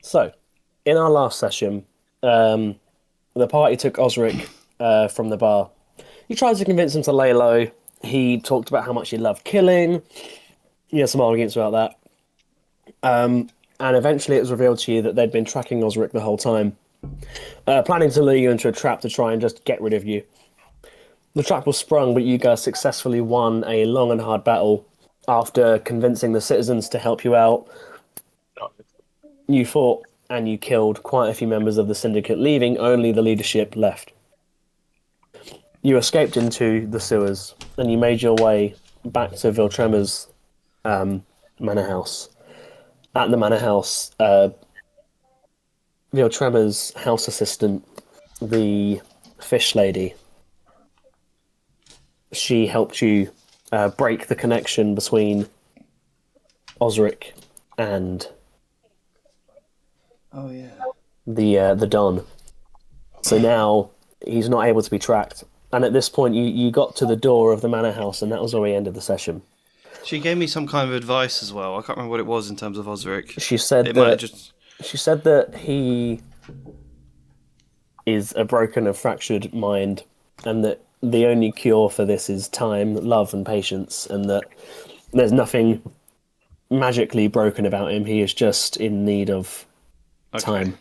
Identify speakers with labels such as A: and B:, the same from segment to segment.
A: So, in our last session, the party took Osric from the bar. You tried to convince him to lay low. He talked about how much he loved killing. He had some arguments about that. And eventually it was revealed to you that they'd been tracking Osric the whole time, planning to lure you into a trap to try and just get rid of you. The trap was sprung, but you guys successfully won a long and hard battle after convincing the citizens to help you out. You fought and you killed quite a few members of the syndicate, leaving only the leadership left. You escaped into the sewers and you made your way back to Viltrema's manor house. At the manor house, Viltrema's house assistant, the fish lady, she helped you break the connection between Osric and
B: Oh yeah.
A: the Don. So now he's not able to be tracked. And at this point, you got to the door of the manor house, and that was where we ended the session.
B: She gave me some kind of advice as well. I can't remember what it was in terms of Osric.
A: She said
B: It might have
A: that
B: just.
A: she said that he is a broken and fractured mind, and that the only cure for this is time, love, and patience, and that there's nothing magically broken about him. He is just in need of time.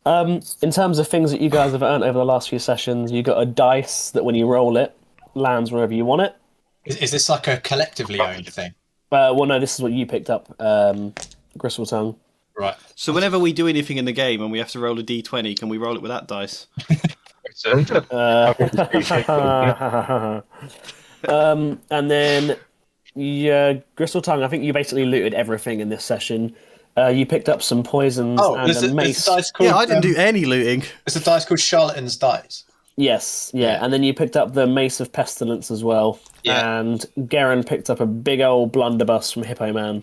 A: In terms of things that you guys have earned over the last few sessions, you got a dice that when you roll it, lands wherever you want it.
C: Is this like a collectively owned thing?
A: Well, no, this is what you picked up, Gristle Tongue.
C: Right.
B: So whenever we do anything in the game and we have to roll a d20, can we roll it with that dice?
A: And then, yeah, Gristle Tongue, I think you basically looted everything in this session. You picked up some poisons and
C: there's
A: a
C: a
A: mace.
C: dice called.
B: Yeah, I didn't do any looting.
C: There's a dice called Charlatan's Dice.
A: Yes, yeah,
C: Yeah.
A: and then you picked up the Mace of Pestilence as well.
C: Yeah.
A: And Garen picked up a big old blunderbuss from Hippo Man.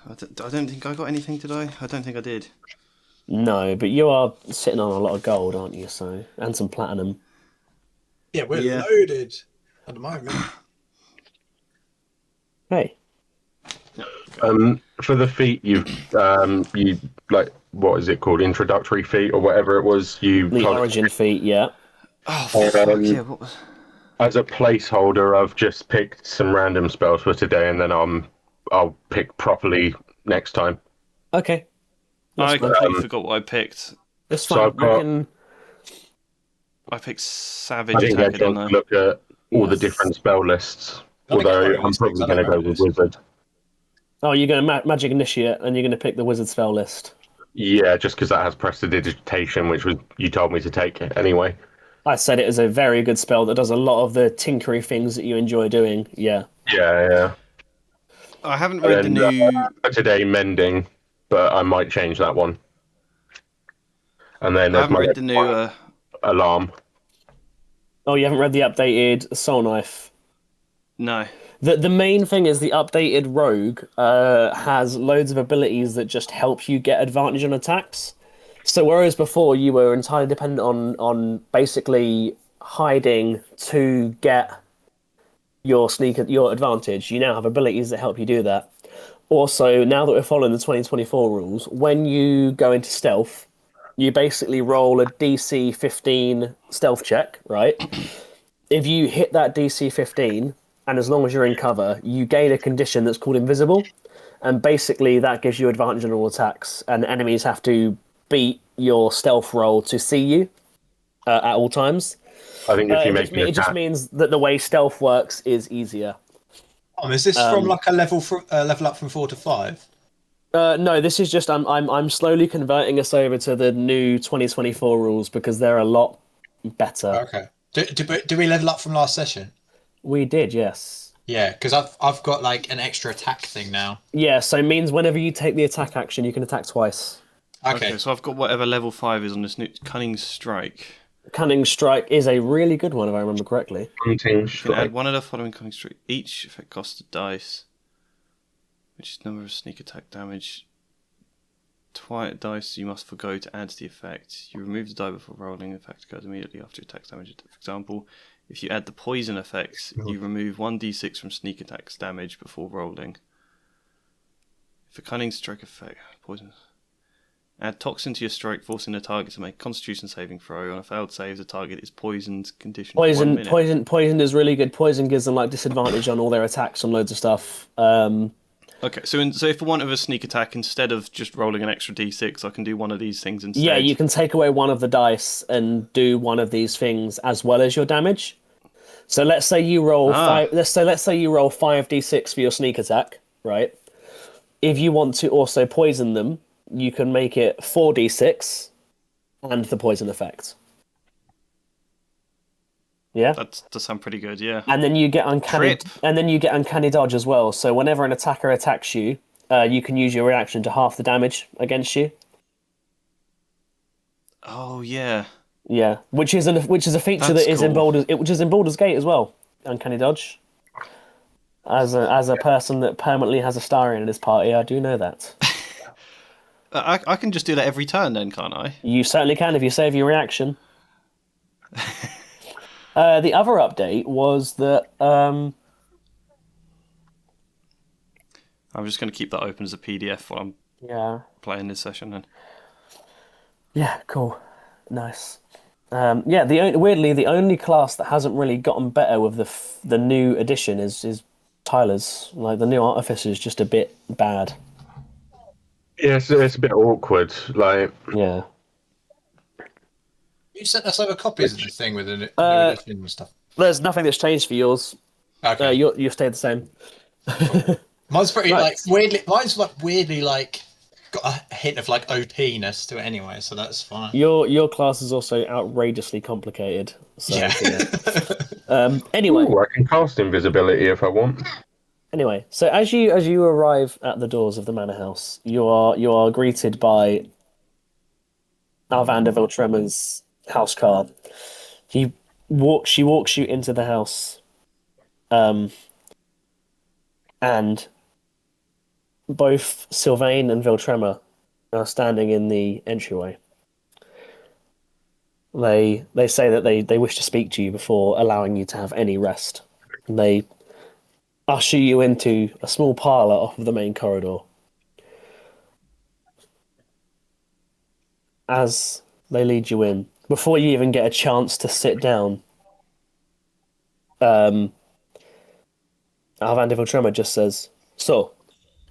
B: I don't think I got anything, did I? I don't think I did.
A: No, but you are sitting on a lot of gold, aren't you? So, and some platinum.
C: Yeah, we're
B: Yeah.
C: loaded at the moment.
A: Hey,
D: For the feat, you like what is it called? Introductory feat or whatever it was. You
A: the
D: told
A: origin feat, yeah.
B: Oh, fuck, yeah, what was...
D: as a placeholder. I've just picked some random spells for today, and then I'll pick properly next time.
A: Okay,
B: I completely forgot what I picked.
A: it's
D: So
A: fine.
D: I've got-
A: We can...
B: I picked Savage
D: I didn't get
B: Attacker,
D: a
B: didn't
D: chance
B: I?
D: to look at all the
A: Yes.
D: different spell lists.
C: Let me go
D: Although
C: over
D: I'm
C: these things,
D: probably
C: I
D: going to
C: don't
D: go
C: remember
D: with
C: this.
D: Wizard.
A: Oh, you're going to Magic Initiate, and you're going to pick the Wizard spell list.
D: Yeah, just because that has prestidigitation, which was you told me to take it anyway.
A: I said it as a very good spell that does a lot of the tinkery things that you enjoy doing. Yeah.
D: Yeah.
B: I haven't read the
D: And
B: new...
D: for today, mending, but I might change that one. And then
B: I
D: there's
B: haven't
D: my
B: read the new...
D: alarm.
A: Oh, you haven't read the updated Soul Knife?
B: No.
A: The main thing is the updated Rogue has loads of abilities that just help you get advantage on attacks. So whereas before you were entirely dependent on basically hiding to get your your advantage, you now have abilities that help you do that. Also, now that we're following the 2024 rules, when you go into stealth, you basically roll a DC 15 stealth check, right? If you hit that DC 15, and as long as you're in cover, you gain a condition that's called invisible, and basically that gives you advantage on all attacks, and enemies have to beat your stealth roll to see you at all times.
D: I think if you make
A: It just means that the way stealth works is easier.
C: Is this from like a level up from 4 to 5?
A: No, this is just I'm slowly converting us over to the new 2024 rules because they're a lot better.
C: Okay. Do we level up from last session?
A: We did, yes.
C: Yeah, because I've got like an extra attack thing now.
A: Yeah, so it means whenever you take the attack action, you can attack twice.
C: Okay.
B: So I've got whatever level 5 is on this new Cunning Strike.
A: Cunning Strike is a really good one, if I remember correctly.
B: You can add one of the following Cunning Strike. Each effect costs a dice, which is number of sneak attack damage. Dice you must forgo to add to the effect. You remove the die before rolling. The effect goes immediately after attack damage. For example, if you add the poison effects, you remove 1d6 from sneak attacks damage before rolling. If a cunning strike effect, poison. Add toxin to your strike, forcing the target to make a Constitution saving throw. On a failed save, the target is poisoned. Condition for 1 minute.
A: Poison is really good. Poison gives them like disadvantage on all their attacks on loads of stuff.
B: Okay, so if I want of a sneak attack, instead of just rolling an extra d6, I can do one of these things instead.
A: Yeah, you can take away one of the dice and do one of these things as well as your damage. So let's say you roll five. Let's say you roll 5d6 for your sneak attack, right? If you want to also poison them, you can make it 4d6 and the poison effect. Yeah,
B: that does sound pretty good. Yeah,
A: and then you get uncanny dodge as well. So whenever an attacker attacks you, you can use your reaction to half the damage against you.
B: Oh yeah.
A: Yeah, which is a feature that is
B: cool.
A: which is in Baldur's Gate as well. Uncanny dodge. As a person that permanently has a Starion in his party, I do know that.
B: I can just do that every turn then, can't I?
A: You certainly can if you save your reaction. The other update was that
B: I'm just going to keep that open as a PDF while I'm playing this session then.
A: Yeah, cool. Nice. Weirdly, the only class that hasn't really gotten better with the new edition is Tyler's. Like, the new Artificer is just a bit bad.
D: Yeah, it's a bit awkward. Like,
A: yeah.
C: You sent us over copies of the thing with the new edition and stuff.
A: There's nothing that's changed for yours.
C: Okay.
A: You stayed the same.
C: Mine's pretty
A: Right.
C: Mine's weirdly got a hint of OP-ness to it anyway, so that's fine.
A: Your class is also outrageously complicated. So,
C: Yeah.
A: Anyway.
D: ooh, I can cast invisibility if I want.
A: Anyway, so as you arrive at the doors of the manor house, you are greeted by Alvander Viltrema's house car. She walks you into the house, and both Sylvain and Viltrema are standing in the entryway. They say that they wish to speak to you before allowing you to have any rest. They usher you into a small parlour off of the main corridor. As they lead you in, before you even get a chance to sit down, Alvander Viltrema just says, "So,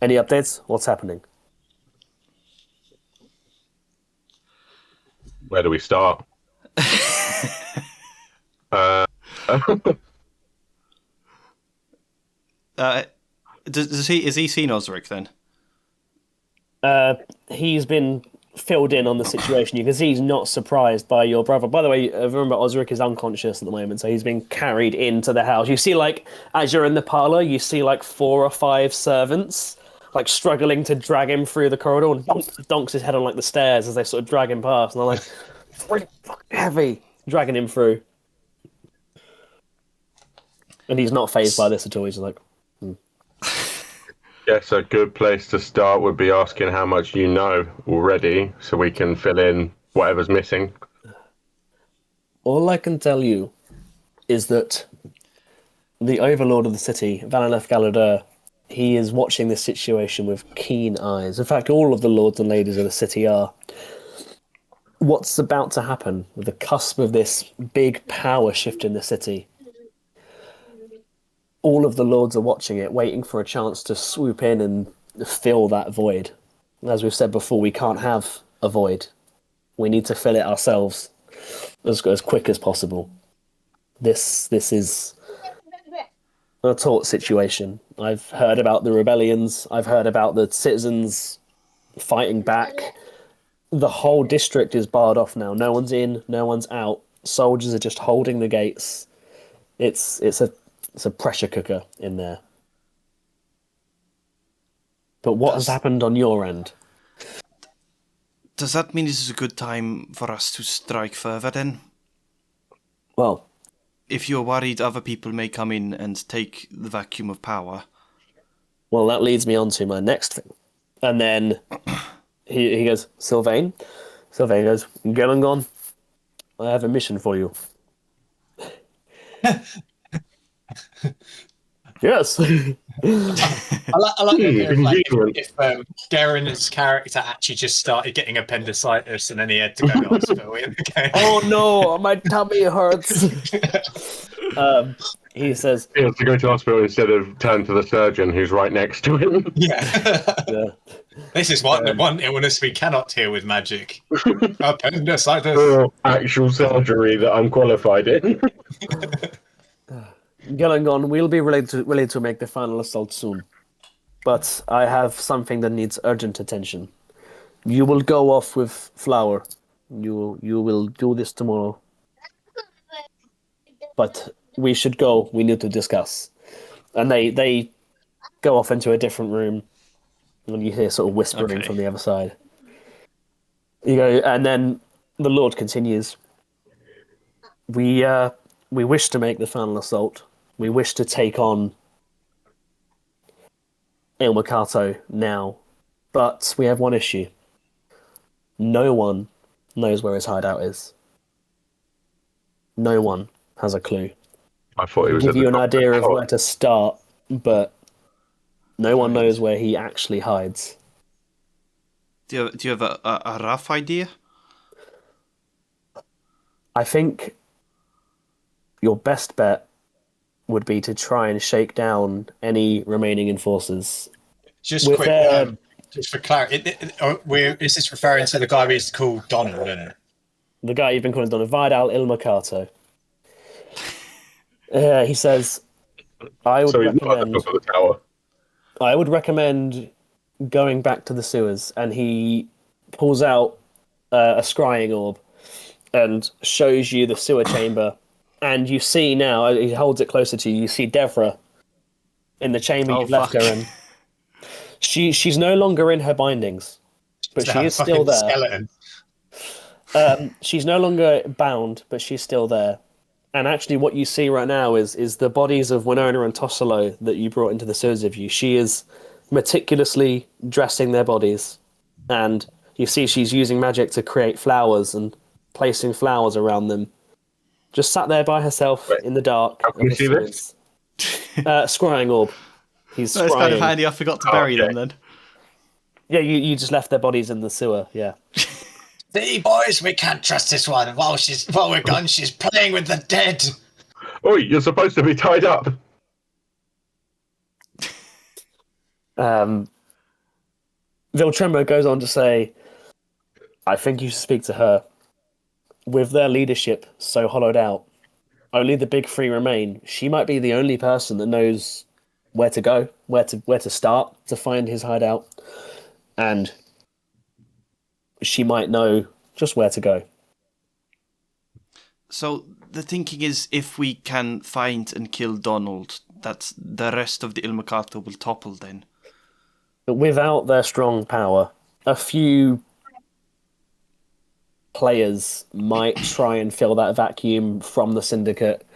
A: any updates? What's happening?"
D: Where do we start?
B: Is he seen Osric then?
A: He's been filled in on the situation. You can see he's not surprised by your brother. By the way, remember Osric is unconscious at the moment, so he's been carried into the house. You see, as you're in the parlour, you see 4 or 5 servants struggling to drag him through the corridor, and donks his head on the stairs as they sort of drag him past, and they're it's really fucking heavy, dragging him through. And he's not fazed by this at all. He's just
D: Yes, a good place to start would be asking how much you know already, so we can fill in whatever's missing.
A: All I can tell you is that the overlord of the city, Valaneth Galadur, he is watching this situation with keen eyes. In fact, all of the lords and ladies of the city are. What's about to happen with the cusp of this big power shift in the city? All of the lords are watching it, waiting for a chance to swoop in and fill that void. As we've said before, we can't have a void. We need to fill it ourselves as quick as possible. This is a taut situation. I've heard about the rebellions. I've heard about the citizens fighting back. The whole district is barred off now. No one's in, no one's out. Soldiers are just holding the gates. It's a pressure cooker in there. But what has happened on your end?
B: Does that mean this is a good time for us to strike further then?
A: Well,
B: if you're worried other people may come in and take the vacuum of power.
A: Well, that leads me on to my next thing. And then he goes, Sylvain? Sylvain goes, get on gone. I have a mission for you. Yes.
C: I like the idea of like
D: Convenient.
C: if Garen's character actually just started getting appendicitis and then he had to go to hospital in the game.
A: Oh no, my tummy hurts. He says,
D: He has to go to hospital instead of turn to the surgeon who's right next to him.
C: Yeah.
A: yeah.
C: This is one illness we cannot heal with magic. Appendicitis.
D: Or actual surgery that I'm qualified in.
A: Gellingon, we'll be ready to make the final assault soon. But I have something that needs urgent attention. You will go off with Flower. You will do this tomorrow. But we should go. We need to discuss. And they go off into a different room. And you hear sort of whispering from the other side. You go, and then the Lord continues. We wish to make the final assault. We wish to take on Il Mercato now, but we have one issue. No one knows where his hideout is. No one has a clue.
D: I thought he was
A: Give
D: at
A: you
D: the
A: an
D: top
A: idea
D: the
A: of
D: tower.
A: where to start, but no one knows where he actually hides.
B: Do you have a rough idea?
A: I think your best bet would be to try and shake down any remaining enforcers.
C: Just
A: With
C: quick, just for clarity, is this referring to the guy we used to call Donald, isn't it?
A: The guy you've been calling Don Vidal Il Mercato. He says, I would
D: So he's not at the
A: recommend
D: top of the tower.
A: I would recommend going back to the sewers, and he pulls out a scrying orb and shows you the sewer chamber. And you see now, he holds it closer to you, you see Devra in the chamber you left her in. She's no longer in her bindings, but she is still there.
C: Skeleton.
A: She's no longer bound, but she's still there. And actually what you see right now is the bodies of Winona and Tossalo that you brought into the sewers of you. She is meticulously dressing their bodies. And you see she's using magic to create flowers and placing flowers around them. Just sat there by herself in the dark.
D: How can you see this?
A: Scrying orb. He's
B: That's kind of
A: scrying.
B: handy. I forgot to bury them then.
A: Yeah, you just left their bodies in the sewer, yeah.
C: See, boys, we can't trust this one. While we're gone, she's playing with the dead.
D: Oi, you're supposed to be tied up.
A: Viltrembo goes on to say, I think you should speak to her. With their leadership so hollowed out, only the big three remain. She might be the only person that knows where to go, where to start to find his hideout, and she might know just where to go.
B: So the thinking is, if we can find and kill Donald, that's the rest of the Il Mercato will topple then.
A: But without their strong power, a few players might try and fill that vacuum from the syndicate.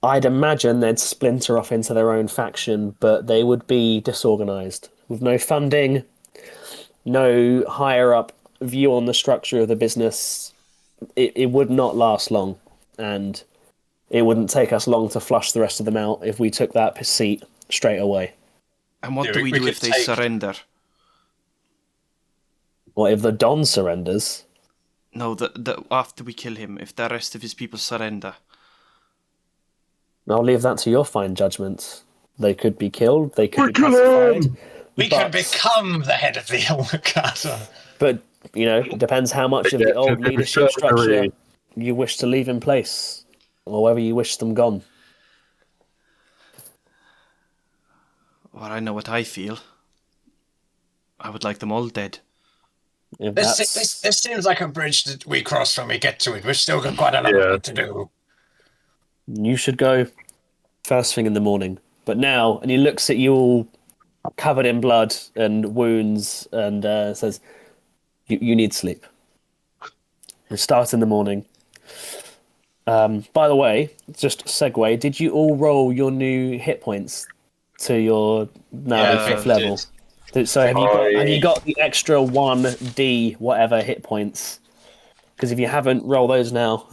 A: I'd imagine they'd splinter off into their own faction, but they would be disorganized. With no funding, no higher up view on the structure of the business, it would not last long. And it wouldn't take us long to flush the rest of them out if we took that seat straight away.
B: And what do we do if they surrender?
A: What if the Don surrenders?
B: No, after we kill him, if the rest of his people surrender.
A: I'll leave that to your fine judgment. They could be killed, they could be pacified.
C: We can become the head of the El Mercato.
A: But, it depends how much of the old leadership structure you wish to leave in place, or whether you wish them gone.
B: Well, I know what I feel. I would like them all dead.
C: This seems like a bridge that we cross when we get to it. We've still got quite a lot to do.
A: You should go first thing in the morning. But now, and he looks at you all covered in blood and wounds and says, you need sleep. We'll start in the morning. By the way, just segue, did you all roll your new hit points to your now 5th level? So have you got the extra 1d whatever hit points? Because if you haven't, roll those now.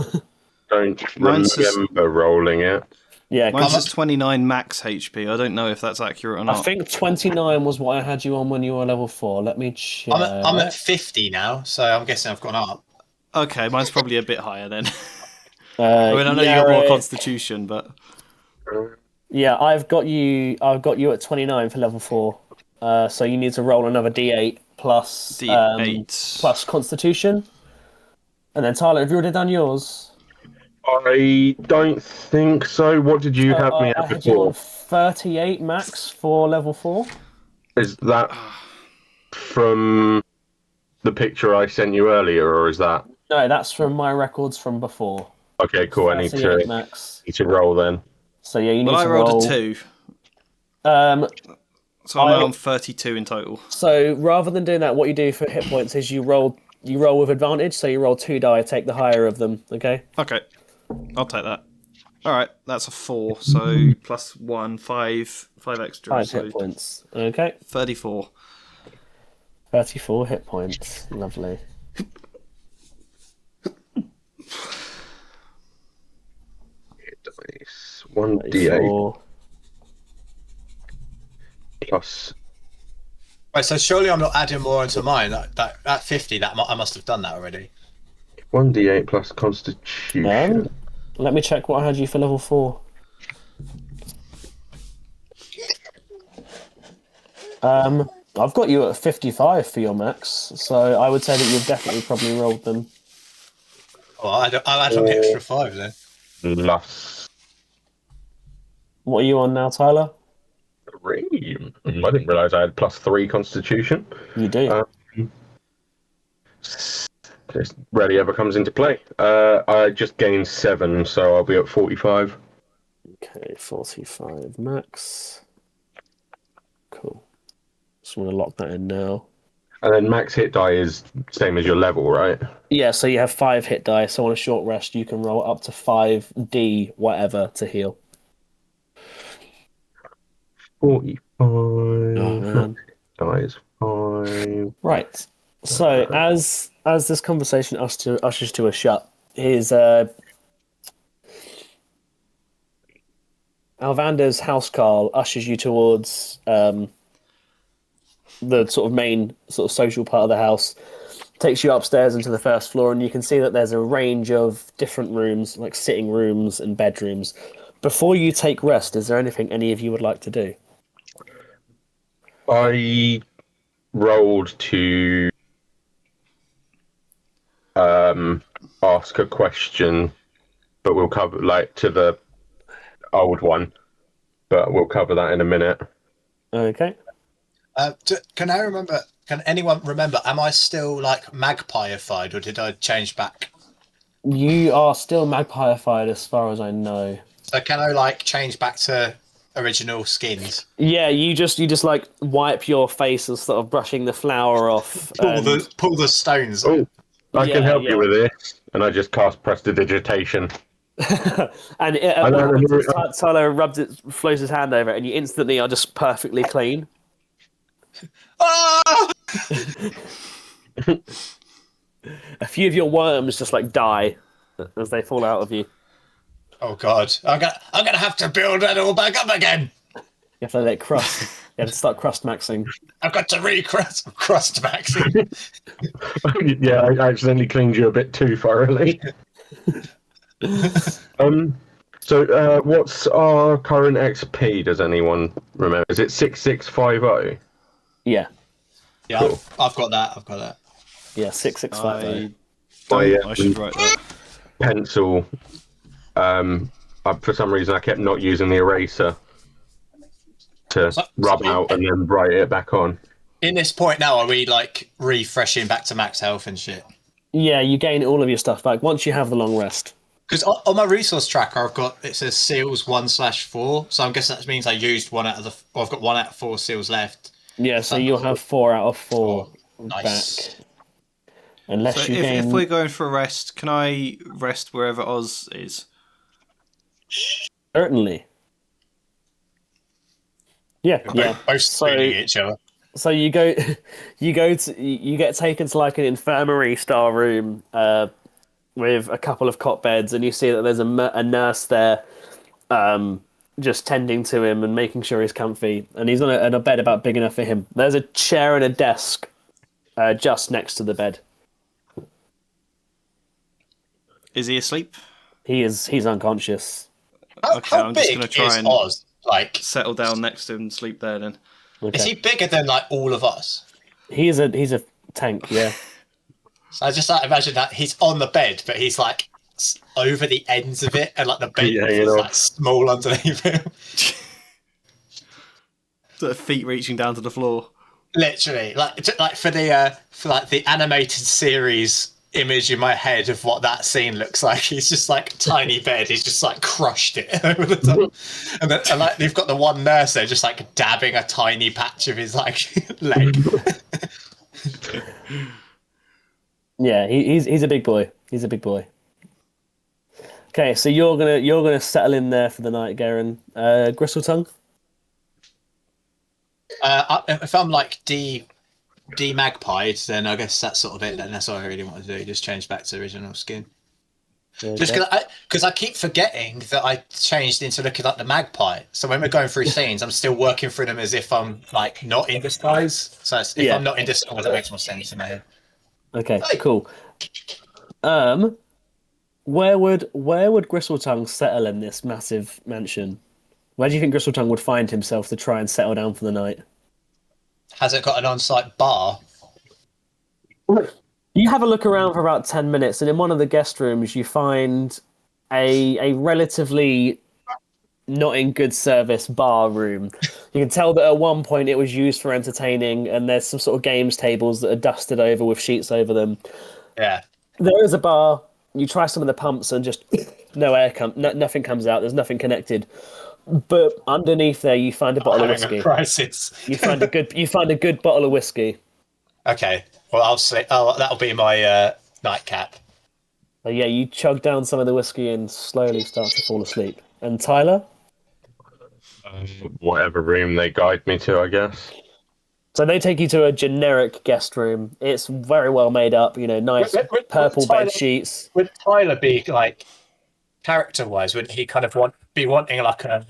D: Don't remember rolling it.
A: Yeah,
B: Mine
A: 'cause
B: says 29 max HP. I don't know if that's accurate or not.
A: I think 29 was what I had you on when you were level 4. Let me check.
C: I'm at 50 now, so I'm guessing I've gone up.
B: Okay, mine's probably a bit higher then. I mean, I know you got more constitution, but
A: yeah, I've got you at 29 for level 4. So you need to roll another D8 plus
B: D8
A: plus constitution. And then Tyler, have you already done yours?
D: I don't think so. What did you have me
A: I
D: at
A: had you on
D: before?
A: 38 max for level 4.
D: Is that from the picture I sent you earlier, or is that?
A: No, that's from my records from before.
D: Okay, cool. I
A: 38 max.
D: need to roll then.
A: So yeah, you need
B: well, I
A: to
B: rolled
A: roll.
B: a 2,
A: Um,
B: so I'm now on 32 in total.
A: so rather than doing that, what you do for hit points is you roll with advantage. So you roll 2 die, take the higher of them. Okay.
B: Okay, I'll take that. All right, that's a 4. So plus 1, 5 extra.
A: 5
B: so
A: hit points. Okay.
B: 34.
A: 34 hit points. Lovely.
D: Dice 1d8
A: 34.
D: plus.
C: Right, so surely I'm not adding more into mine. That 50, I must have done that already.
D: 1d8 plus constitution.
A: Let me check what I had you for level 4. I've got you at 55 for your max, so I would say that you've definitely probably rolled them.
C: Oh, I'll add an extra 5 then.
D: Plus
A: What are you on now, Tyler?
D: 3. I didn't realise I had plus 3 constitution.
A: You do.
D: This rarely ever comes into play. I just gained 7, so I'll be at 45.
A: Okay, 45 max. Cool. Just want to lock that in now.
D: And then max hit die is same as your level, right?
A: Yeah, so you have 5 hit die, so on a short rest you can roll up to 5d whatever to heal.
D: 45.
A: Oh, man.
D: Die is 5.
A: Right. So as this conversation ushers to a shut, here's Alvander's housecarl ushers you towards the sort of main sort of social part of the house, takes you upstairs into the first floor, and you can see that there's a range of different rooms, like sitting rooms and bedrooms. Before you take rest, is there anything any of you would like to do?
D: I rolled to ask a question, but we'll cover to the old one, but we'll cover that in a minute.
A: Okay.
C: Can anyone remember? Am I still magpie-ified, or did I change back?
A: You are still magpie-ified as far as I know.
C: So can I change back to original skins?
A: Yeah, you just wipe your face and sort of brushing the flour off.
C: Pull the stones.
D: Oh, I can help
A: Yeah.
D: you with this, and I just cast Prestidigitation.
A: And Tyler flows his hand over it, and you instantly are just perfectly clean.
C: Ah!
A: A few of your worms just die as they fall out of you.
C: Oh god, I'm gonna have to build it all back up again.
A: You have to let it crust. You have to start crust maxing.
C: I've got to crust maxing.
D: Yeah, I accidentally cleaned you a bit too thoroughly. So what's our current XP? Does anyone remember? Is it 6650?
A: Yeah.
C: Yeah,
D: Cool.
C: I've got that.
A: Yeah, 6650.
B: I should write that.
D: Pencil. For some reason, I kept not using the eraser to rub out and then write it back on.
C: In this point now, are we refreshing back to max health and shit?
A: Yeah, you gain all of your stuff back once you have the long rest.
C: Because on my resource tracker, it says seals 1/4, so I'm guessing that means I used I've got 1 out of 4 seals left.
A: Yeah, so you'll have 4 out of 4
C: Nice.
A: back. Unless
B: So
A: you gain...
B: if we're going for a rest, can I rest wherever Oz is?
A: Certainly. Yeah.
C: Both stealing each other.
A: So you get taken to an infirmary style room with a couple of cot beds, and you see that there's a nurse there just tending to him and making sure he's comfy. And he's on a bed about big enough for him. There's a chair and a desk just next to the bed.
B: Is he asleep?
A: He's unconscious.
C: How
B: I'm just
C: big
B: going to try
C: is
B: and
C: Oz? Like,
B: settle down next to him and sleep there then.
A: Okay.
C: is he bigger than like all of us?
A: He's a tank, yeah.
C: So I just like imagine that he's on the bed, but he's like over the ends of it, and like the bed is like small underneath him.
B: Sort of feet reaching down to the floor.
C: Literally, like for the animated series image in my head of what that scene looks like. He's just like tiny bed. He's just like crushed it over the top, and like they've got the one nurse there just like dabbing a tiny patch of his like leg.
A: Yeah, he's a big boy. He's a big boy. Okay, so you're gonna settle in there for the night, Garen. Gristletongue.
C: If I'm like demagpied, then I guess that's sort of it. Then that's all I really want to do. Just change back to the original skin.
A: Okay.
C: Just because I keep forgetting that I changed into looking like the magpie. So when we're going through scenes, I'm still working through them as if I'm like not in disguise. So if I'm not in disguise, that makes more sense in my head.
A: Okay, cool. Where would Gristletongue settle in this massive mansion? Where do you think Gristletongue would find himself to try and settle down for the night?
C: Has it got an on-site bar?
A: You have a look around for about 10 minutes, and in one of the guest rooms, you find a relatively not in good service bar room. You can tell that at one point it was used for entertaining, and there's some sort of games tables that are dusted over with sheets over them.
C: Yeah.
A: There is a bar. You try some of the pumps, and just nothing comes out. There's nothing connected. But underneath there, you find a bottle of whiskey.
C: Crisis.
A: You find a good bottle of whiskey.
C: Okay. Well, I'll say. Oh, that'll be my nightcap.
A: Yeah, you chug down some of the whiskey and slowly start to fall asleep. And Tyler?
D: Whatever room they guide me to, I guess.
A: So they take you to a generic guest room. It's very well made up, nice purple bed sheets.
C: Would Tyler be like, character-wise, would he kind of be wanting like a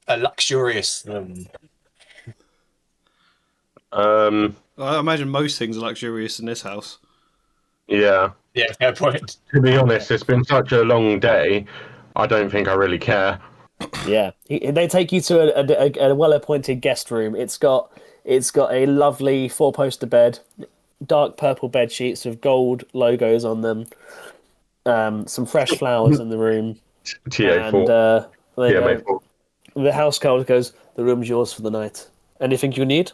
C: luxurious room?
B: I imagine most things are luxurious in this house.
D: Yeah.
C: Yeah, fair point.
D: To be honest, it's been such a long day. I don't think I really care.
A: Yeah, they take you to a well-appointed guest room. It's got a lovely four-poster bed, dark purple bed sheets with gold logos on them, some fresh flowers in the room.
D: TA4.
A: And the house card goes, "The room's yours for the night. Anything you need?"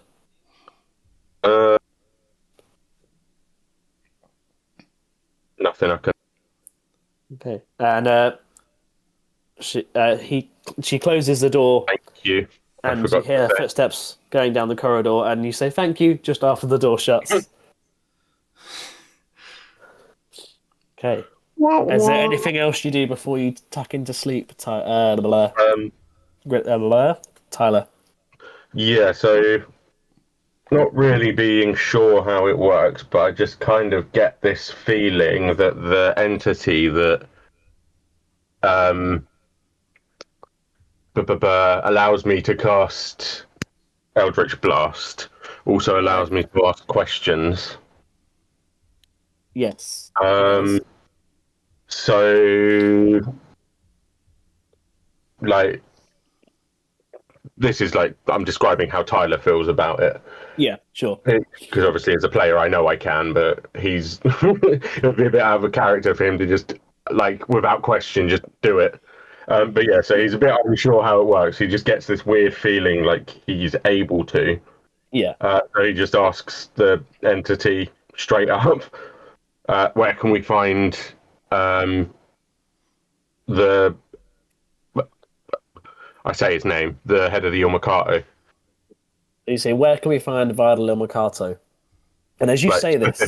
D: Nothing I can.
A: Okay, and she closes the door.
D: Thank you.
A: And you hear footsteps going down the corridor, and you say thank you just after the door shuts. Okay. Is there anything else you do before you tuck into sleep, Tyler?
D: Yeah, so not really being sure how it works, but I just kind of get this feeling that the entity that allows me to cast Eldritch Blast also allows me to ask questions.
A: Yes.
D: So, like, this is like, I'm describing how Tyler feels about it.
A: Yeah, sure.
D: Because obviously, as a player, I know I can, but he's it'd be a bit out of a character for him to just, like, without question, just do it. But yeah, so he's a bit unsure how it works. He just gets this weird feeling like he's able to.
A: Yeah.
D: So he just asks the entity straight up, where can we find the... I say his name, the head of the Yomakato.
A: You say, where can we find Vidal Ilmacato? And as you say this...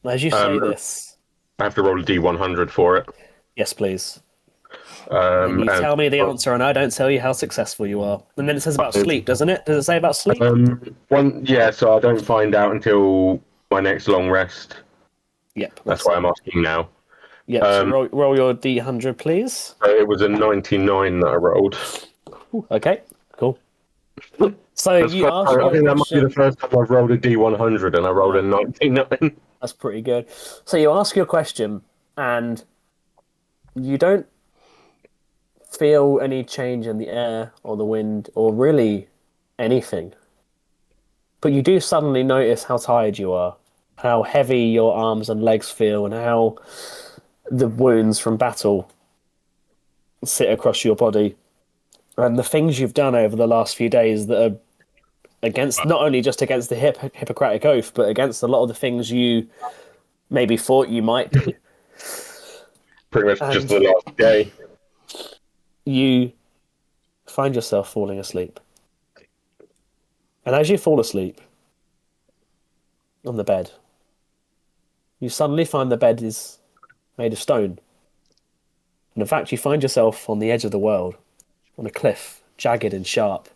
A: As you say this...
D: I have to roll a D100 for it.
A: Yes, please. And you tell me the answer, and I don't tell you how successful you are. And then it says about sleep, doesn't it? Does it say about sleep?
D: Yeah, so I don't find out until my next long rest.
A: Yep.
D: That's why I'm asking now.
A: Yep, so roll your D100, please.
D: It was a 99 that I rolled.
A: Okay, cool. So
D: I think that might be the first time I've rolled a D100 and I rolled a 99.
A: That's pretty good. So you ask your question, and you don't feel any change in the air or the wind or really anything. But you do suddenly notice how tired you are, how heavy your arms and legs feel, and how the wounds from battle sit across your body. And the things you've done over the last few days that are against, not only just against the Hippocratic Oath, but against a lot of the things you maybe thought you might do.
D: Pretty much just the last day.
A: You find yourself falling asleep. And as you fall asleep on the bed, you suddenly find the bed is made of stone. And in fact, you find yourself on the edge of the world, on a cliff, jagged and sharp.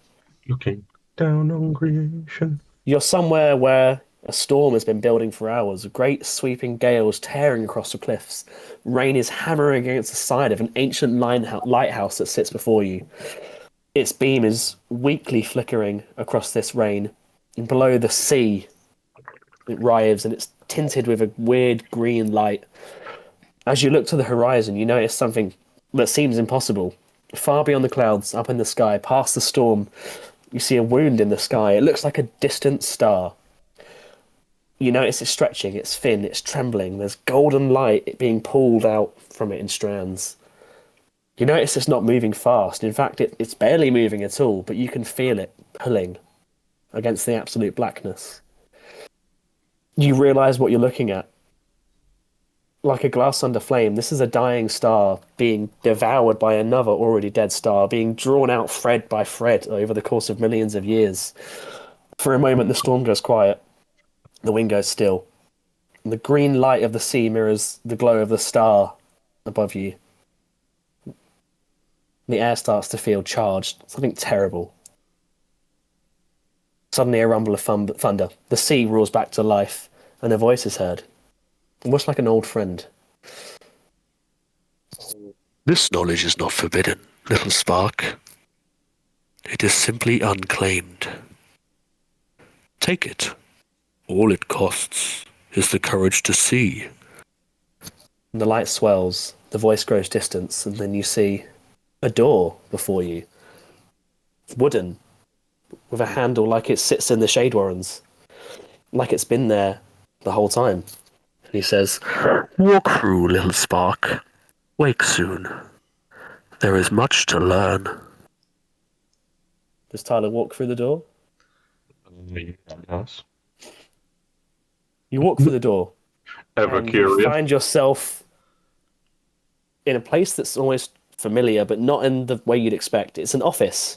D: Looking down on creation.
A: You're somewhere where a storm has been building for hours, great sweeping gales tearing across the cliffs. Rain is hammering against the side of an ancient lighthouse that sits before you. Its beam is weakly flickering across this rain. And below the sea, it writhes and it's tinted with a weird green light. As you look to the horizon, you notice something that seems impossible. Far beyond the clouds, up in the sky, past the storm, you see a wound in the sky. It looks like a distant star. You notice it's stretching, it's thin, it's trembling. There's golden light being pulled out from it in strands. You notice it's not moving fast. In fact, it's barely moving at all, but you can feel it pulling against the absolute blackness. You realise what you're looking at. Like a glass under flame, this is a dying star being devoured by another already dead star, being drawn out thread by thread over the course of millions of years. For a moment, the storm goes quiet. The wind goes still. And the green light of the sea mirrors the glow of the star above you. The air starts to feel charged, something terrible. Suddenly a rumble of thunder. The sea roars back to life, and a voice is heard. Almost like an old friend.
E: This knowledge is not forbidden, little spark. It is simply unclaimed. Take it. All it costs is the courage to see.
A: And the light swells, the voice grows distant, and then you see a door before you. Wooden, with a handle like it sits in the Shade Warrens. Like it's been there the whole time. And he says,
E: Walk through, little spark. Wake soon. There is much to learn.
A: Does Tyler walk through the door?
D: Yes.
A: You walk through the door.
D: Ever
A: and
D: curious.
A: You find yourself in a place that's almost familiar, but not in the way you'd expect. It's an office.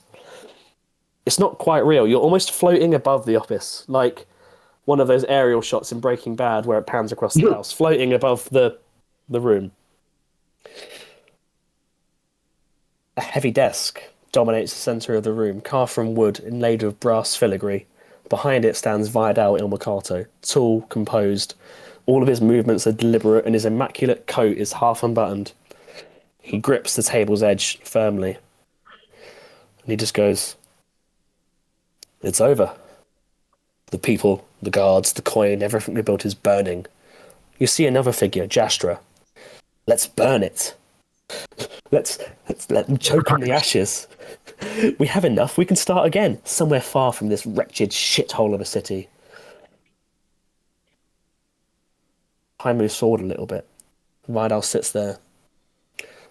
A: It's not quite real. You're almost floating above the office, like one of those aerial shots in Breaking Bad where it pans across the house, floating above the room. A heavy desk dominates the centre of the room, carved from wood, inlaid with brass filigree. Behind it stands Vidal Il Mercato, tall, composed. All of his movements are deliberate, and his immaculate coat is half unbuttoned. He grips the table's edge firmly. And he just goes, "It's over. The people, the guards, the coin, everything we built is burning. You see another figure, Jastra. Let's burn it. Let's let them choke on the ashes. We have enough. We can start again, somewhere far from this wretched shithole of a city." Time moves forward a little bit. Vidal sits there.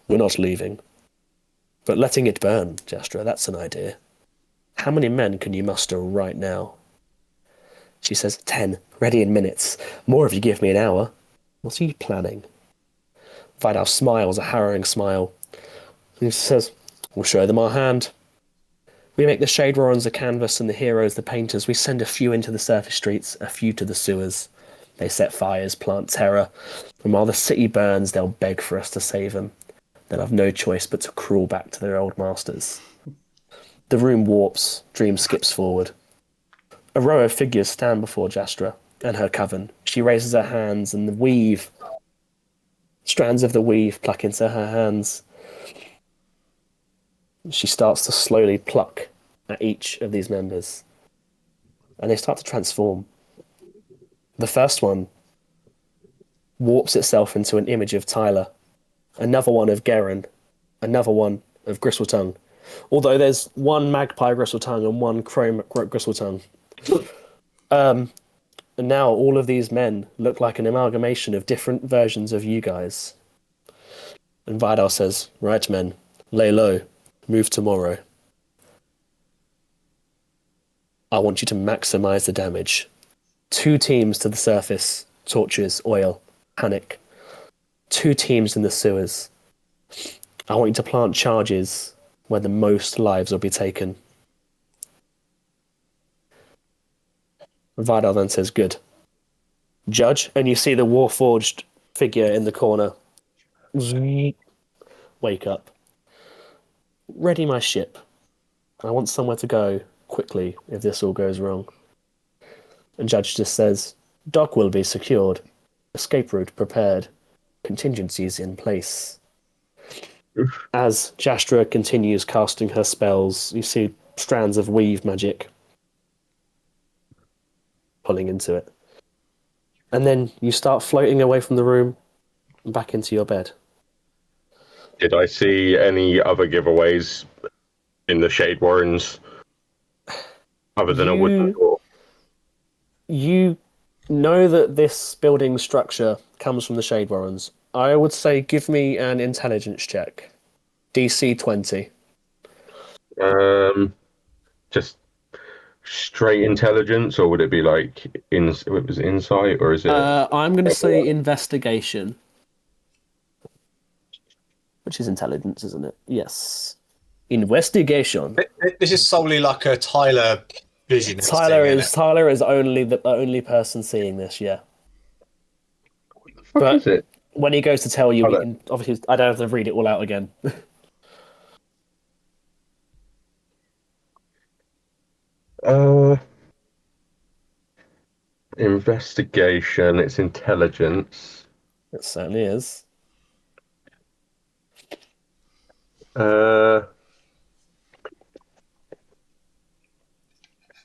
A: "We're not leaving. But letting it burn, Jastra, that's an idea. How many men can you muster right now?" She says, 10, ready in minutes. More if you give me an hour. What are you planning? Vidal smiles, a harrowing smile. And he says, "We'll show them our hand. We make the Shade Warrens the canvas and the heroes the painters. We send a few into the surface streets, a few to the sewers. They set fires, plant terror. And while the city burns, they'll beg for us to save them. They'll have no choice but to crawl back to their old masters." The room warps, Dream skips forward. A row of figures stand before Jastra and her coven. She raises her hands, and the weave Strands of the weave pluck into her hands. She starts to slowly pluck at each of these members, and they start to transform. The first one warps itself into an image of Tyler, another one of Garen, another one of Gristletongue. Although there's one magpie Gristletongue and one crow Gristletongue. And now all of these men look like an amalgamation of different versions of you guys. And Vidal says, right men, lay low, move tomorrow. I want you to maximize the damage. 2 teams to the surface, torches, oil, panic. 2 teams in the sewers. I want you to plant charges where the most lives will be taken. Vidal then says, good. Judge, and you see the Warforged figure in the corner. Wake up. Ready my ship. I want somewhere to go quickly if this all goes wrong. And Judge just says, dock will be secured. Escape route prepared. Contingencies in place. As Jastra continues casting her spells, you see strands of weave magic pulling into it. And then you start floating away from the room and back into your bed.
D: Did I see any other giveaways in the Shade Warrens other than a wooden door?
A: You know that this building structure comes from the Shade Warrens. I would say give me an intelligence check. DC 20.
D: Just straight intelligence, or would it be like it was insight, or is it?
A: I'm going to say investigation, which is intelligence, isn't it? Yes, investigation.
C: This is solely like a Tyler vision.
A: Tyler is only the only person seeing this. Yeah.
D: What is it?
A: When he goes to tell you, obviously, I don't have to read it all out again.
D: Investigation. It's intelligence.
A: It certainly is.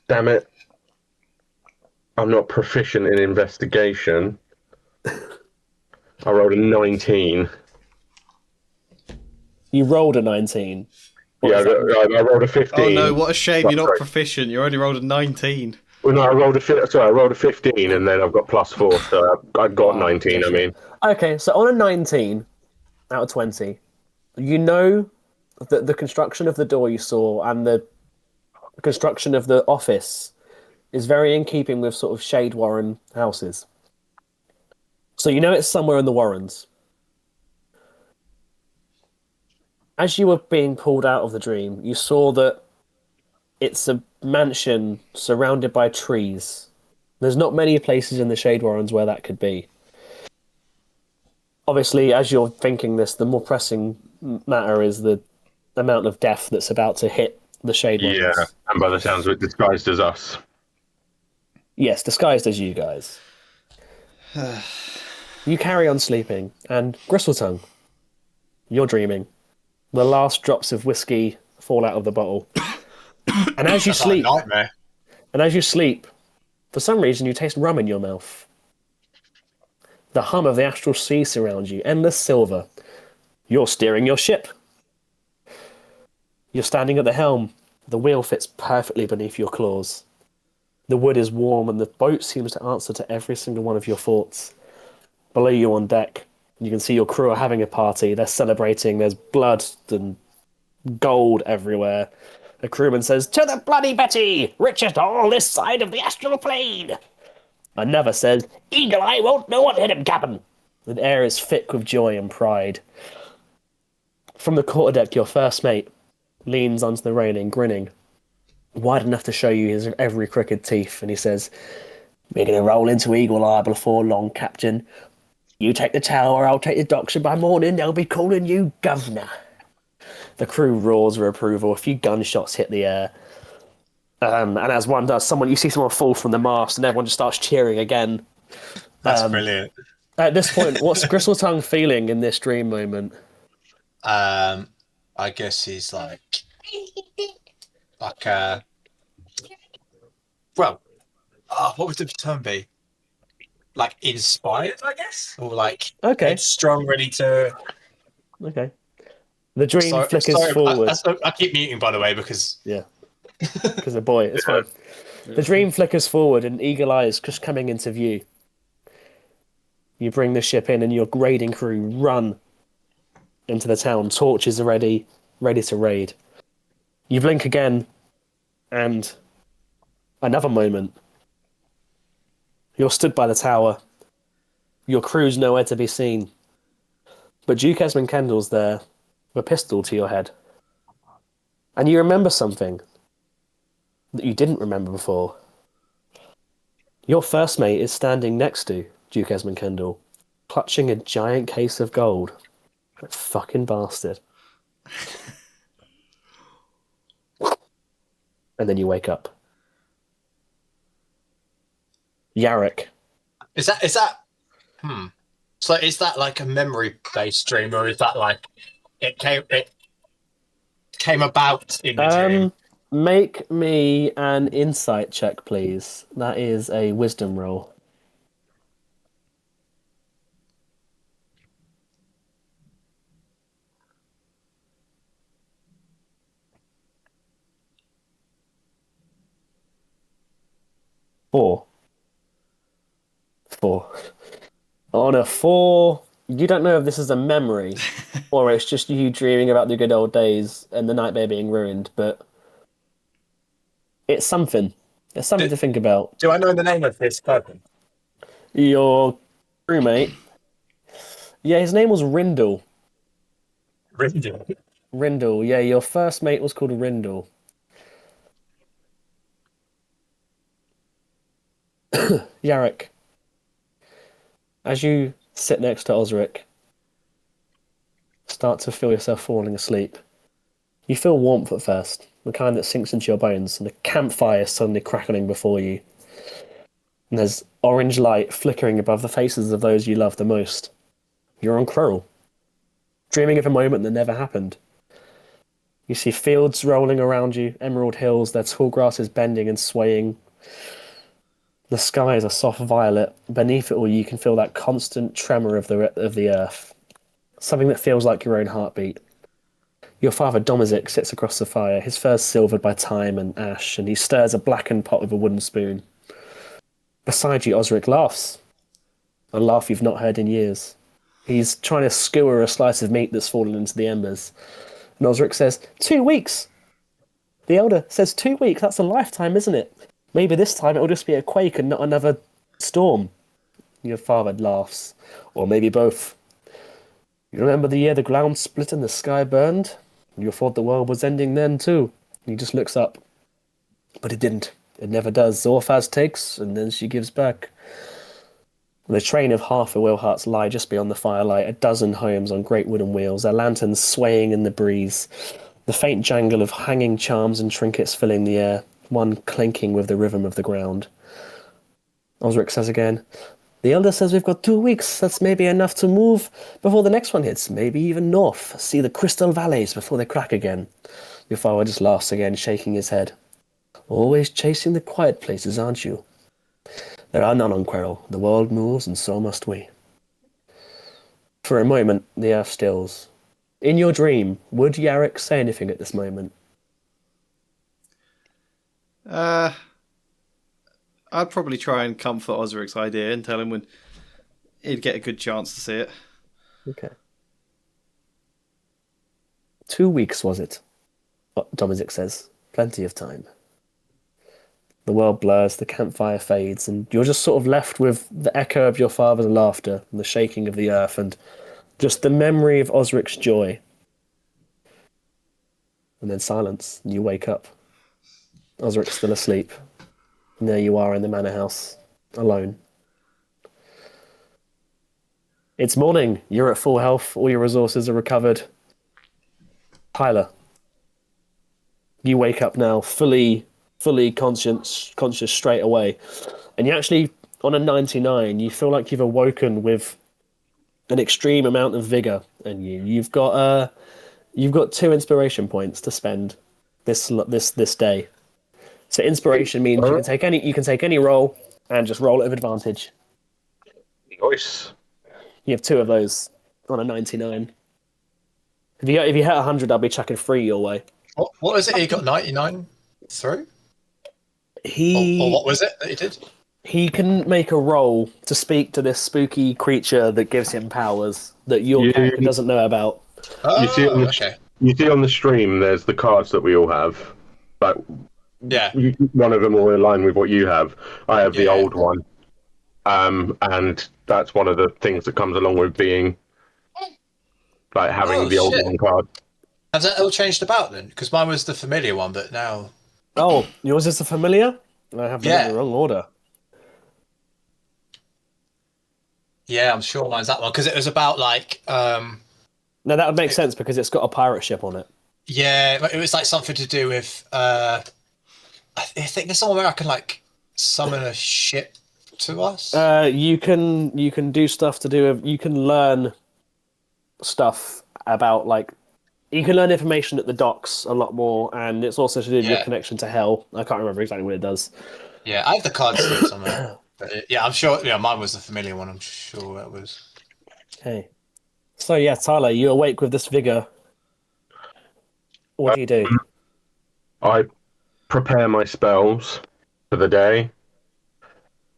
D: Damn it! I'm not proficient in investigation. I rolled a 19.
A: You rolled a 19.
D: Yeah, I rolled a 15.
B: Oh no, what a shame you're not proficient. You already rolled a 19.
D: Well, no, I rolled a 15, and then I've got +4, so I've got 19. I mean,
A: okay, so on a 19 out of 20, you know that the construction of the door you saw and the construction of the office is very in keeping with sort of Shade Warren houses. So you know it's somewhere in the Warrens. As you were being pulled out of the dream, you saw that it's a mansion surrounded by trees. There's not many places in the Shade Warrens where that could be. Obviously, as you're thinking this, the more pressing matter is the amount of death that's about to hit the Shade Warrens.
D: yeah, and by the sounds of it, disguised as us.
A: Yes, disguised as you guys. You carry on sleeping, and Gristletongue, you're dreaming. The last drops of whiskey fall out of the bottle. And as you sleep, for some reason you taste rum in your mouth. The hum of the astral sea surrounds you, endless silver. You're steering your ship. You're standing at the helm. The wheel fits perfectly beneath your claws. The wood is warm, and the boat seems to answer to every single one of your thoughts. Below you on deck, you can see your crew are having a party. They're celebrating. There's blood and gold everywhere. The crewman says, "To the bloody Betty! Richest all this side of the astral plane!" Another says, "Eagle Eye won't know what hit him, Captain!" The air is thick with joy and pride. From the quarterdeck, your first mate leans onto the railing, grinning, wide enough to show you his every crooked teeth, and he says, "We're going to roll into Eagle Eye before long, Captain. You take the tower, I'll take the docks, and by morning they'll be calling you governor." The crew roars with approval. A few gunshots hit the air. And as one does, you see someone fall from the mast, and everyone just starts cheering again.
C: That's brilliant.
A: At this point, what's Gristletongue feeling in this dream moment?
C: I guess he's like well, what would the term be? Like inspired, I guess, or like
A: Okay.
C: headstrong, ready to.
A: Okay. The dream flickers
C: sorry,
A: forward.
C: I keep muting, by the way, because
A: Yeah. Because a boy, it's fine. The dream flickers forward and eagle eyes just coming into view. You bring the ship in and your raiding crew run into the town. Torches are ready to raid. You blink again, and another moment. You're stood by the tower. Your crew's nowhere to be seen. But Duke Esmond Kendall's there, with a pistol to your head. And you remember something that you didn't remember before. Your first mate is standing next to Duke Esmond Kendall, clutching a giant case of gold. That fucking bastard. And then you wake up. Yarrick.
C: Is that So is that like a memory-based dream, or is that like it came about in the dream?
A: Make me an insight check, please. That is a wisdom roll. Four. On a 4, you don't know if this is a memory or it's just you dreaming about the good old days and the nightmare being ruined, but it's something. It's something to think about.
C: Do I know the name of this person?
A: Your crewmate. Yeah, his name was Rindle. Rindle, yeah, your first mate was called Rindle. Yarrick, as you sit next to Osric, start to feel yourself falling asleep. You feel warmth at first, the kind that sinks into your bones, and a campfire is suddenly crackling before you. And there's orange light flickering above the faces of those you love the most. You're on Quirrell, dreaming of a moment that never happened. You see fields rolling around you, emerald hills, their tall grasses bending and swaying. The sky is a soft violet. Beneath it all, you can feel that constant tremor of the earth. Something that feels like your own heartbeat. Your father, Domizic, sits across the fire, his furs silvered by time and ash, and he stirs a blackened pot with a wooden spoon. Beside you, Osric laughs. A laugh you've not heard in years. He's trying to skewer a slice of meat that's fallen into the embers. And Osric says, 2 weeks! The elder says 2 weeks, that's a lifetime, isn't it? Maybe this time it'll just be a quake and not another storm. Your father laughs. Or maybe both. You remember the year the ground split and the sky burned? You thought the world was ending then too. He just looks up. But it didn't. It never does. Zorfaz takes, and then she gives back. The train of half the Wilharts lie just beyond the firelight, a dozen homes on great wooden wheels, their lanterns swaying in the breeze, the faint jangle of hanging charms and trinkets filling the air, one clinking with the rhythm of the ground. Osric says again, the elder says we've got 2 weeks. That's maybe enough to move before the next one hits. Maybe even north. See the crystal valleys before they crack again. Your father just laughs again, shaking his head. Always chasing the quiet places, aren't you? There are none on Quirrell. The world moves, and so must we. For a moment, the earth stills. In your dream, would Yarrick say anything at this moment?
B: I'd probably try and comfort Osric's idea and tell him when he'd get a good chance to see it.
A: Okay. 2 weeks, was it? Domizic says. Plenty of time. The world blurs, the campfire fades, and you're just sort of left with the echo of your father's laughter and the shaking of the earth and just the memory of Osric's joy. And then silence, and you wake up. Osric's still asleep. And there you are in the manor house, alone. It's morning. You're at full health. All your resources are recovered. Tyler, you wake up now, fully conscious straight away. And you actually, on a 99, you feel like you've awoken with an extreme amount of vigor in you. You've got 2 inspiration points to spend this day. So inspiration means you can take any roll and just roll it with advantage.
D: Nice.
A: You have 2 of those on a 99. If you hit 100, I'll be chucking 3 your way.
C: What was it? He got 99 through?
A: He
C: or what was it that he did?
A: He can make a roll to speak to this spooky creature that gives him powers that your character doesn't know about.
D: You see on the,
C: Okay.
D: You see on the stream, there's the cards that we all have. Like,
C: Yeah.
D: one of them will align with what you have. I have the old one. And that's one of the things that comes along with being, like, having the old one card.
C: Has that all changed about then? Because mine was the familiar one, but now...
A: Oh, yours is the familiar? I have them in the wrong order.
C: Yeah, I'm sure mine's that one, because it was about, like...
A: No, that would make sense, because it's got a pirate ship on it.
C: Yeah, it was, like, something to do with... I think there's somewhere I can, like, summon a ship to us.
A: You can do stuff to do with... You can learn stuff about, like... You can learn information at the docks a lot more, and it's also to do with your connection to hell. I can't remember exactly what it does.
C: Yeah, I have the cards still somewhere. But I'm sure. Yeah, mine was the familiar one. I'm sure that was.
A: Okay. So yeah, Tyler, you awake with this vigor. What do you do?
D: I prepare my spells for the day.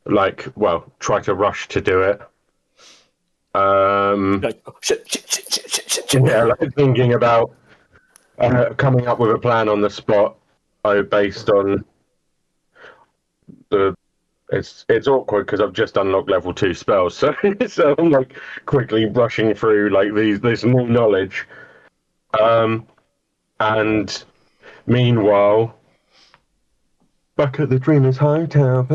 D: Like, well, try to rush to do it.
A: Like, oh, shit.
D: Yeah, like thinking about coming up with a plan on the spot. Based on the. It's awkward because I've just unlocked level 2 spells, so I'm like quickly rushing through like this new knowledge. And meanwhile, back at the Dreamers Hotel,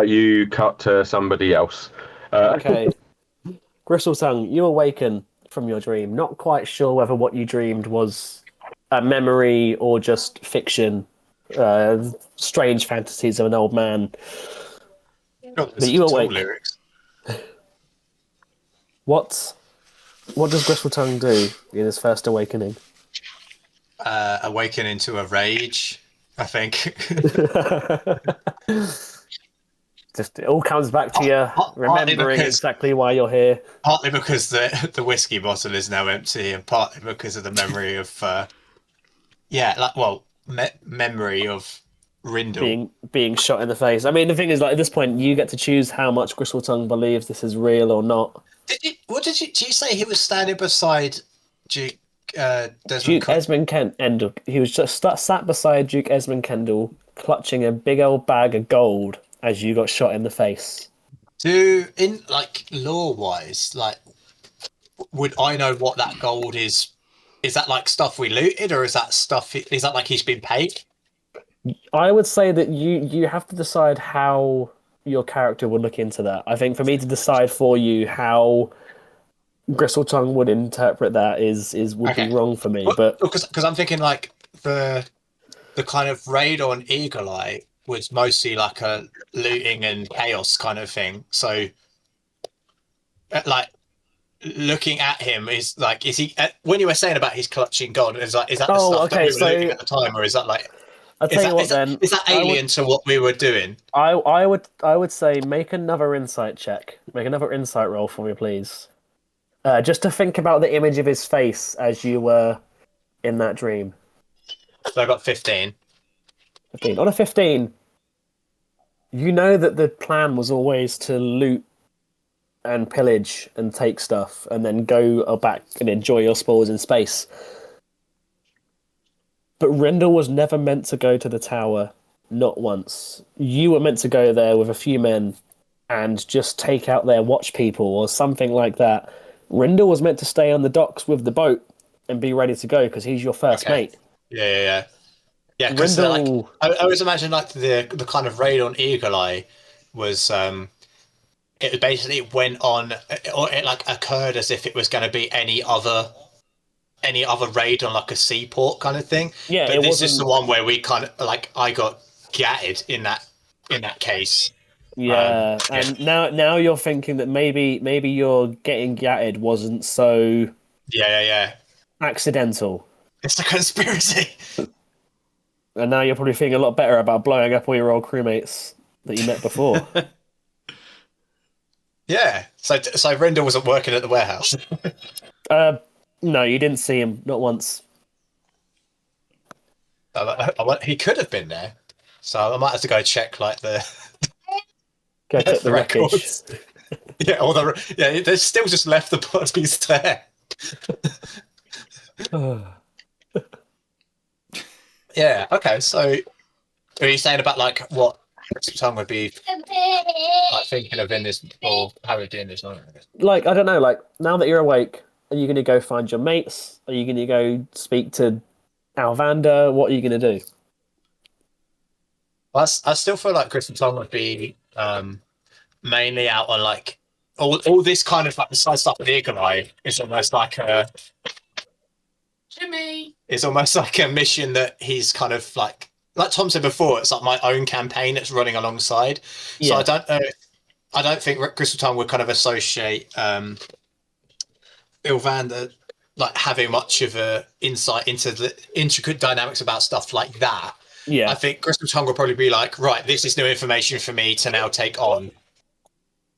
D: you cut to somebody else.
A: Okay. Gristletongue, you awaken from your dream, not quite sure whether what you dreamed was a memory or just fiction, strange fantasies of an old man. But you awake.
C: Lyrics.
A: What does Gristletongue do in his first awakening?
C: Awaken into a rage, I think.
A: Just it all comes back to you, remembering exactly why you're here.
C: Partly because the whiskey bottle is now empty, and partly because of the memory of, memory of Rindle
A: being shot in the face. I mean, the thing is, like, at this point, you get to choose how much Gristletongue believes this is real or not.
C: Did you say he was standing beside Duke
A: Esmond Kendall? He was just sat beside Duke Esmond Kendall, clutching a big old bag of gold as you got shot in the face.
C: In like lore wise, like, would I know what that gold is? Is that like stuff we looted, or is that stuff? Is that like he's been paid?
A: I would say that you have to decide how your character would look into that. I think for me to decide for you how Gristletongue would interpret that would be wrong for me. But
C: because I'm thinking like the kind of raid on Eagle Eye was mostly like a looting and chaos kind of thing. So like looking at him is he when you were saying about his clutching gold, is that the stuff that we were looting at the time, or is that like?
A: I'll tell you what then.
C: Is that alien to what we were doing?
A: I would say make another insight check. Make another insight roll for me, please. Just to think about the image of his face as you were in that dream.
C: So I got 15.
A: 15. On a 15, you know that the plan was always to loot and pillage and take stuff and then go back and enjoy your spoils in space. But Rendell was never meant to go to the tower, not once. You were meant to go there with a few men and just take out their watch people or something like that. Rendell was meant to stay on the docks with the boat and be ready to go because he's your first mate.
C: Yeah. Because I always imagine like the kind of raid on Eagle Eye was it basically went on, or it like occurred as if it was going to be any other raid on like a seaport kind of thing.
A: Yeah,
C: but this is the one where we kind of like I got gatted in that case.
A: Yeah, and now you're thinking that maybe your getting gatted wasn't so
C: Yeah.
A: accidental,
C: It's a conspiracy.
A: and now you're probably feeling a lot better about blowing up all your old crewmates that you met before.
C: Yeah. So Rendell wasn't working at the warehouse.
A: No, you didn't see him, not once.
C: He could have been there. So I might have to go check like the
A: Go check the wreckage.
C: records. They still just left the bodies there. Yeah. Okay. So, are you saying about like what Tom would be like thinking of in this, or how we're doing this?
A: Like, I don't know, like, now that you're awake, are you going to go find your mates? Are you going to go speak to Alvander? What are you going to do?
C: I still feel like Chris and Tom would be mainly out on like all this kind of like the side stuff with the Eagle Eye is almost like a Jimmy. It's almost like a mission that he's kind of like Tom said before. It's like my own campaign that's running alongside. So I don't know. I don't think Crystal Tongue would kind of associate Ilvander like having much of a insight into the intricate dynamics about stuff like that.
A: Yeah.
C: I think Crystal Tongue will probably be like, right, this is new information for me to now take on.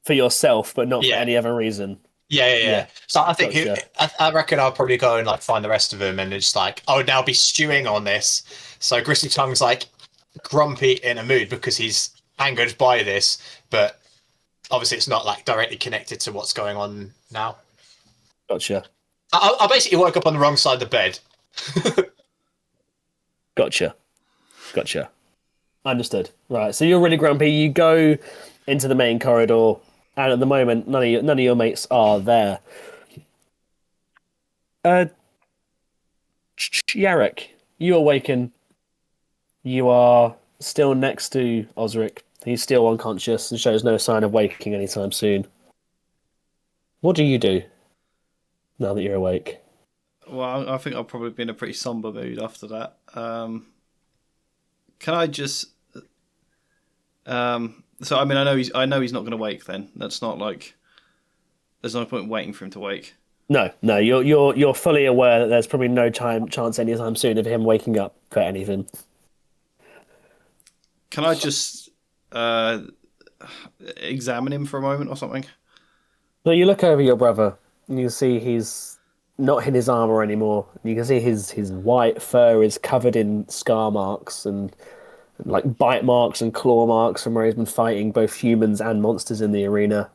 A: For yourself, but not for any other reason.
C: Yeah. So I think
A: Gotcha.
C: I reckon I'll probably go and like find the rest of them, and it's like I would now be stewing on this. So Crystal Tongue's like grumpy in a mood because he's angered by this, but obviously it's not like directly connected to what's going on now.
A: Gotcha.
C: I basically woke up on the wrong side of the bed.
A: Gotcha. Understood. Right. So you're really grumpy. You go into the main corridor, and at the moment, none of your mates are there. Yarrick, you awaken. You are still next to Osric. He's still unconscious and shows no sign of waking anytime soon. What do you do now that you're awake?
B: Well, I think I'll probably be in a pretty somber mood after that. Can I just? So I mean, I know he's not going to wake. Then that's not like. There's no point waiting for him to wake. No,
A: you're fully aware that there's probably no chance anytime soon of him waking up for anything.
B: Can I just examine him for a moment or something?
A: So you look over your brother and you see he's not in his armor anymore. You can see his white fur is covered in scar marks and like bite marks and claw marks from where he's been fighting both humans and monsters in the arena.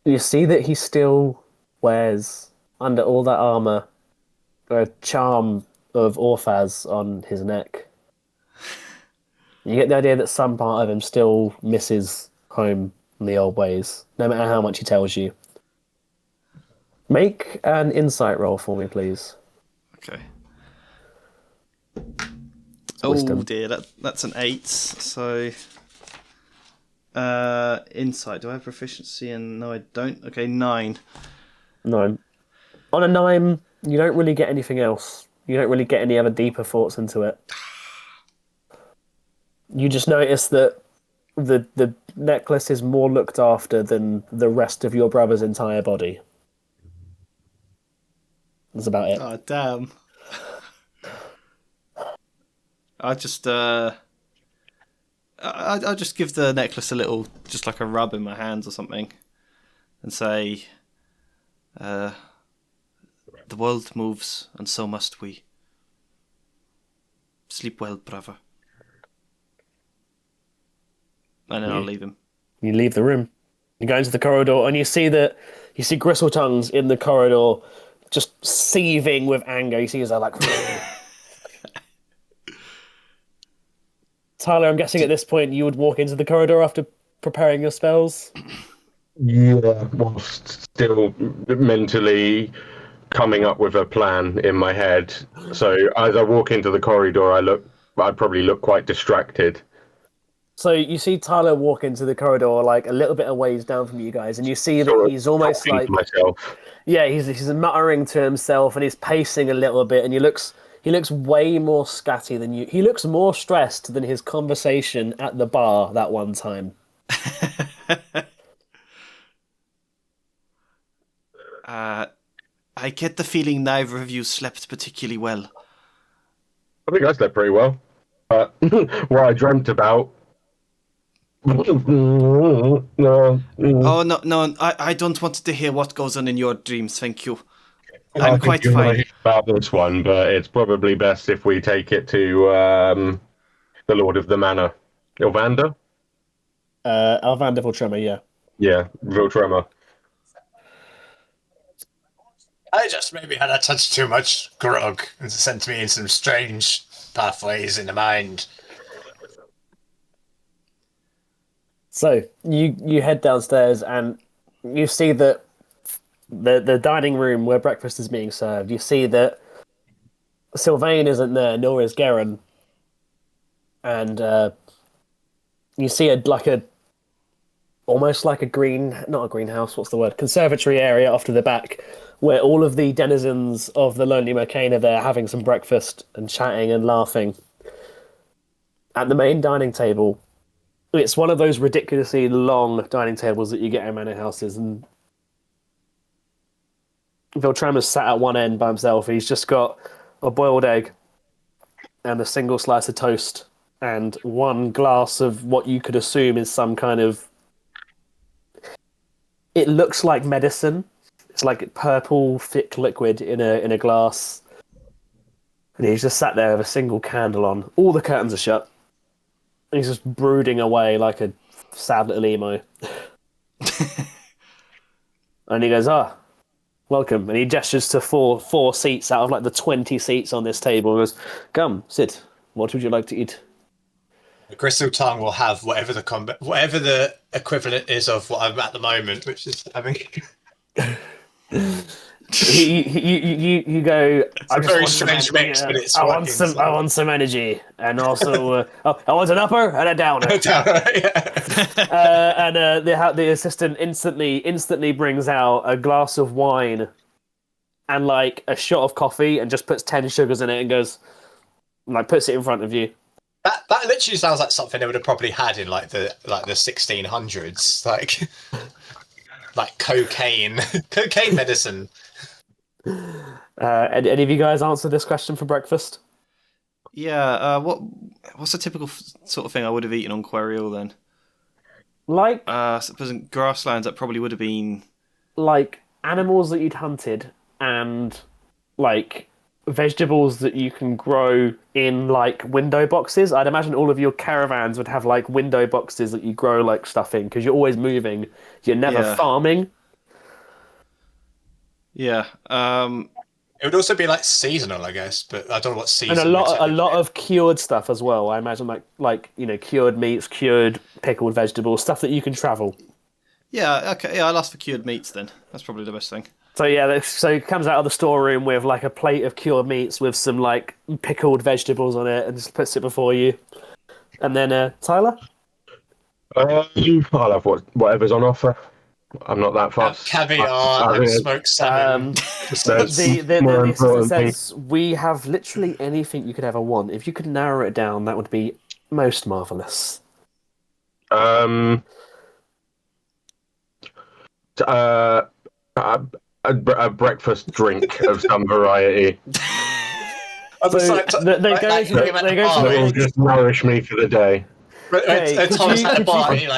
A: You see that he still wears, under all that armor, a charm of Orphaz on his neck. You get the idea that some part of him still misses home in the old ways, no matter how much he tells you. Make an insight roll for me, please.
B: Okay.
A: Wisdom.
B: Oh dear, that's an 8. So, insight. Do I have proficiency? And no, I don't. Okay, 9.
A: 9. On a 9, you don't really get anything else. You don't really get any other deeper thoughts into it. You just notice that the necklace is more looked after than the rest of your brother's entire body. That's about it.
B: Oh, damn. I just I just give the necklace a little, just like a rub in my hands or something, and say, "The world moves, and so must we. Sleep well, brother." And then I'll leave him.
A: You leave the room. You go into the corridor, and you see Gristletongues in the corridor, just seething with anger. You see as they're like. Tyler, I'm guessing at this point you would walk into the corridor after preparing your spells?
D: Yeah, whilst still mentally coming up with a plan in my head. So as I walk into the corridor, I'd probably look quite distracted.
A: So you see Tyler walk into the corridor like a little bit of ways down from you guys, and you see that he's almost like
D: myself.
A: Yeah, he's muttering to himself and he's pacing a little bit, and he looks way more scatty than you. He looks more stressed than his conversation at the bar that one time.
B: I get the feeling neither of you slept particularly well.
D: I think I slept pretty well. What I dreamt about. No.
B: Oh, no, I don't want to hear what goes on in your dreams, thank you.
D: I
B: I'm
D: think
B: quite
D: you want to
B: fine.
D: hear about this one, but it's probably best if we take it to the Lord of the Manor. Ilvander?
A: Alvander Voltrema, yeah.
D: Yeah, Viltrema.
C: I just maybe had a touch too much grog and sent me in some strange pathways in the mind.
A: So you head downstairs and you see that the dining room where breakfast is being served. You see that Sylvain isn't there, nor is Garen, and you see a almost like a not a greenhouse. What's the word? Conservatory area off to the back, where all of the denizens of the Lonely Mercane are there having some breakfast and chatting and laughing. At the main dining table, it's one of those ridiculously long dining tables that you get in manor houses, and Viltrama's sat at one end by himself. He's just got a boiled egg and a single slice of toast and one glass of what you could assume is some kind of. It looks like medicine. It's like purple, thick liquid in a glass. And he's just sat there with a single candle on. All the curtains are shut. And he's just brooding away like a sad little emo. And he goes, welcome. And he gestures to four seats out of like the 20 seats on this table and goes, come, sit. What would you like to eat?
C: The Gristle Tongue will have whatever the equivalent is of what I'm at the moment, which is having.
A: You go.
C: It's a very strange mix, but it's
A: I want some energy, and also I want an upper and a downer. The assistant instantly brings out a glass of wine and like a shot of coffee, and just puts 10 sugars in it, and goes, like, puts it in front of you.
C: That literally sounds like something they would have probably had in like the 1600s, like cocaine medicine.
A: Any of you guys answer this question for breakfast?
B: Yeah. What's a typical sort of thing I would have eaten on Querial then?
A: Like,
B: I suppose in grasslands that probably would have been
A: like animals that you'd hunted, and like vegetables that you can grow in like window boxes. I'd imagine all of your caravans would have like window boxes that you grow like stuff in, because you're always moving. You're never farming.
B: Yeah.
C: It would also be like seasonal, I guess, but I don't know what season.
A: And a lot of cured stuff as well. I imagine like cured meats, cured pickled vegetables, stuff that you can travel.
B: Yeah. Okay. Yeah. I'll ask for cured meats then. That's probably the best thing.
A: So yeah, so he comes out of the storeroom with like a plate of cured meats with some like pickled vegetables on it, and just puts it before you. And then Tyler,
D: I'll have whatever's on offer. I'm not that fast.
C: Caviar and smoked salmon.
A: the assistant says, we have literally anything you could ever want. If you could narrow it down, that would be most marvelous.
D: A breakfast drink of some variety.
A: They go
D: just nourish me for the day.
C: Thomas at the bar, you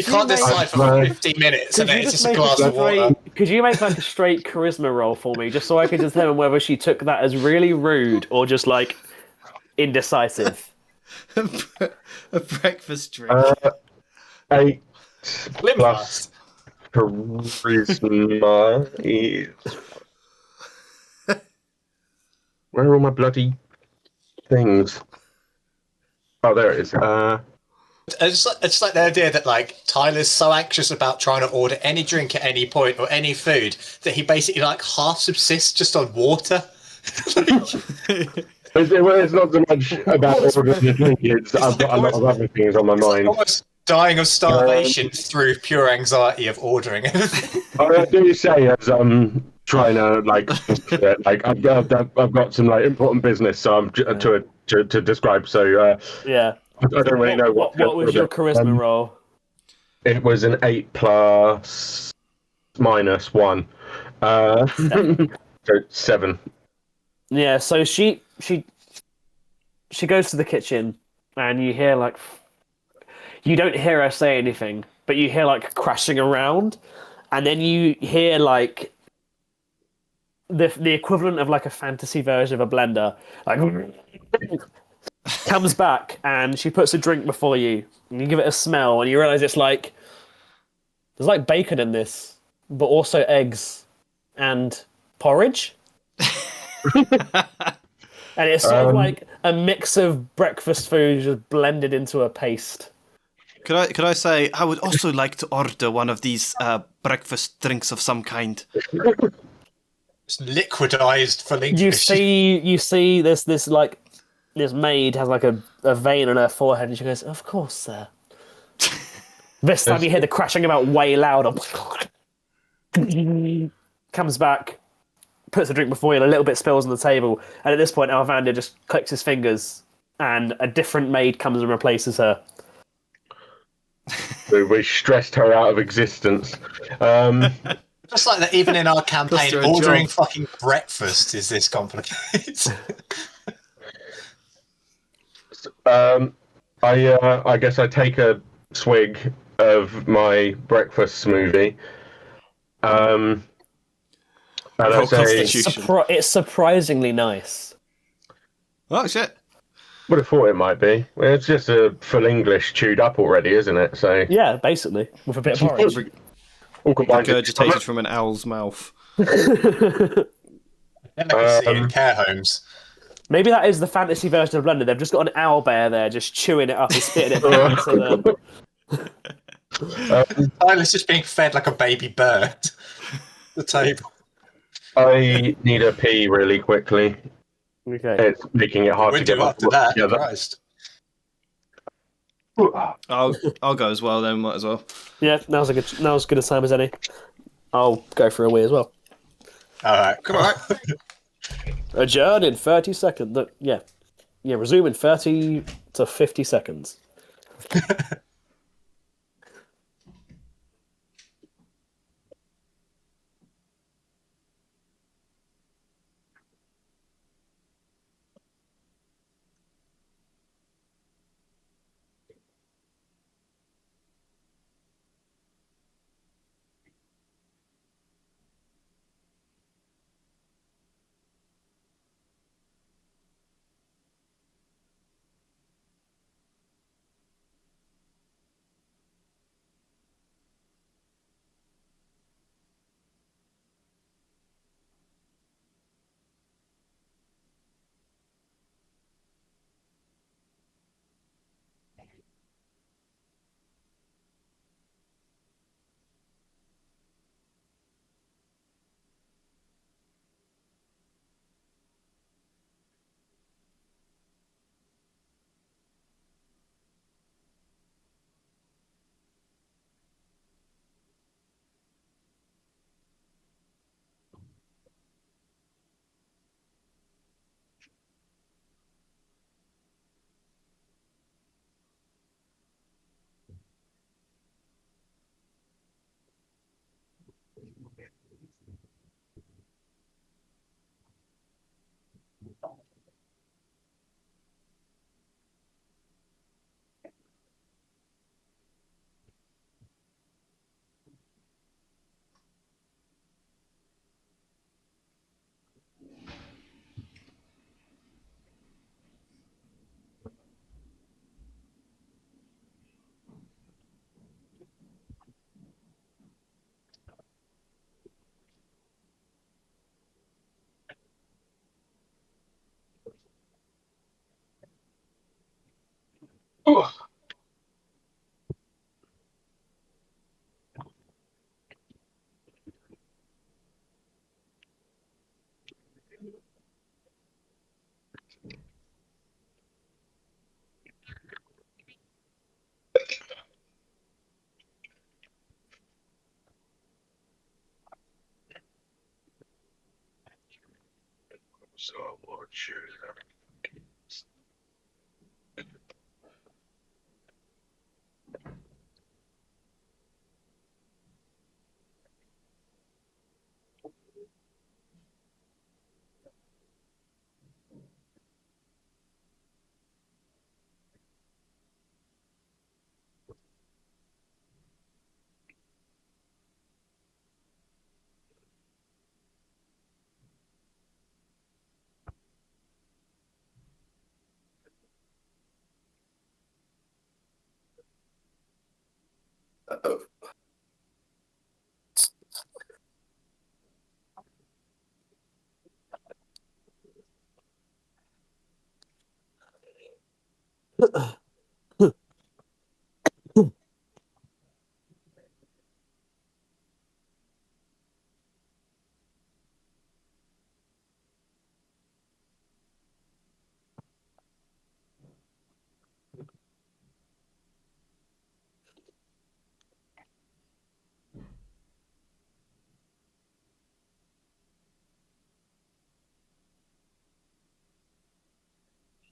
C: can't decide for 15 minutes, and then it's just a glass of water.
A: Could you make like a straight charisma roll for me, just so I can determine whether she took that as really rude or just like indecisive?
B: A breakfast drink.
D: 8 plus charisma is... Where are all my bloody things? Oh, there it is.
C: It's like the idea that like Tyler's so anxious about trying to order any drink at any point or any food that he basically like half subsists just on water.
D: It's not so much about ordering the drink. I've got a lot of other things on my mind.
C: Almost dying of starvation through pure anxiety of ordering.
D: I do say as I'm trying to I've got some like important business, so I'm to describe. So
A: yeah.
D: I don't really know
A: what was your charisma roll?
D: It was an 8 plus -1. So 7.
A: Yeah, so she goes to the kitchen, and you hear like you don't hear her say anything, but you hear like crashing around, and then you hear like the equivalent of like a fantasy version of a blender, like comes back, and she puts a drink before you, and you give it a smell, and you realize it's like there's like bacon in this, but also eggs and porridge. And it's sort of like a mix of breakfast food just blended into a paste.
B: Could I say I would also like to order one of these breakfast drinks of some kind?
C: It's liquidized for
A: You
C: English.
A: see this like this maid has like a vein on her forehead, and she goes, "Of course, sir." This time you hear the crashing about way louder. Comes back, puts a drink before you, and a little bit spills on the table. And at this point, Alvander just clicks his fingers, and a different maid comes and replaces her.
D: We stressed her out of existence.
C: Just like that, even in our campaign,
B: her a
C: ordering
B: job.
C: fucking breakfast is this complicated.
D: I guess I take a swig of my breakfast smoothie. And I
B: Roll
D: say,
B: Constitution.
A: It's surprisingly nice.
B: Oh shit!
D: would have thought it might be. Well, it's just a full English chewed up already, isn't it? So
A: Yeah, basically, with a bit of porridge.
D: all combined.
B: Regurgitated from an owl's mouth.
C: They're like in care homes.
A: Maybe that is the fantasy version of London. They've just got an owl bear there, just chewing it up and spitting it back into them.
C: Silas just being fed like a baby bird. The table.
D: I need a pee really quickly.
A: Okay.
D: It's making it hard
C: We'll
D: to get
C: do after that.
D: together.
C: Christ.
B: I'll go as well then. Might as well.
A: Yeah, now's as good a time as any. I'll go for a wee as well.
C: All right.
B: Come on.
A: Adjourn in 30 seconds. Yeah, resume in 30 to 50 seconds.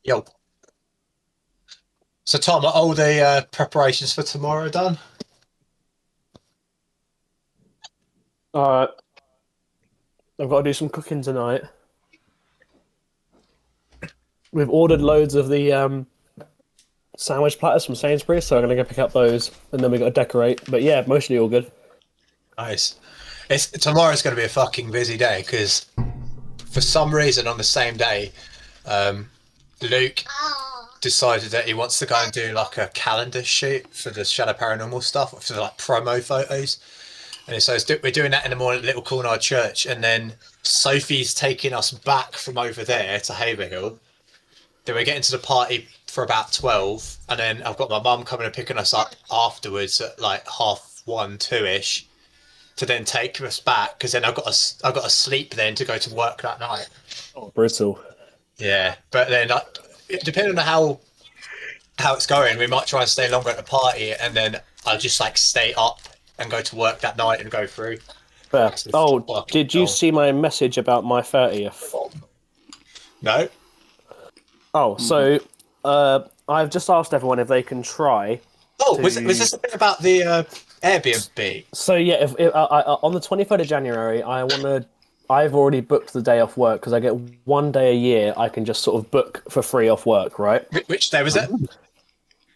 C: Yo. So, Tom, are all the preparations for tomorrow done?
A: Alright. I've got to do some cooking tonight. We've ordered loads of the sandwich platters from Sainsbury's, so I'm going to go pick up those, and then we've got to decorate. But yeah, mostly all good.
C: Nice. Tomorrow's going to be a fucking busy day because for some reason on the same day, Luke decided that he wants to go and do like a calendar shoot for the Shadow Paranormal stuff, for like promo photos. And so we're doing that in the morning at Little Cornard Church, and then Sophie's taking us back from over there to Haverhill. Then we're getting to the party for about 12, and then I've got my mum coming and picking us up afterwards at like 1:30, 2ish, to then take us back because then I've got to sleep then to go to work that night.
A: Oh, brutal.
C: Yeah, but then depending on how it's going, we might try and stay longer at the party, and then I'll just like stay up and go to work that night and go through.
A: Fair. Oh, did you see my message about my 30th?
C: No.
A: Oh, so I've just asked everyone if they can try.
C: Oh, was this a bit about the Airbnb?
A: So yeah, if on the 23rd of January, I've already booked the day off work because I get one day a year I can just sort of book for free off work, right?
C: Which day was it?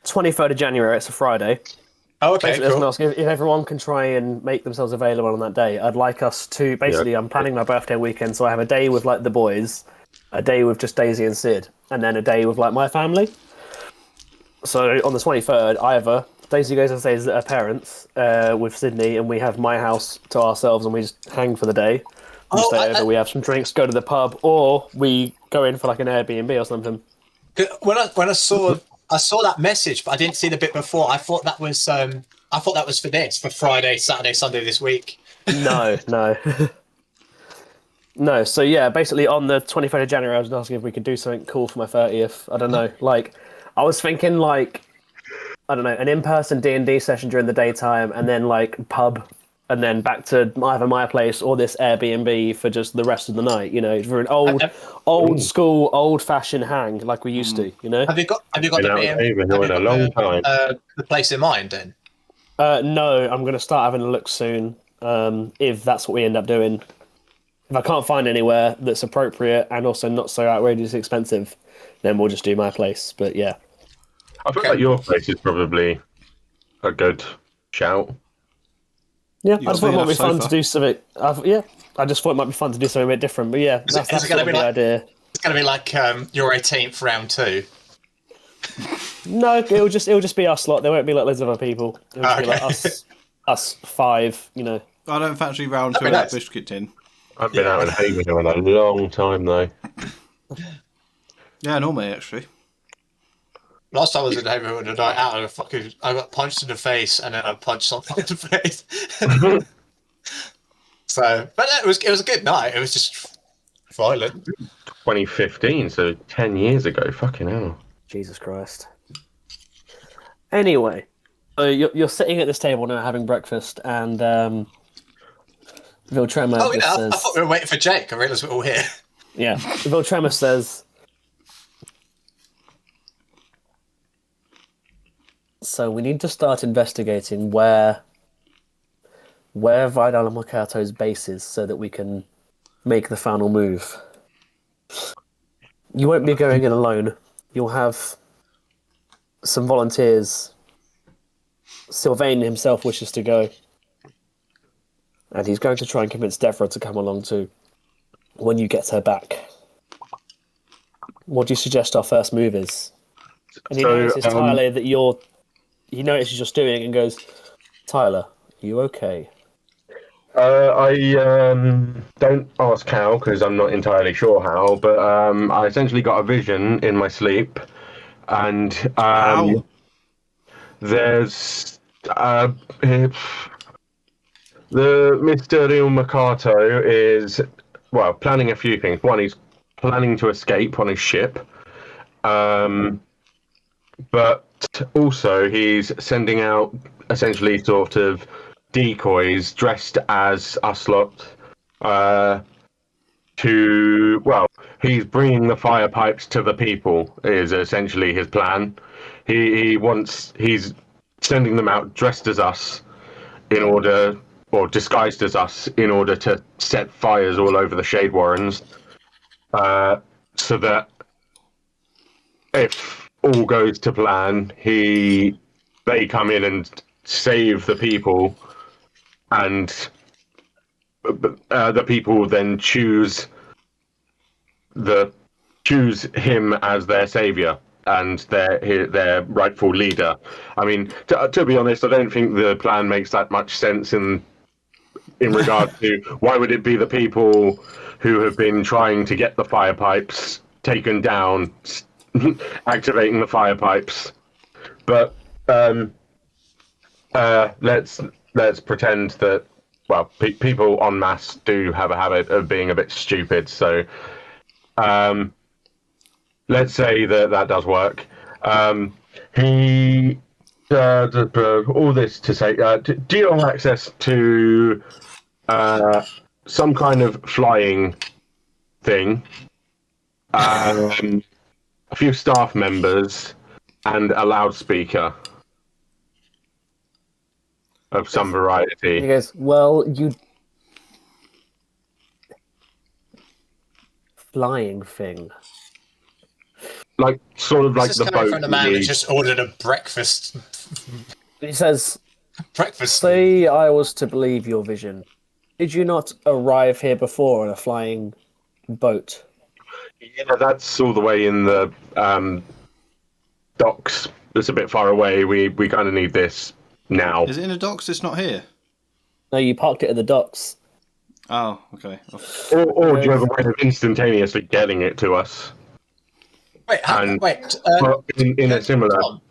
A: 23rd of January, it's a Friday.
C: Oh, okay,
A: Basically,
C: cool.
A: ask if everyone can try and make themselves available on that day. I'd like us to, basically, I'm planning my birthday weekend, so I have a day with like the boys, a day with just Daisy and Sid, and then a day with like my family. So on the 23rd, either Daisy goes and stays at her parents with Sydney, and we have my house to ourselves, and we just hang for the day. We stay over, we have some drinks, go to the pub, or we go in for like an Airbnb or something.
C: When I saw that message, but I didn't see the bit before. I thought that was for Friday, Saturday, Sunday this week.
A: No. No, so yeah, basically on the 23rd of January, I was asking if we could do something cool for my 30th. I don't know, like, I was thinking like, I don't know, an in-person D&D session during the daytime, and then like pub, and then back to either my place or this Airbnb for just the rest of the night, you know, for an old school, old-fashioned hang like we used to, you know?
C: Have you got the place in mind then?
A: No, I'm going to start having a look soon, if that's what we end up doing. If I can't find anywhere that's appropriate and also not so outrageously expensive, then we'll just do my place. But yeah.
D: I feel like your place is probably a good shout.
A: Yeah, I just thought it might be fun to do something. I just thought it might be fun to do something a bit different. But yeah, that's sort of the idea.
C: It's going to be like your 18th round 2.
A: No, it'll just be us lot. There won't be like loads of other people. It'll just be like us 5, you know.
B: I don't fancy round 2 of Biscuit Tin.
D: I've been out in Haverhill in a long time though.
B: Yeah, normally actually.
C: Last time I was in Haverhill the night out, I got punched in the face, and then I punched something in the face. But it was a good night. It was just violent.
D: 2015, so 10 years ago. Fucking hell.
A: Jesus Christ. Anyway, you're sitting at this table now having breakfast, and Viltrema says...
C: I thought we were waiting for Jake. I realised we're all here.
A: Yeah. Viltrema says... So we need to start investigating where Vidal and Mercato's base is so that we can make the final move. You won't be going in alone. You'll have some volunteers. Sylvain himself wishes to go. And he's going to try and convince Deborah to come along too, when you get her back. What do you suggest our first move is? And he notices entirely that he notices you're doing and goes, Tyler, you okay?
D: I don't ask how because I'm not entirely sure how, but I essentially got a vision in my sleep, and
B: How?
D: there's the Mr. Real Makato is planning a few things. One, he's planning to escape on his ship, but also he's sending out essentially sort of decoys dressed as us lot. He's bringing the fire pipes to the people is essentially his plan. He's sending them out dressed as us in order, or disguised as us in order to set fires all over the Shade Warrens, so that if all goes to plan, they come in and save the people, and the people then choose him as their savior and their rightful leader. I mean, to be honest, I don't think the plan makes that much sense in regard to why would it be the people who have been trying to get the fire pipes taken down, activating the fire pipes. But let's pretend that people en masse do have a habit of being a bit stupid. So let's say that does work. He all this to say, do you have access to some kind of flying thing, a few staff members, and a loudspeaker of some
A: He
D: variety?
A: goes, well, you flying thing.
D: Like sort of like
C: This
D: the
C: is coming
D: boat
C: from the man
D: we
C: that just ordered a breakfast.
A: He says,
C: Breakfast.
A: say I was to believe your vision. Did you not arrive here before on a flying boat?
D: Yeah, that's all the way in the docks. It's a bit far away. We kind of need this now.
B: Is it in the docks? It's not here.
A: No, you parked it at the docks.
B: Oh, okay.
D: Or do you have a way of instantaneously getting it to us?
C: Wait,
D: And-
C: wait.
D: Well, in a similar.
C: Tom,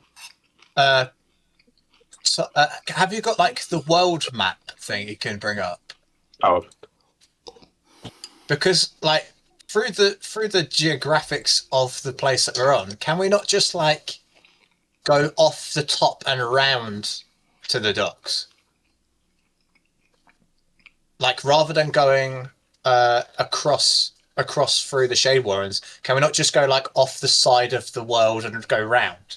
C: have you got like the world map thing you can bring up?
D: Oh,
C: Because like through the geographics of the place that we're on, can we not just like go off the top and around to the docks? Like rather than going across through the Shade Warrens, can we not just go like off the side of the world and go round?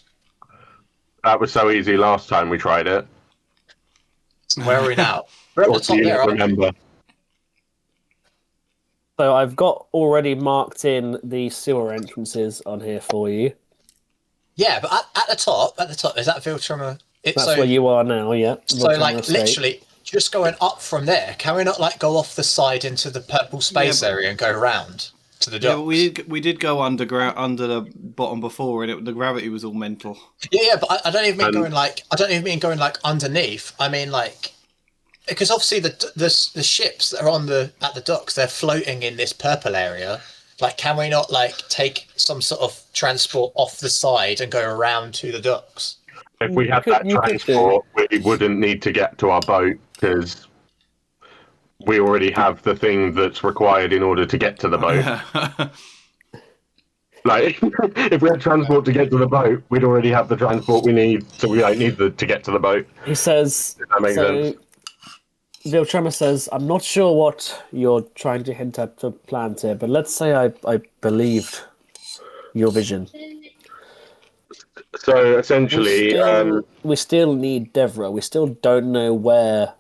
D: that was so easy last time we tried it.
C: Where are we now? We're at
D: Or
C: the
D: do
C: top
D: you
C: there,
D: not
C: aren't we?
D: remember?
A: So I've got already marked in the sewer entrances on here for you.
C: Yeah, but at the top, is that Viltrummer?
A: That's where you are now, yeah.
C: So
A: Volcano
C: like
A: Estate.
C: literally just going up from there. Can we not like go off the side into the purple space area and go round to the docks?
B: Yeah, but we did go underground under the bottom before, and the gravity was all mental.
C: Yeah, but I don't even mean going like underneath. I mean like because obviously the ships that are at the docks, they're floating in this purple area. Like, can we not like take some sort of transport off the side and go around to the docks?
D: If we had that transport, we wouldn't need to get to our boat because we already have the thing that's required in order to get to the boat. Like, if we had transport to get to the boat, we'd already have the transport we need, so we don't need to get to the boat.
A: He says,
D: If that makes sense.
A: Viltrummer says, I'm not sure what you're trying to hint at for plans here, but let's say I believed your vision.
D: So essentially,
A: We still need Devra. We still don't know where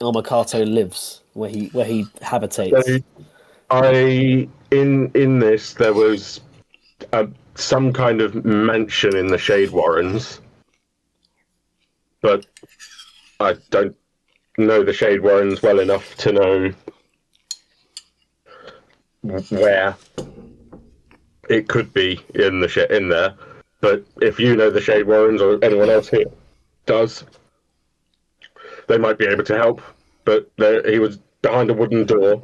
A: El Mercato lives, where he habitates.
D: so in this there was some kind of mansion in the Shade Warrens, but I don't know the Shade Warrens well enough to know where it could be in there. But if you know the Shade Warrens or anyone else here does, they might be able to help. But he was behind a wooden door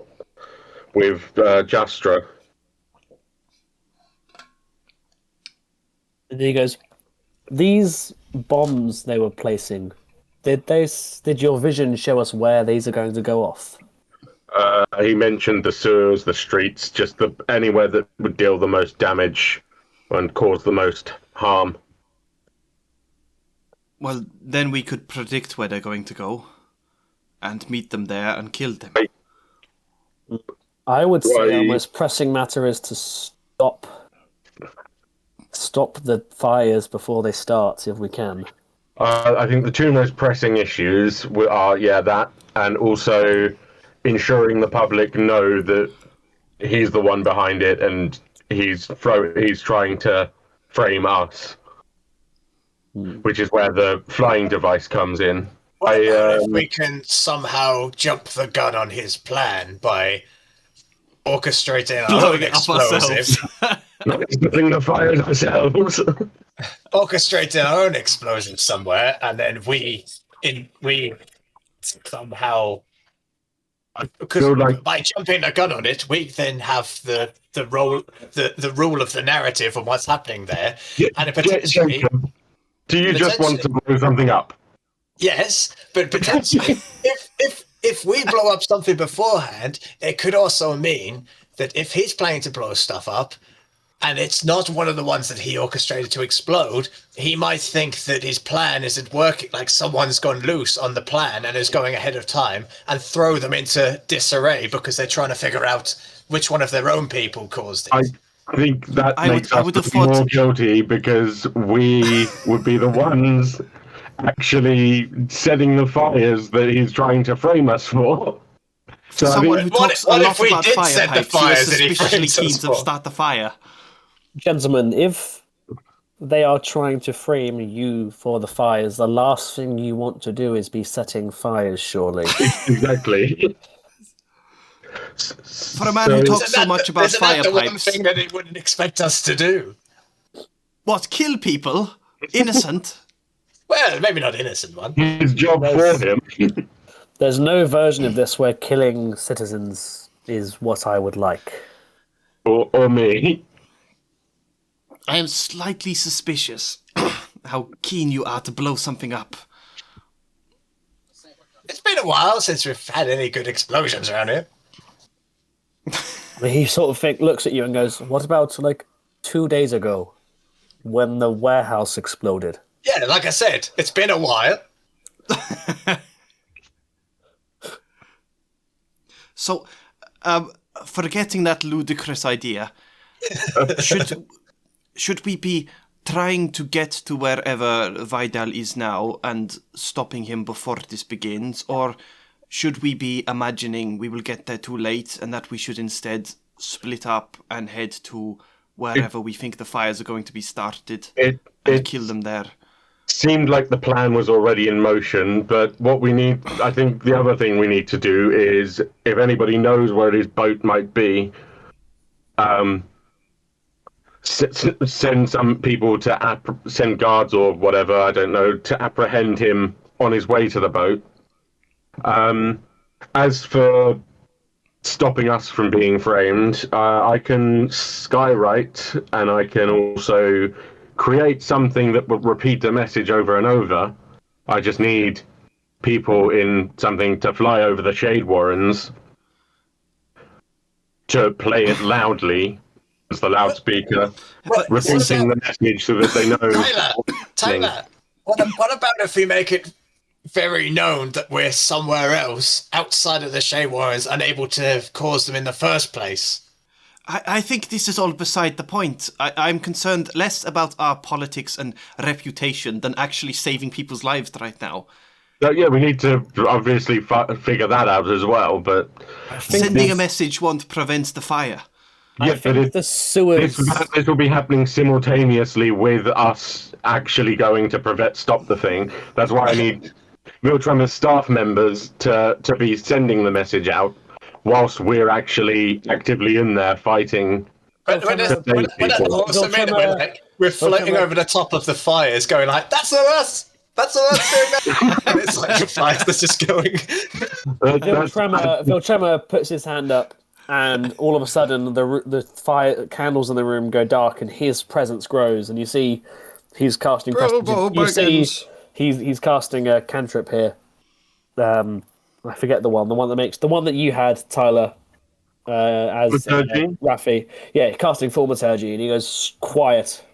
D: with Jastra.
A: And he goes, "These bombs they were placing, did your vision show us where these are going to go off?"
D: He mentioned the sewers, the streets, just anywhere that would deal the most damage and cause the most harm.
B: Well, then we could predict where they're going to go and meet them there and kill them.
A: I would say our most pressing matter is to stop the fires before they start, if we can.
D: I think the two most pressing issues are, that, and also ensuring the public know that he's the one behind it and he's trying to frame us, which is where the flying device comes in.
C: What about if we can somehow jump the gun on his plan by orchestrating our own explosives?
D: Not building the fires ourselves.
C: Orchestrating our own explosives somewhere, and then we somehow, because by jumping the gun on it, we then have the rule of the narrative and what's happening there, and potentially.
D: Do you just want to blow something up?
C: Yes, but potentially, if we blow up something beforehand, it could also mean that if he's planning to blow stuff up, and it's not one of the ones that he orchestrated to explode, he might think that his plan isn't working, like someone's gone loose on the plan and is going ahead of time, and throw them into disarray because they're trying to figure out which one of their own people caused it.
D: I think that makes us more guilty because we would be the ones actually setting the fires that he's trying to frame us for.
B: So someone who talks a lot about fire pipes, you are suspiciously keen to start the fire.
A: Gentlemen, if they are trying to frame you for the fires, the last thing you want to do is be setting fires, surely.
D: Exactly.
B: For a man who talks so much about fire pipes...
C: Isn't that the one thing that he wouldn't expect us to do?
B: What, kill people? Innocent?
C: Well, maybe not innocent one.
D: His job for him.
A: There's no version of this where killing citizens is what I would like.
D: Or me.
B: I am slightly suspicious how keen you are to blow something up.
C: It's been a while since we've had any good explosions around here.
A: He sort of looks at you and goes, "What about 2 days ago when the warehouse exploded?"
C: Yeah, like I said, it's been a while.
B: So, forgetting that ludicrous idea, should we be trying to get to wherever Vidal is now and stopping him before this begins, or should we be imagining we will get there too late and that we should instead split up and head to wherever we think the fires are going to be started and kill them there?
D: Seemed like the plan was already in motion, but what we need, I think the other thing we need to do is, if anybody knows where his boat might be, send some people to send guards or whatever, I don't know, to apprehend him on his way to the boat. As for stopping us from being framed, I can skywrite, and I can also create something that will repeat the message over and over. I just need people in something to fly over the Shade Warrens to play it loudly as the loudspeaker, repeating the message so that they know.
C: Tyler, what about if we make it very known that we're somewhere else outside of the Shade Warrens, unable to cause them in the first place?
B: I think this is all beside the point. I'm concerned less about our politics and reputation than actually saving people's lives right now.
D: Yeah, we need to obviously figure that out as well, but...
B: Sending a message won't prevent the fire.
D: Yeah, but
A: the sewers...
D: This will be happening simultaneously with us actually going to stop the thing. That's why I need Viltrum's staff members to be sending the message out, whilst we're actually actively in there fighting.
C: We're floating over the top of the fires going like, that's not us! That's what I'm doing now. And it's like the fires that's just going.
A: Phil Tremor puts his hand up, and all of a sudden the fire candles in the room go dark, and his presence grows, and you see he's casting. You see he's casting a cantrip here. I forget the one that you had, Tyler, as
D: Liturgy?
A: Raffi. Yeah, casting thaumaturgy, and he goes quiet.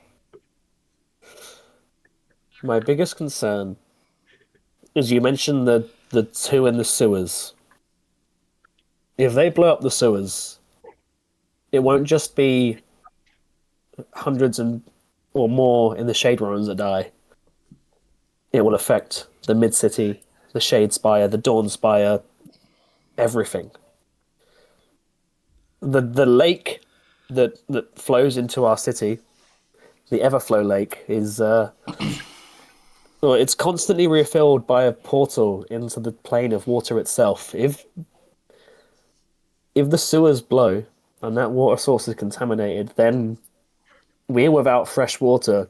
A: My biggest concern is you mentioned the two in the sewers. If they blow up the sewers, it won't just be hundreds or more in the Shade Runners that die. It will affect the Mid-City, the Shade Spire, the Dawn Spire, everything. The lake that flows into our city, the Everflow Lake, is it's constantly refilled by a portal into the plane of water itself. If the sewers blow and that water source is contaminated, then we're without fresh water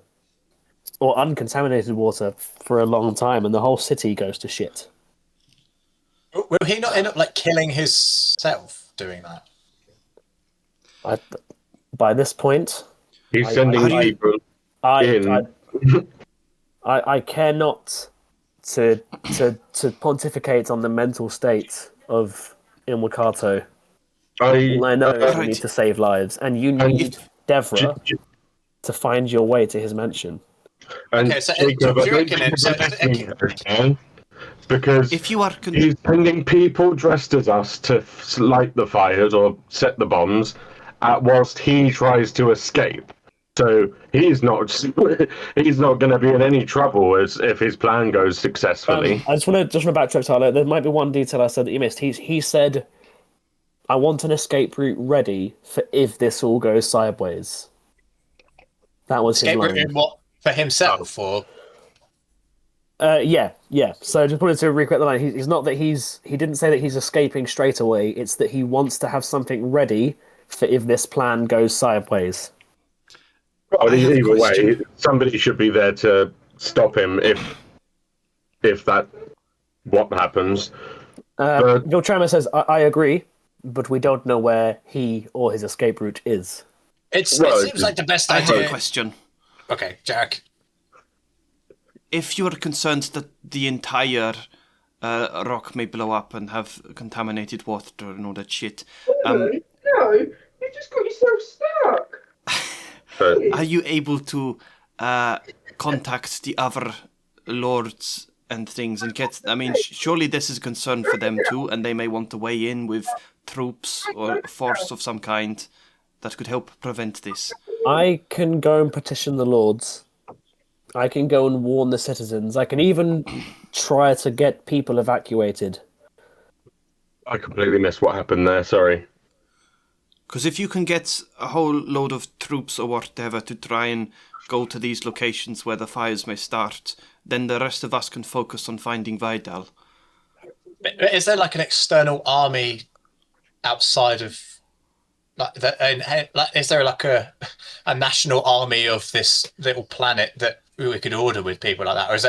A: or uncontaminated water for a long time, and the whole city goes to shit.
C: Will he not end up like killing himself doing that?
A: By this point,
D: He's sending people in.
A: I care not to pontificate on the mental state of Ilmakato. I know you need to save lives, and you need Devra to find your way to his mansion.
D: And
C: Okay, so
D: Jacob,
C: do
D: I
C: you
D: don't
C: reckon
D: think again, because
B: If you are
D: he's sending people dressed as us to light the fires or set the bombs, whilst he tries to escape. So he's not going to be in any trouble if his plan goes successfully.
A: I just want to backtrack, Tyler. There might be one detail I said that you missed. He said, "I want an escape route ready for if this all goes sideways." That was
C: escape
A: his
C: route
A: line.
C: in what, for himself or?
A: Yeah. So I just wanted to recut the line. He's not that he didn't say that he's escaping straight away. It's that he wants to have something ready for if this plan goes sideways.
D: Well, either way, somebody should be there to stop him if that what happens.
A: Bill Tremor says, I agree, but we don't know where he or his escape route is.
C: It seems like the best
B: I
C: idea.
B: have a question.
C: Okay, Jack.
B: If you're concerned that the entire rock may blow up and have contaminated water and all that shit,
F: No, you just got yourself stuck.
B: are you able to contact the other lords and things and get... I mean, surely this is a concern for them too, and they may want to weigh in with troops or force of some kind that could help prevent this.
A: I can go and petition the lords. I can go and warn the citizens. I can even try to get people evacuated.
D: I completely missed what happened there, sorry.
B: Because if you can get a whole load of troops or whatever to try and go to these locations where the fires may start, then the rest of us can focus on finding Vidal.
C: Is there like an external army outside of is there like a national army of this little planet that we could order with people like that, or is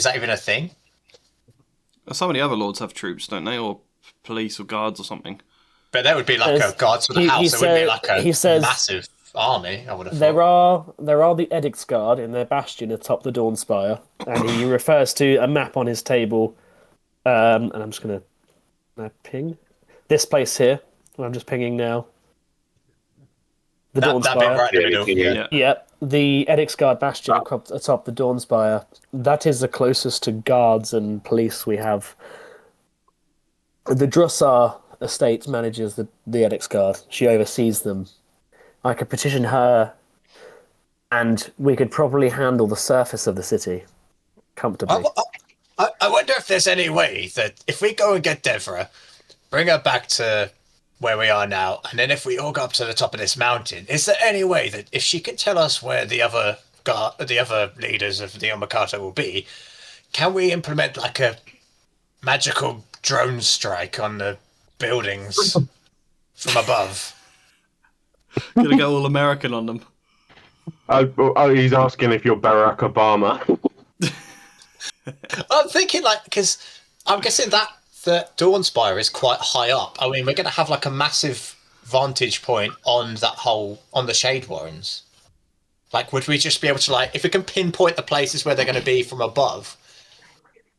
C: that even a thing?
B: So many other lords have troops, don't they, or police or guards or something?
C: But there would be like a guards for the house. It wouldn't be like a massive army. I would have thought.
A: There are the Edict's Guard in their bastion atop the Dawn Spire, and he refers to a map on his table. And I'm just gonna ping this place here. I'm just pinging now. The Dawn Spire.
C: Right in the middle.
A: Yeah, the Edict's Guard bastion atop the Dawn Spire. That is the closest to guards and police we have. The Drussar estate manages the Edict's Guard. She oversees them. I could petition her, and we could probably handle the surface of the city comfortably.
C: I wonder if there's any way that if we go and get Devra, bring her back to where we are now, and then if we all go up to the top of this mountain, is there any way that if she can tell us where the other leaders of the Ilmakato will be, can we implement like a magical drone strike on the buildings from above?
B: Gonna go all American on them.
D: He's asking if you're Barack Obama.
C: I'm thinking like because I'm guessing that the Dawnspire is quite high up. I mean, we're going to have like a massive vantage point on on the Shade Warrens. Like, would we just be able to like if we can pinpoint the places where they're going to be from above?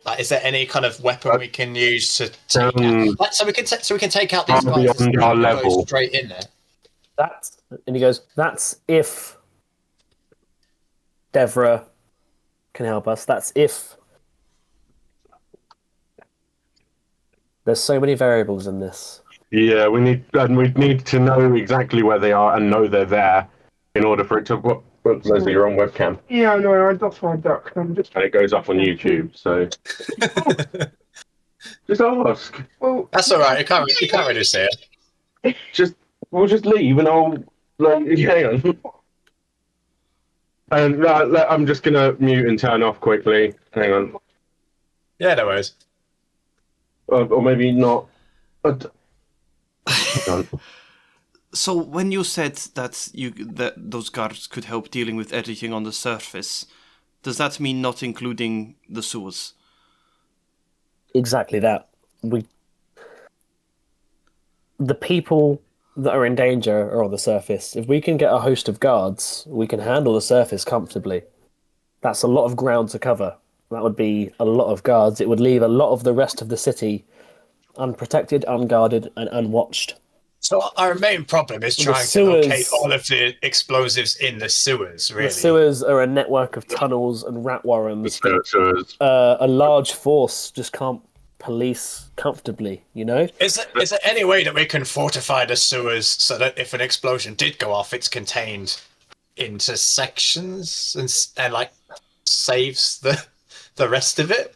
C: Like, is there any kind of weapon we can use to take out? Like, so we can take out these
D: Far
C: guys
D: beyond our
C: and go
D: level.
C: straight in there.
A: And he goes, that's if Devra can help us. That's if. There's so many variables in this.
D: Yeah, we need to know exactly where they are and know they're there in order for it to. Whoops, Leslie, you're on webcam.
F: Yeah, no, that's my duck. I'm just.
D: And it goes up on YouTube, so just ask.
F: Well,
C: That's all right. You can't really see it.
D: We'll just leave and I'll hang on. And I'm just gonna mute and turn off quickly. Hang on,
C: Yeah, no worries.
D: or maybe not. Hang on.
B: So when you said that those guards could help dealing with everything on the surface, does that mean not including the sewers?
A: Exactly that. The people that are in danger are on the surface. If we can get a host of guards, we can handle the surface comfortably. That's a lot of ground to cover. That would be a lot of guards. It would leave a lot of the rest of the city unprotected, unguarded, and unwatched.
C: So our main problem is trying to locate all of the explosives in the sewers. Really,
A: The sewers are a network of tunnels and rat warrens.
D: So
A: A large force just can't police comfortably, you know?
C: is there any way that we can fortify the sewers so that if an explosion did go off, it's contained into sections and like saves the rest of it?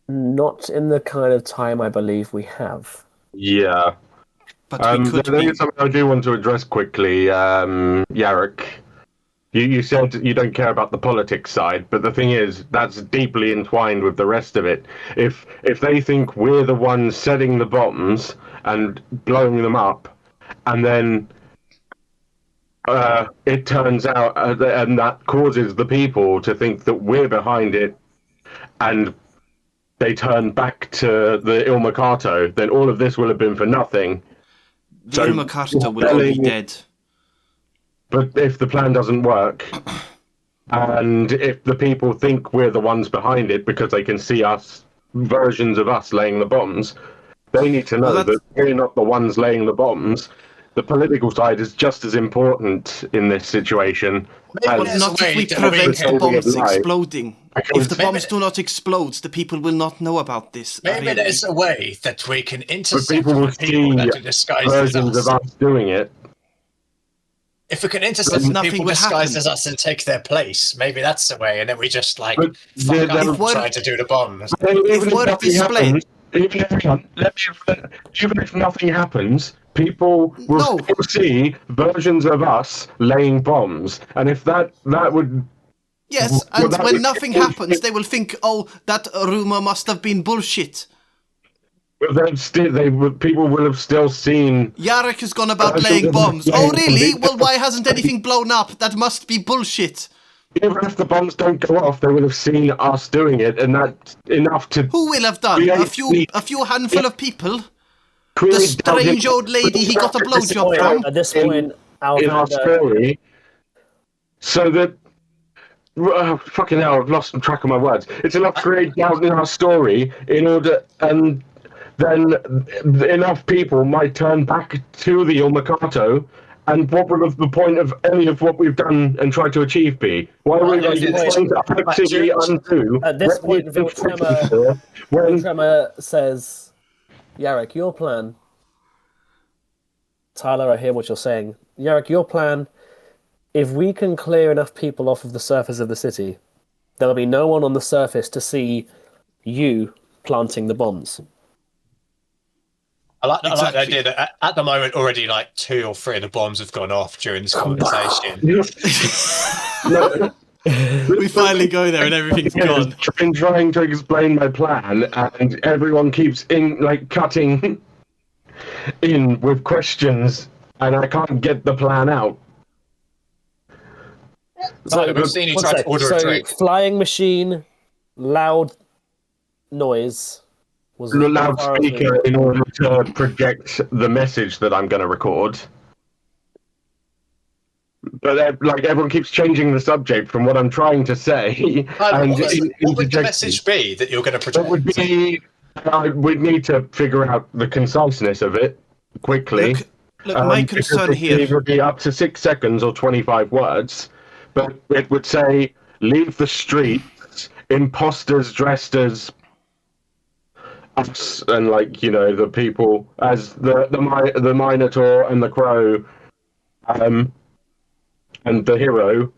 A: Not in the kind of time I believe we have.
D: yeah.
B: But we could
D: There
B: be.
D: is something I do want to address quickly, Yarrick. You said you don't care about the politics side, but the thing is, that's deeply entwined with the rest of it. If they think we're the ones setting the bombs and blowing them up, and then it turns out, and that causes the people to think that we're behind it, and they turn back to the Ilmacato, then all of this will have been for nothing.
B: The Ilmacarta will all be dead.
D: But if the plan doesn't work, and if the people think we're the ones behind it because they can see versions of us laying the bombs, they need to know that we're not the ones laying the bombs. The political side is just as important in this situation.
B: Not if we prevent the bombs exploding. If the bombs do not explode, the people will not know about this.
C: Maybe there's a way that we can intercept
D: people will
C: people that are
D: see
C: disguised
D: versions
C: as
D: of
C: us.
D: us doing it.
C: If we can intercept people disguised as us and take their place, maybe that's the way, and then we just like fuck up trying to do the bombs.
D: Even if nothing happens, people will still see versions of us laying bombs, and if that would.
B: Yes, and when nothing happens, they will think, "Oh, that rumor must have been bullshit."
D: People will have still seen.
B: Yarrick has gone about laying bombs. Oh, really? Well, why hasn't anything blown up? That must be bullshit.
D: Even if the bombs don't go off, they will have seen us doing it, and that's enough to.
B: Who will have done? A few handful of people. The strange old lady he got a blowjob from.
A: At this point,
D: in our story, so that. Fucking hell, I've lost track of my words. It's enough to create doubt in our story in order, and then enough people might turn back to the Ilmacato, and what would have the point of any of what we've done and tried to achieve be? Why are we trying to actively undo?
A: At this point, Viltrema says, Yarrick, your plan. Tyler, I hear what you're saying. Yarrick, your plan. If we can clear enough people off of the surface of the city, there'll be no one on the surface to see you planting the bombs.
C: I like the idea that at the moment already like 2 or 3 of the bombs have gone off during this conversation.
B: We finally go there and everything's gone.
D: I'm trying to explain my plan, and everyone keeps cutting in with questions, and I can't get the plan out.
C: So we've seen you try to order a drink.
A: Flying machine, loud noise was as far as
D: loudspeaker in order to project the message that I'm going to record. But like everyone keeps changing the subject from what I'm trying to say.
C: And
D: and
C: what would the message be that you're going to project?
D: That would be. We'd need to figure out the conciseness of it quickly.
B: Look, my concern here.
D: It would be up to 6 seconds or 25 words, but it would say, "Leave the streets, imposters dressed as us," and the people as the Minotaur and the Crow, and the hero,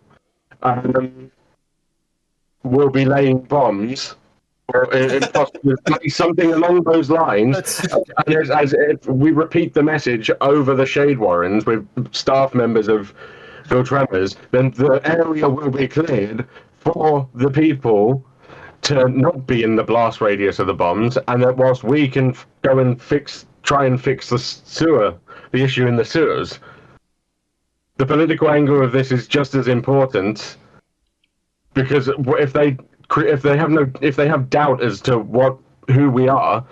D: will be laying bombs. Or something along those lines. As if we repeat the message over the Shade Warrens with staff members of Phil Tremors, then the area will be cleared for the people to not be in the blast radius of the bombs, and that whilst we can go and try and fix the issue in the sewers. The political angle of this is just as important, because if they have doubt as to who we are,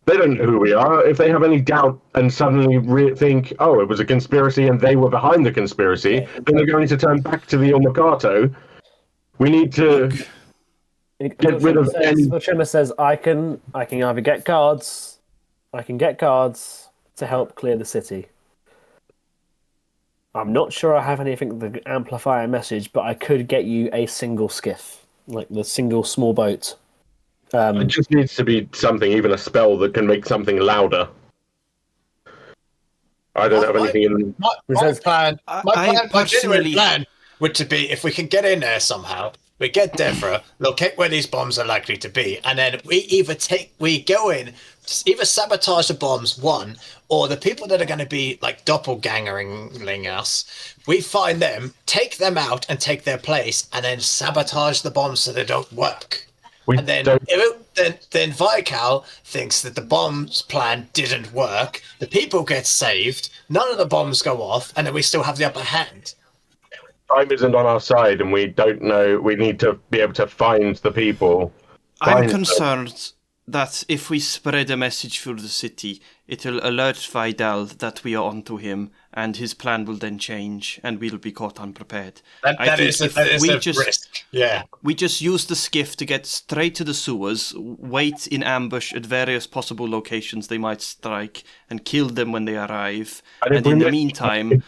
D: they don't know who we are. If they have any doubt and suddenly think, oh, it was a conspiracy and they were behind the conspiracy, then they're going to turn back to the Ilmacato. We need to get rid of any.
A: The Trimmer says, I can either get guards, to help clear the city. I'm not sure I have anything to amplify a message, but I could get you a single skiff. Like the single small boat.
D: It just needs to be something, even a spell that can make something louder. I don't have anything in.
C: My plan,
B: personally,
C: plan would to be if we can get in there somehow. We get Devra, locate where these bombs are likely to be, and then we go in, either sabotage the bombs, one, or the people that are going to be like doppelgangering us, we find them, take them out and take their place, and then sabotage the bombs so they don't work. And then Vikal thinks that the bombs plan didn't work, the people get saved, none of the bombs go off, and then we still have the upper hand.
D: Time isn't on our side, and we don't know. We need to be able to find the people.
B: I'm concerned that if we spread a message through the city, it will alert Vidal that we are onto him, and his plan will then change, and we'll be caught unprepared.
C: That is a risk. Yeah.
B: We just use the skiff to get straight to the sewers, wait in ambush at various possible locations they might strike, and kill them when they arrive. And in the meantime...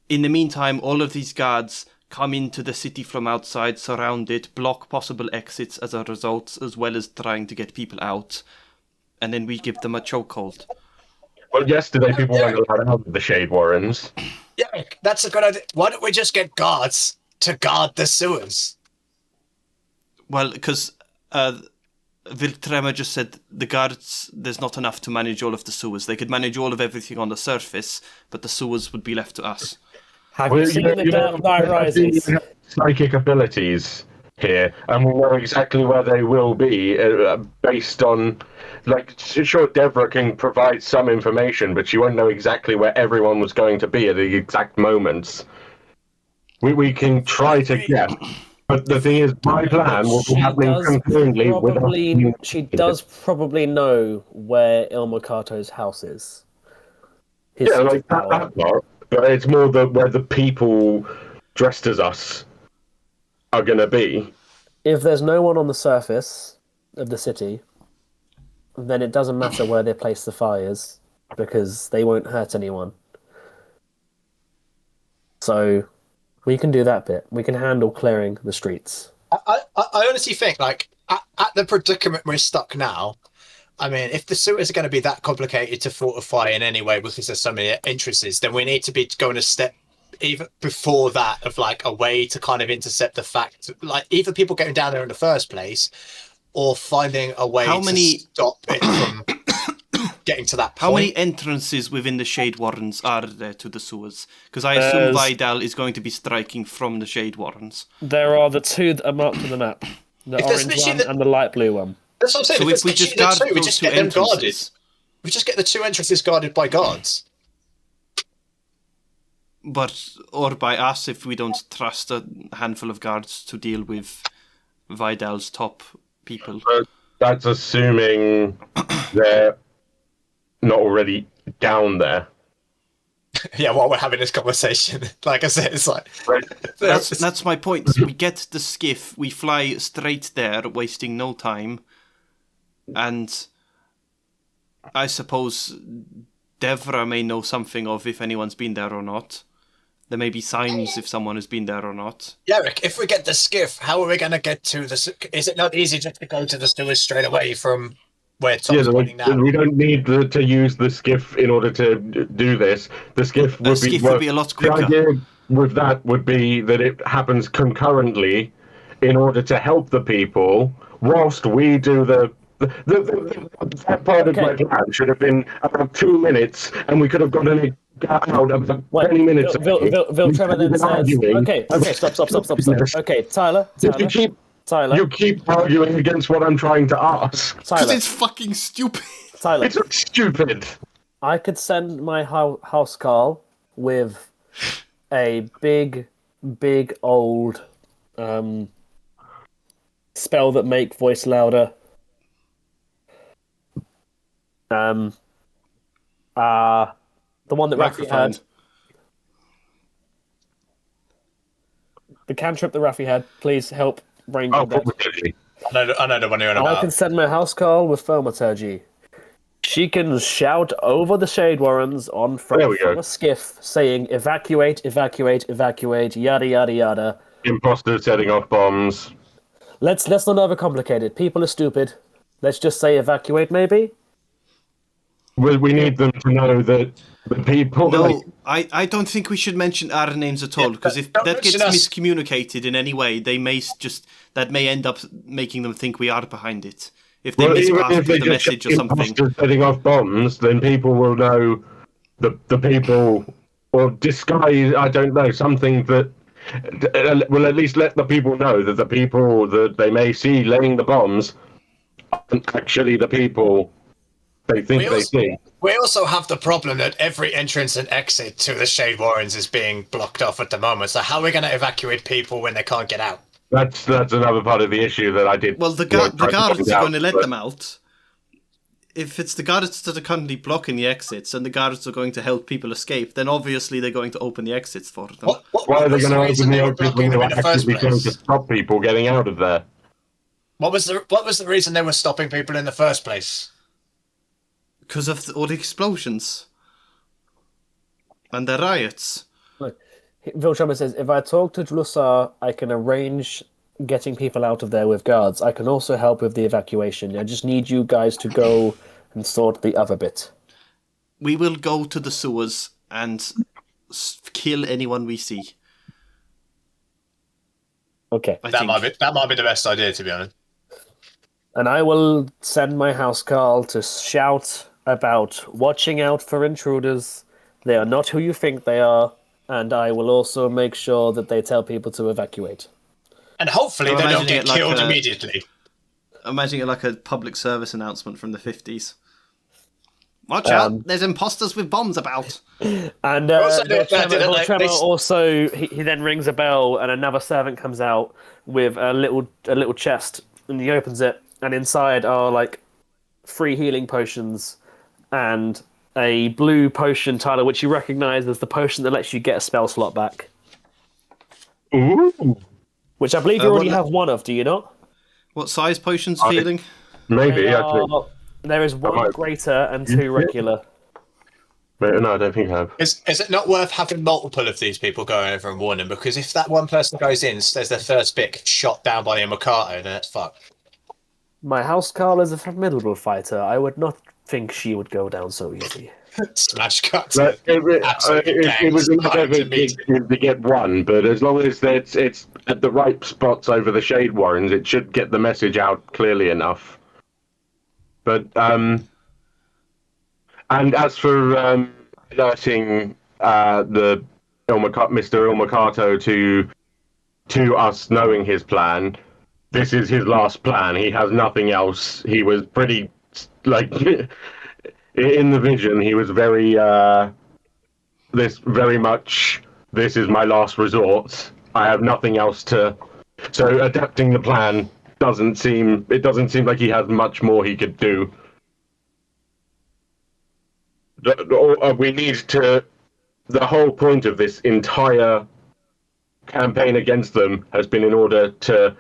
B: In the meantime, all of these guards come into the city from outside, surround it, block possible exits as a result, as well as trying to get people out. And then we give them a chokehold.
D: Well, yesterday people weren't allowed out of the Shade Warrens.
C: Yeah, that's a good idea. Why don't we just get guards to guard the sewers?
B: Well, because Viltrema just said the guards, there's not enough to manage all of the sewers. They could manage all of everything on the surface, but the sewers would be left to us.
A: Have you seen the Dark Rises?
D: Psychic abilities here, and we know exactly where they will be based on. Sure, Devra can provide some information, but she won't know exactly where everyone was going to be at the exact moments. We can try to get, but the thing is, my plan will be happening concurrently with.
A: She does probably know where Ilmacato's house is.
D: That part. But it's more where the people dressed as us are going to be.
A: If there's no one on the surface of the city, then it doesn't matter where they place the fires, because they won't hurt anyone. So we can do that bit. We can handle clearing the streets.
C: I honestly think, at the predicament we're stuck now, I mean, if the sewers are going to be that complicated to fortify in any way because there's so many entrances, then we need to be going a step even before that of a way to kind of intercept the fact, either people getting down there in the first place or finding a way to stop it from getting to that point.
B: How many entrances within the Shade Warrens are there to the sewers? Because I assume Vidal is going to be striking from the Shade Warrens.
A: There are the two that are marked on the map. The orange one and the light blue one.
C: That's what I'm saying.
B: So if we just guard
C: we just get them guarded. We just get the two entrances guarded by guards.
B: Or by us if we don't trust a handful of guards to deal with Vidal's top people.
D: But that's assuming they're not already down there.
C: Yeah, while we're having this conversation, like I said, it's like
B: That's my point. We get the skiff, we fly straight there, wasting no time, and I suppose Devra may know something of if anyone's been there or not. There may be signs if someone has been there or not.
C: Eric, if we get the skiff, how are we going to get to the... Is it not easy just to go to the sewers straight away from where Tom's pointing now?
D: We don't need to use the skiff in order to do this. The skiff would be
B: a lot quicker.
D: The idea with that would be that it happens concurrently in order to help the people whilst we do that part of my plan should have been about 2 minutes, and we could have gotten it out about 20 minutes.
A: Trevor then says, okay, stop. Okay, Tyler.
D: You keep arguing against what I'm trying to ask.
B: Because it's fucking stupid.
A: Tyler.
D: It's not stupid.
A: I could send my house call with a big old spell that make voice louder. The one that Rafi had. The cantrip that Rafi had. Please help bring
D: Oh,
A: that.
C: I know the one you're on about.
A: I can send my house call with thaumaturgy. She can shout over the Shade Warrens from a skiff, saying "Evacuate, evacuate, evacuate!" Yada yada yada.
D: Imposters setting off bombs.
A: Let's not overcomplicate it. People are stupid. Let's just say evacuate, maybe.
D: We need them to know that the people.
B: No, I don't think we should mention our names at all, because if that gets miscommunicated in any way, that may end up making them think we are behind it. If they mispass the message or something.
D: Setting off bombs, then people will know the people, or disguise. I don't know, something that will at least let the people know that the people that they may see laying the bombs aren't actually the people they think they see.
C: We also have the problem that every entrance and exit to the Shade Warrens is being blocked off at the moment. So how are we going to evacuate people when they can't get out?
D: That's another part of the issue that I did.
B: Well, the guards are going to let them out. If it's the guards that are currently blocking the exits and the guards are going to help people escape, then obviously they're going to open the exits for them.
D: Why are they going to open the exits when they were actively going to stop people getting out of there?
C: What was the reason they were stopping people in the first place?
B: Because of all the explosions and the riots.
A: Look, Viltrummer says, if I talk to Dlusar, I can arrange getting people out of there with guards. I can also help with the evacuation. I just need you guys to go and sort the other bit.
B: We will go to the sewers and kill anyone we see.
A: Okay.
C: That might be the best idea, to be honest.
A: And I will send my house call to shout about watching out for intruders. They are not who you think they are. And I will also make sure that they tell people to evacuate.
C: And hopefully they don't get killed immediately.
B: Imagine it like a public service announcement from the 50s. Watch out, there's imposters with bombs about.
A: And Trevor also, he then rings a bell and another servant comes out with a little chest. And he opens it, and inside are like 3 healing potions and a blue potion, Tyler, which you recognise as the potion that lets you get a spell slot back.
D: Ooh.
A: Which I believe you already have one of, do you not?
B: What size potions are healing?
D: Maybe, actually.
A: There is 1 greater and 2 regular.
D: No, I don't think I have.
C: Is it not worth having multiple of these people going over and warning? Because if that one person goes in, says their first bit, shot down by a Makato, then that's fucked.
A: My house Carl is a formidable fighter. I would not think she would go down so easy.
C: Smash cut.
D: It was another to get 1, but as long as it's at the right spots over the Shade Warrens, it should get the message out clearly enough. But and as for alerting Mr. Ilmakato to us knowing his plan, this is his last plan. He has nothing else. He was pretty in the vision. He was very much. This is my last resort. I have nothing else to. So adapting the plan doesn't seem like he has much more he could do. We need to. The whole point of this entire campaign against them has been in order to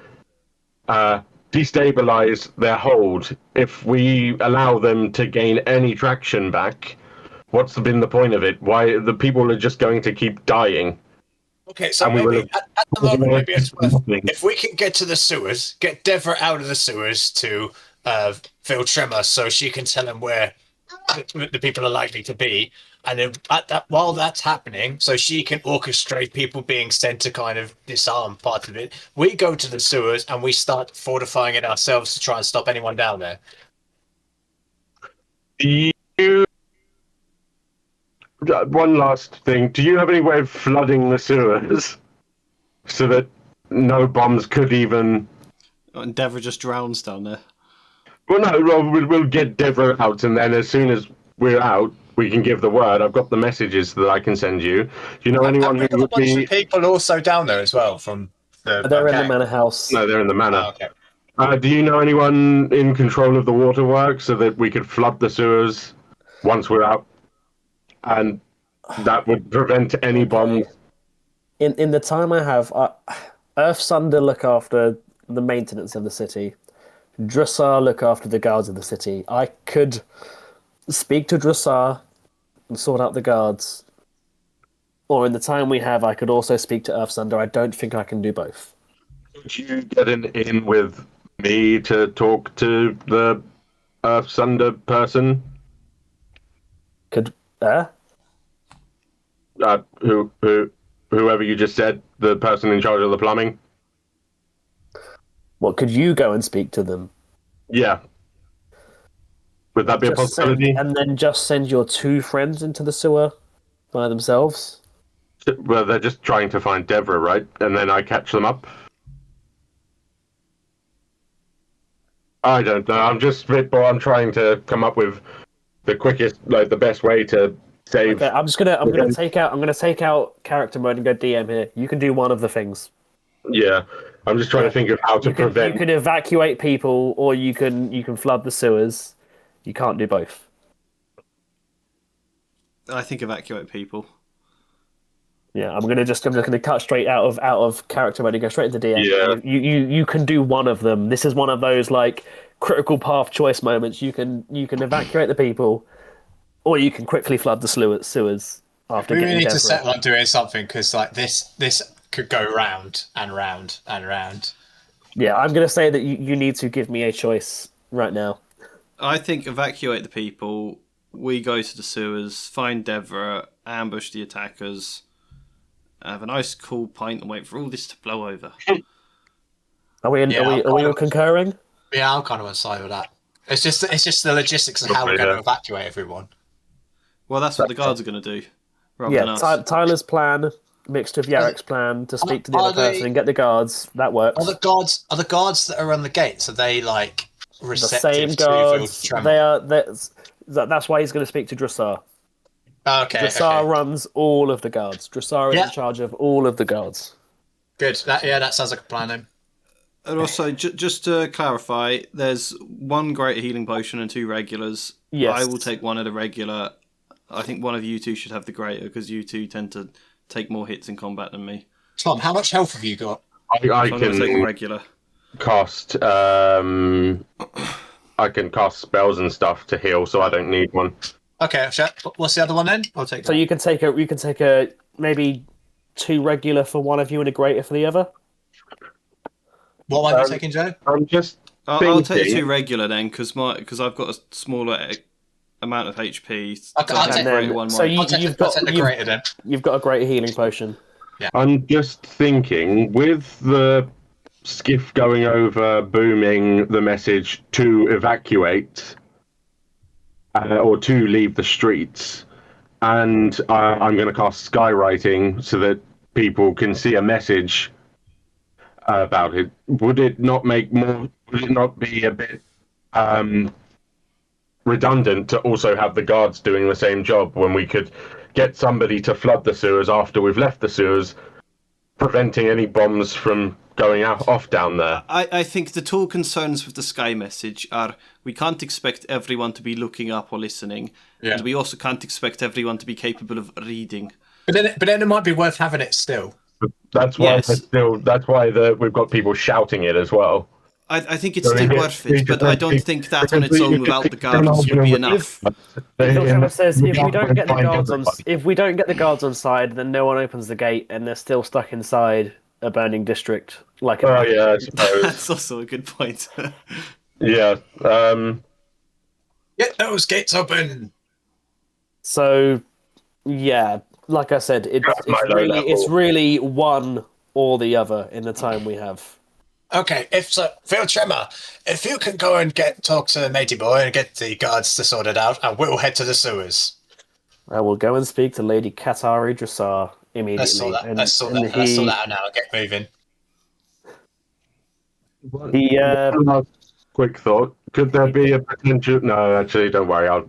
D: destabilize their hold. If we allow them to gain any traction back, what's been the point of it? Why the people are just going to keep dying?
C: Okay, so
D: And we will
C: maybe at the moment, maybe it's worth,
D: nothing.
C: if we can get to the sewers, get Deborah out of the sewers to Phil Tremor so she can tell him where the people are likely to be. And then while that's happening, so she can orchestrate people being sent to kind of disarm part of it, we go to the sewers and we start fortifying it ourselves to try and stop anyone down there.
D: One last thing. Do you have any way of flooding the sewers so that no bombs could even...
B: And Deborah just drowns down there.
D: Well, no, we'll get Deborah out, and then as soon as we're out, we can give the word. I've got the messages that I can send you. Do you know anyone who
C: Have we got
D: would
C: a bunch
D: be...
C: of people also down there as well from the...
A: They're in the manor house.
D: No, they're in the manor.
C: Oh, okay.
D: Do you know anyone in control of the waterworks so that we could flood the sewers once we're out? And that would prevent any bombs.
A: In the time I have, Earth Sunder look after the maintenance of the city. Drussar look after the guards of the city. I could speak to Drussar and sort out the guards. Or in the time we have, I could also speak to Earth Sunder. I don't think I can do both.
D: Could you get in with me to talk to the Earth Sunder person?
A: Could
D: Whoever you just said, the person in charge of the plumbing?
A: What, could you go and speak to them?
D: Yeah. Would that be a possibility?
A: And then just send your two friends into the sewer by themselves?
D: Well, they're just trying to find Deborah, right? And then I catch them up? I don't know. I'm just spitball. I'm trying to come up with the quickest, the best way to save.
A: Okay, I'm gonna take out character mode and go DM here. You can do one of the things.
D: Yeah, I'm just trying to think of how to prevent.
A: You can evacuate people, or you can flood the sewers. You can't do both.
B: I think evacuate people.
A: Yeah, I'm just gonna cut straight out of character mode and go straight into DM.
D: Yeah.
A: You can do one of them. This is one of those critical path choice moments. You can evacuate the people, or you can quickly flood the sewers after
C: We
A: getting
C: need to
A: Deborah.
C: settle on doing something because this could go round and round and round.
A: Yeah, I'm gonna say that you need to give me a choice right now.
B: I think evacuate the people. We go to the sewers, find Deborah, ambush the attackers, have a nice cool pint, and wait for all this to blow over.
A: Are we all concurring?
C: Yeah, I'm kind of on side with that. It's just the logistics of how we're going to evacuate everyone.
B: Well, that's what the guards are going to do, rather than us.
A: Tyler's plan mixed with Yarek's plan to speak to the other person and get the guards. That works.
C: Are the guards that are on the gates? Are they receptive
A: the same
C: to
A: guards?
C: Tremor?
A: They are. That's why he's going to speak to Drussar.
C: Okay.
A: Drussar runs all of the guards. Drussar is in charge of all of the guards.
C: Good. That sounds like a plan then.
B: And also, just to clarify, there's one greater healing potion and two regulars.
A: Yes.
B: I will take one of the regular. I think one of you two should have the greater because you two tend to take more hits in combat than me.
C: Tom, how much health have you got?
D: I
B: I'm going to take a regular.
D: Cast. I can cast spells and stuff to heal, so I don't need one.
C: Okay, what's the other one then? I'll take that.
A: So you can take a maybe two regular for one of you and a greater for the other.
C: What one are you taking, Joe?
D: I'm just.
B: I'll take two regular then because I've got a smaller amount of HP.
C: Okay, I'll take
B: greater one.
A: So
C: I'll take the greater then.
A: You've got a greater healing potion.
C: Yeah.
D: I'm just thinking with the skiff going over, booming the message to evacuate or to leave the streets, and I'm going to cast skywriting so that people can see a message about it. Would it not be a bit redundant to also have the guards doing the same job when we could get somebody to flood the sewers after we've left the sewers preventing any bombs from going off down there.
B: I think the two concerns with the Sky message are we can't expect everyone to be looking up or listening, and we also can't expect everyone to be capable of reading.
C: But then it might be worth having it still.
D: That's why
B: Yes.
D: we've got people shouting it as well.
B: I think it's still worth it, but I don't think that on its own without the guards would be enough.
A: Trevor says if we don't get the guards on side, then no one opens the gate, and they're still stuck inside a burning district. Like
D: Oh yeah, I suppose.
B: That's also a good point.
D: Yeah.
C: Get those gates open.
A: So, yeah, like I said, it's really one or the other in the time we have.
C: Okay, Phil Tremor, if you can go and talk to Matey Boy and get the guards to sort it out, and we'll head to the sewers. I
A: will go and speak to Lady Katari Drassar immediately.
C: Let's sort that out now and get moving.
D: Quick thought: could there be a potential? No, actually, don't worry. I'll.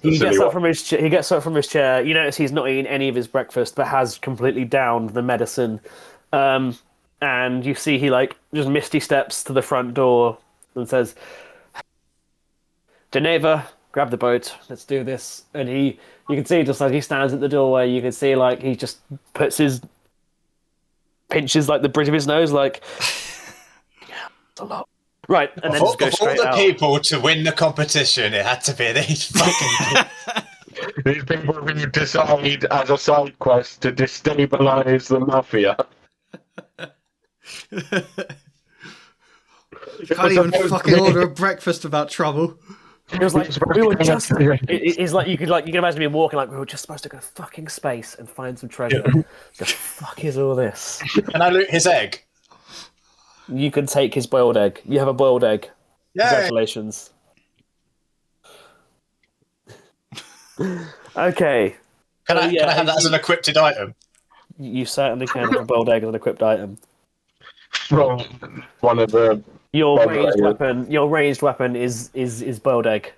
A: He gets up from his chair. You notice he's not eating any of his breakfast, but has completely downed the medicine. And you see he just misty steps to the front door and says, "Geneva, grab the boat. Let's do this." And you can see just he stands at the doorway. You can see he just pinches the bridge of his nose, yeah, it's a lot. Right, and then just go straight out.
C: Of all the people to win the competition, it had to be these fucking
D: These people who decide as a side quest to destabilize the mafia.
B: Can't even fucking order a breakfast without trouble.
A: It was we were just. It's you can imagine me walking we were just supposed to go fucking space and find some treasure. The fuck is all this?
C: Can I loot his egg?
A: You can take his boiled egg. You have a boiled egg. Yay! Congratulations. Okay.
C: Can I have that as an equipped item?
A: You certainly can have a boiled egg as an equipped item.
D: Well, one of the
A: your ranged weapon is boiled egg.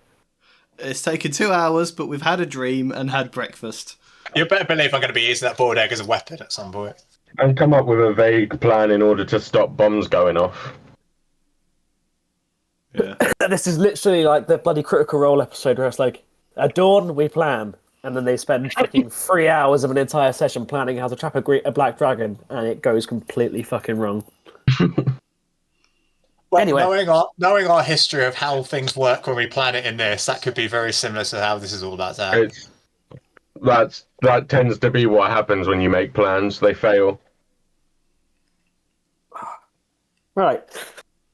B: It's taken 2 hours, but we've had a dream and had breakfast.
C: You better believe I'm going to be using that boiled egg as a weapon at some point.
D: And come up with a vague plan in order to stop bombs going off.
B: Yeah.
A: This is literally the bloody Critical Role episode where it's at dawn we plan, and then they spend fucking 3 hours of an entire session planning how to trap a black dragon, and it goes completely fucking wrong.
C: Well,
A: anyway,
C: knowing our history of how things work when we plan it in this, that could be very similar to how this is all about to happen.
D: That tends to be what happens when you make plans. They fail.
A: Right.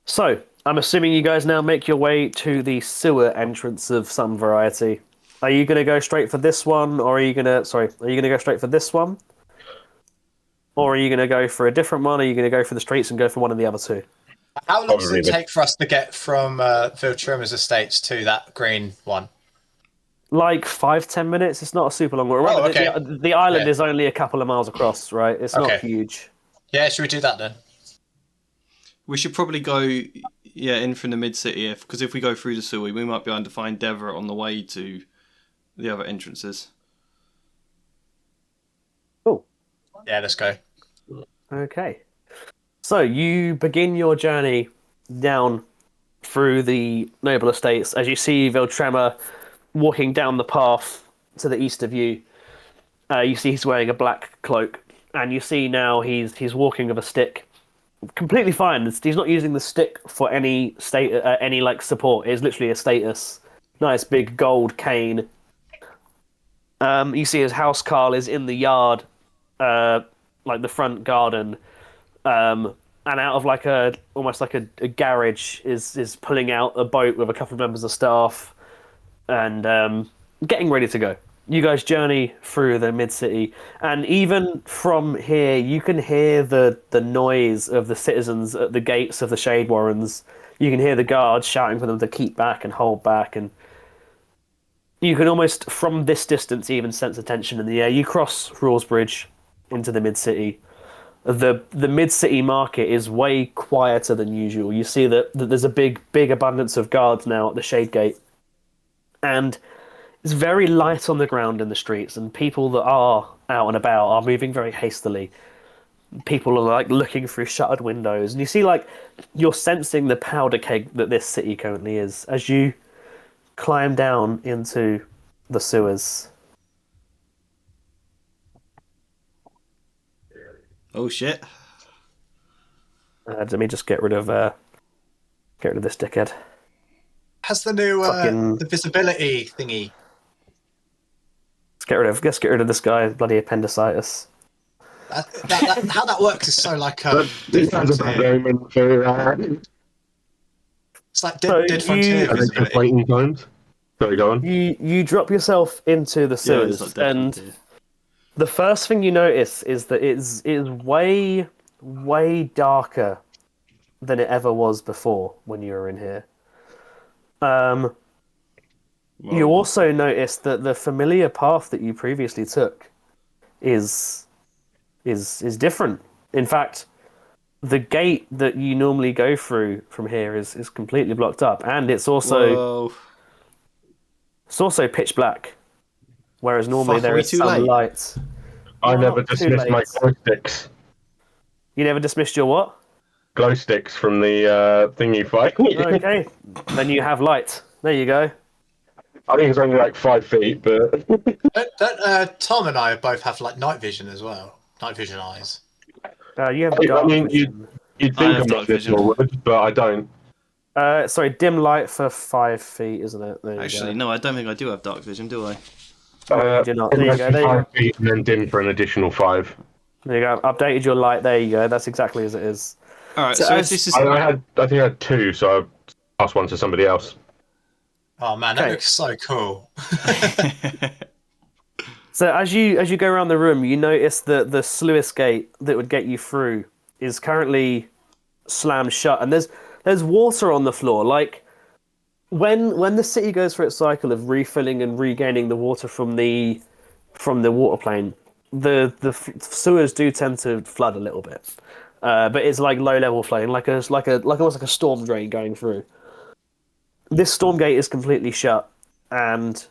A: So, I'm assuming you guys now make your way to the sewer entrance of some variety. Are you going to go straight for this one, or are you going to go straight for this one? Or are you going to go for a different one, or are you going to go for the streets and go for one of the other two?
C: How long does it take for us to get from Phil Trimmer's estates to that green one?
A: 5-10 minutes. It's not a super long way.
C: Oh, okay.
A: The island is only a couple of miles across, right? It's not huge.
C: Yeah, should we do that then?
B: We should probably go, in from the mid-city, because if we go through the sewer, we might be able to find Deborah on the way to the other entrances.
A: Cool.
C: Yeah, let's go.
A: Okay. So you begin your journey down through the noble estates as you see Viltremor walking down the path to the east of you. You see he's wearing a black cloak, and you see now he's walking with a stick. Completely fine. He's not using the stick for any support. It's literally a status. Nice big gold cane. You see his house car is in the yard, the front garden, and out of almost like a garage is pulling out a boat with a couple of members of staff, and getting ready to go. You guys journey through the mid-city, and even from here, you can hear the noise of the citizens at the gates of the Shade Warrens. You can hear the guards shouting for them to keep back and hold back, and you can almost, from this distance, even sense the tension in the air. You cross Rawls Bridge into the mid-city. The mid-city market is way quieter than usual. You see that there's a big abundance of guards now at the Shade Gate, and it's very light on the ground in the streets, and people that are out and about are moving very hastily. People are like looking through shuttered windows, and you see like you're sensing the powder keg that this city currently is as you climb down into the sewers.
B: Oh shit.
A: Let me just get rid of this dickhead.
C: Has the new
A: Fucking-
C: the visibility thingy?
A: Let's get rid of this guy. Bloody appendicitis.
C: How that works is so like
D: This
C: different
D: has a
C: to
D: bad
C: here.
D: omen for
C: It's like
A: So
C: Dead Frontier visibility.
D: waiting times. Sorry, go on.
A: You drop yourself into the
B: Yeah, it's
A: sewers,
B: like dead
A: and
B: frontier.
A: the first thing you notice is that it is way darker than it ever was before when you were in here. You
B: Whoa.
A: also notice that the familiar path that you previously took is different. In fact, the gate that you normally go through from here is completely blocked up, and it's also pitch black. Whereas normally
B: Fuck, are
A: there
B: we
A: is
B: too
A: some
B: late?
A: light.
D: I
A: Well,
D: never
A: not too
D: dismissed my
A: late.
D: glow sticks.
A: You never dismissed your what?
D: Glow sticks from the thingy fight.
A: Okay, then you have light. There you go.
D: I think it's only like 5 feet, but
C: Tom and I both have like night vision as well. Night vision eyes.
A: You have
D: I
A: dark
D: mean,
A: vision.
D: you'd
B: I
D: think
B: have
D: I'm
B: dark
D: not this
B: vision.
D: forward, but I don't.
A: Sorry, dim light for 5 feet, isn't it? There you
B: Actually,
A: go.
B: no, I don't think I do have dark vision, do I?
A: No, you do not. There you go. There you go.
D: 5 feet and then dim for an additional 5.
A: There you go. Updated your light. There you go. That's exactly as it is.
B: Alright,
A: So
B: so if
A: as-
B: this is...
D: I think I had 2, so I passed one to somebody else.
C: Oh man, that
A: Okay.
C: looks so cool.
A: So as you go around the room, you notice that the sluice gate that would get you through is currently slammed shut, and there's water on the floor. Like when the city goes through its cycle of refilling and regaining the water from the water plane, the sewers do tend to flood a little bit, but it's like low level flooding, like almost like a storm drain going through. This storm gate is completely shut, and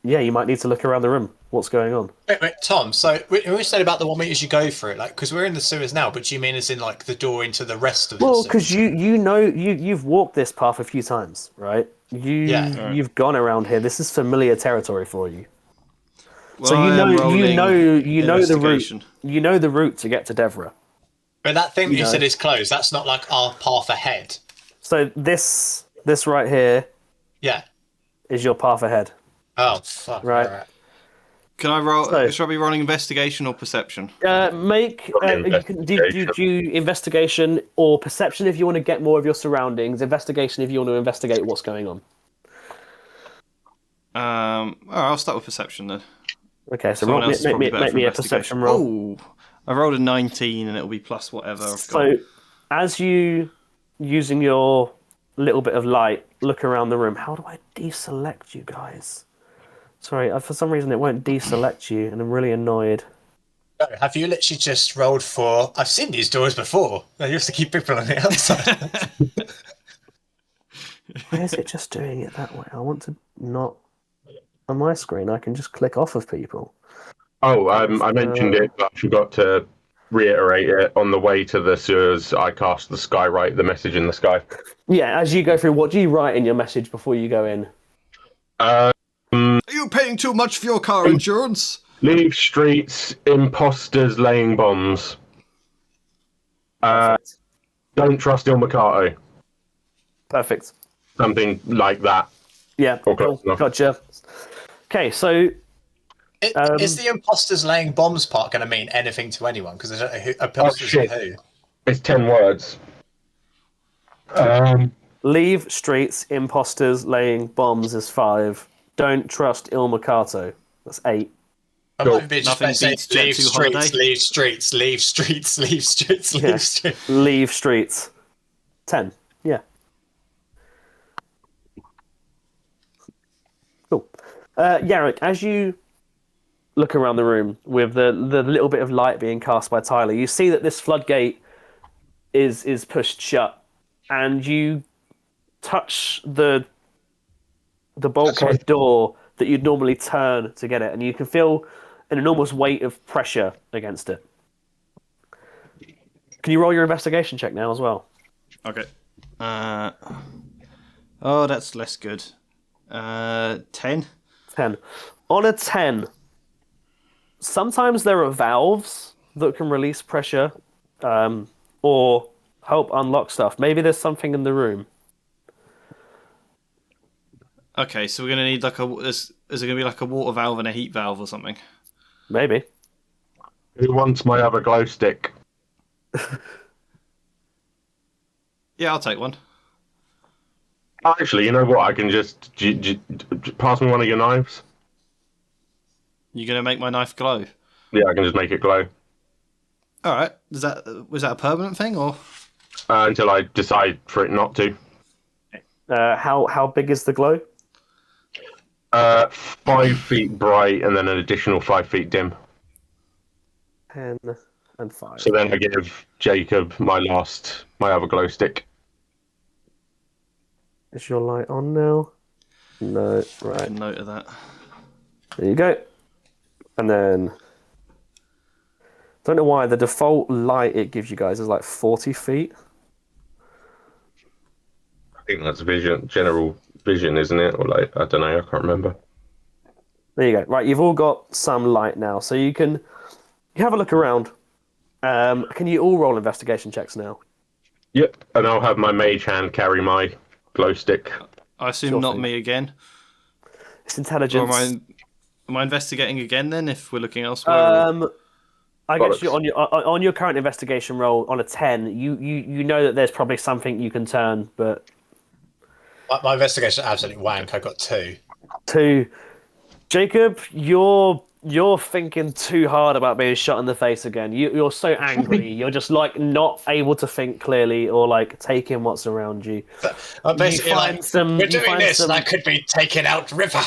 A: yeah, you might need to look around the room. What's going on?
C: Wait, Tom. So we said about the 1 meters you go through, like, because we're in the sewers now, but do you mean as in like the door into the rest of the
A: Well,
C: sewers?
A: because you've walked this path a few times, right?
C: Yeah.
A: You've gone around here. This is familiar territory for you.
B: Well,
A: So
B: I am rolling
A: you know the route.
B: investigation.
A: You know the route to get to Devra.
C: But that thing that you
A: know.
C: said is closed. That's not like our path ahead.
A: So this right here
C: Yeah.
A: is your path ahead.
C: Oh fuck.
A: Right.
C: All right.
B: Can I roll?
A: So-
B: Should I be rolling investigation or perception?
A: Make you can do investigation or perception if you want to get more of your surroundings. Investigation if you want to investigate what's going on.
B: Alright, I'll start with perception then.
A: Okay, so
B: Someone
A: roll,
B: else is
A: make
B: probably
A: me,
B: better
A: make
B: for
A: me a
B: investigation.
A: perception roll.
B: Oh, I rolled a 19 and it'll be plus whatever I've got.
A: So, as you, using your little bit of light, look around the room, how do I deselect you guys? Sorry, for some reason it won't deselect you, and I'm really annoyed.
C: No, have you literally just rolled for? I've seen these doors before. I used to keep people on the outside.
A: Why is it just doing it that way? I want to not... On my screen, I can just click off of people.
D: Oh, I mentioned it, but I forgot to reiterate it. On the way to the sewers, I cast the skywrite, the message in the sky.
A: Yeah, as you go through, what do you write in your message before you go in?
B: Are you paying too much for your car insurance?
D: Leave streets, imposters laying bombs.
A: Perfect.
D: Don't trust Il Mercato.
A: Perfect.
D: Something like that.
A: Yeah,
D: Or
A: cool.
D: close enough.
A: Gotcha. Okay, so
C: Is the imposters laying bombs part going to mean anything to anyone? Because I don't know who imposters
D: shit.
C: and who.
D: It's 10 words.
A: leave streets, imposters laying bombs is 5. Don't trust Il Mercato. That's 8.
C: I
D: Cool.
C: might be just
B: Nothing
C: saying,
B: beats Jet
C: leave
B: 2
C: streets,
B: holiday.
C: leave streets, leave streets, leave streets, leave
A: Yeah.
C: streets.
A: Leave streets. 10. Yeah. Cool. Yarrick, as you look around the room with the little bit of light being cast by Tyler, you see that this floodgate is pushed shut, and you touch the bulkhead door that you'd normally turn to get it, and you can feel an enormous weight of pressure against it. Can you roll your investigation check now as well?
B: Okay. Oh, that's less good. 10?
A: 10. On a 10, sometimes there are valves that can release pressure or help unlock stuff. Maybe there's something in the room.
B: Okay, so we're gonna need like is it gonna be like a water valve and a heat valve or something?
A: Maybe.
D: Who wants my other glow stick?
B: Yeah, I'll take one.
D: Actually, you know what? I can just pass me one of your knives.
B: You gonna make my knife glow?
D: Yeah, I can just make it glow
B: All right. Was that a permanent thing or?
D: until I decide for it not to.
A: How big is the glow?
D: 5 feet bright and then an additional 5 feet dim.
A: 10 and 5.
D: So then I give Jacob my other glow stick.
A: Is your light on now? No, right.
B: Note of that.
A: There you go. And then, don't know why the default light it gives you guys is like 40 feet.
D: I think that's general vision, isn't it? Or like, I don't know, I can't remember.
A: There you go. Right, you've all got some light now, so you have a look around. Can you all roll investigation checks now?
D: Yep, and I'll have my mage hand carry my glow stick.
B: I assume
A: Sure
B: not
A: thing.
B: me again.
A: It's
B: Or
A: intelligence.
B: am I investigating again then? If we're looking elsewhere. Or...
A: I guess
D: Bollocks.
A: you on your current investigation roll on a 10, you know that there's probably something you can turn, but
C: My investigation is absolutely wank. I got 2.
A: 2, Jacob, you're thinking too hard about being shot in the face again. You're so angry. You're just like not able to think clearly or like take in what's around you.
C: I'm basically
A: find
C: like,
A: some-
C: we're
A: you
C: doing
A: find
C: this,
A: some-
C: and I could be taking out River.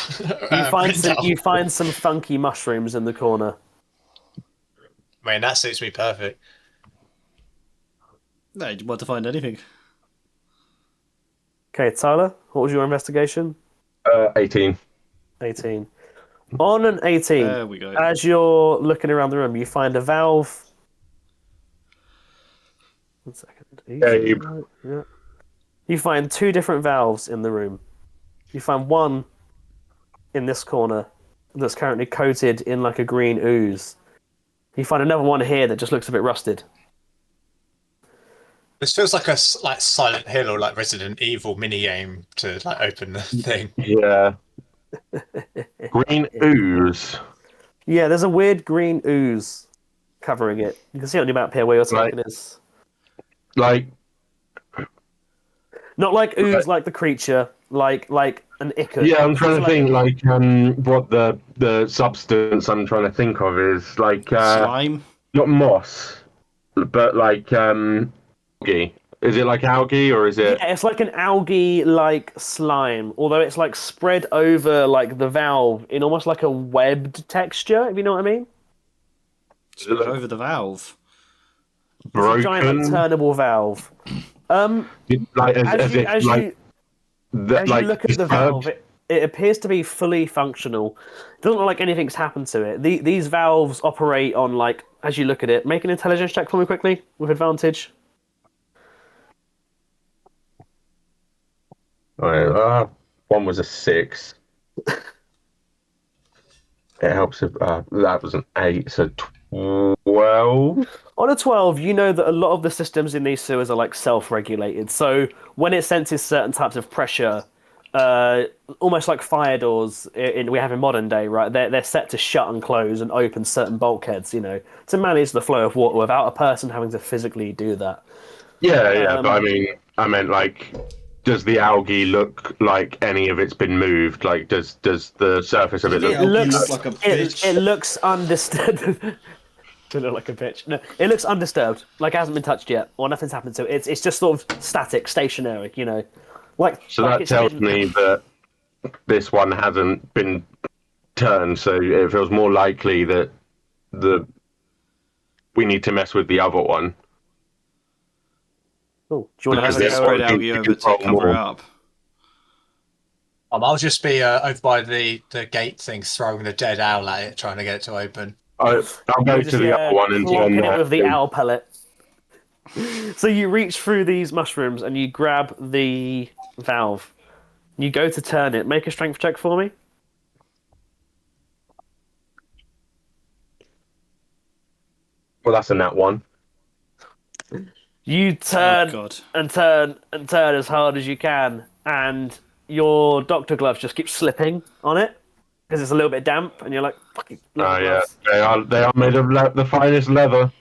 A: You find some funky mushrooms in the corner.
C: Man, that suits me perfect.
B: No, you want to find anything.
A: Okay, Tyler, what was your investigation?
D: 18.
A: 18. On an 18,
B: There we go.
A: as you're looking around the room, you find a valve. 1 second.
D: Gabe.
A: Yeah. You find 2 different valves in the room. You find one in this corner that's currently coated in like a green ooze. You find another one here that just looks a bit rusted.
C: This feels like a like Silent Hill or like Resident Evil mini game to like open the thing.
D: Yeah. Green ooze.
A: Yeah, there's a weird green ooze covering it. You can see it on your map here where your
D: Right.
A: token is.
D: Like,
A: Not like ooze like the creature, like an ichor.
D: yeah, I'm trying to
A: Like-
D: think what the substance I'm trying to think of is like
B: Slime.
D: not moss, but like algae. Is it like algae or is it?
A: Yeah, it's like an algae-like slime, although it's like spread over like the valve in almost like a webbed texture. If you know what I mean.
B: Spread over the valve.
A: It's a
D: broken?
A: giant like, turnable valve.
D: Like
A: As you look at the valve,
D: disturbed?
A: it appears to be fully functional. It doesn't look like anything's happened to it. These valves operate on like as you look at it. Make an intelligence check for me quickly with advantage.
D: One was a 6. It helps if that was an 8, so 12.
A: On a 12, you know that a lot of the systems in these sewers are like self-regulated. So when it senses certain types of pressure, almost like fire doors we have in modern day, right? They're set to shut and close and open certain bulkheads, you know, to manage the flow of water without a person having to physically do that.
D: Yeah, but I meant like, does the algae look like any of it's been moved? Like, does the surface of it
B: The
D: look?
B: algae
A: looks-
B: look like a bitch.
A: It looks undisturbed. It look like a bitch. No, it looks undisturbed, like it hasn't been touched yet, or nothing's happened to it. It's just sort of static, stationary, you know.
D: So
A: like
D: that
A: it's
D: tells
A: been-
D: me that this one hasn't been turned. So it feels more likely that we need to mess with the other one.
A: Oh, do you want to
D: Because
A: have a
D: there's
A: go?
B: Spread
D: one
B: algae
D: to
B: over to
D: control
B: cover
D: more.
B: it up.
C: I'll just be over by the gate thing, throwing the dead owl at it, trying to get it to open.
D: I'll go
A: You're
D: to
A: just
D: the other one and turn
A: clocking it
D: that.
A: with the owl pellet. So you reach through these mushrooms and you grab the valve. You go to turn it. Make a strength check for me.
D: Well, that's a nat one.
A: You turn
B: God.
A: and turn and turn as hard as you can, and your doctor gloves just keep slipping on it because it's a little bit damp, and you're like, "Fucking leather
D: Yeah,
A: gloves."
D: they are made of the finest leather.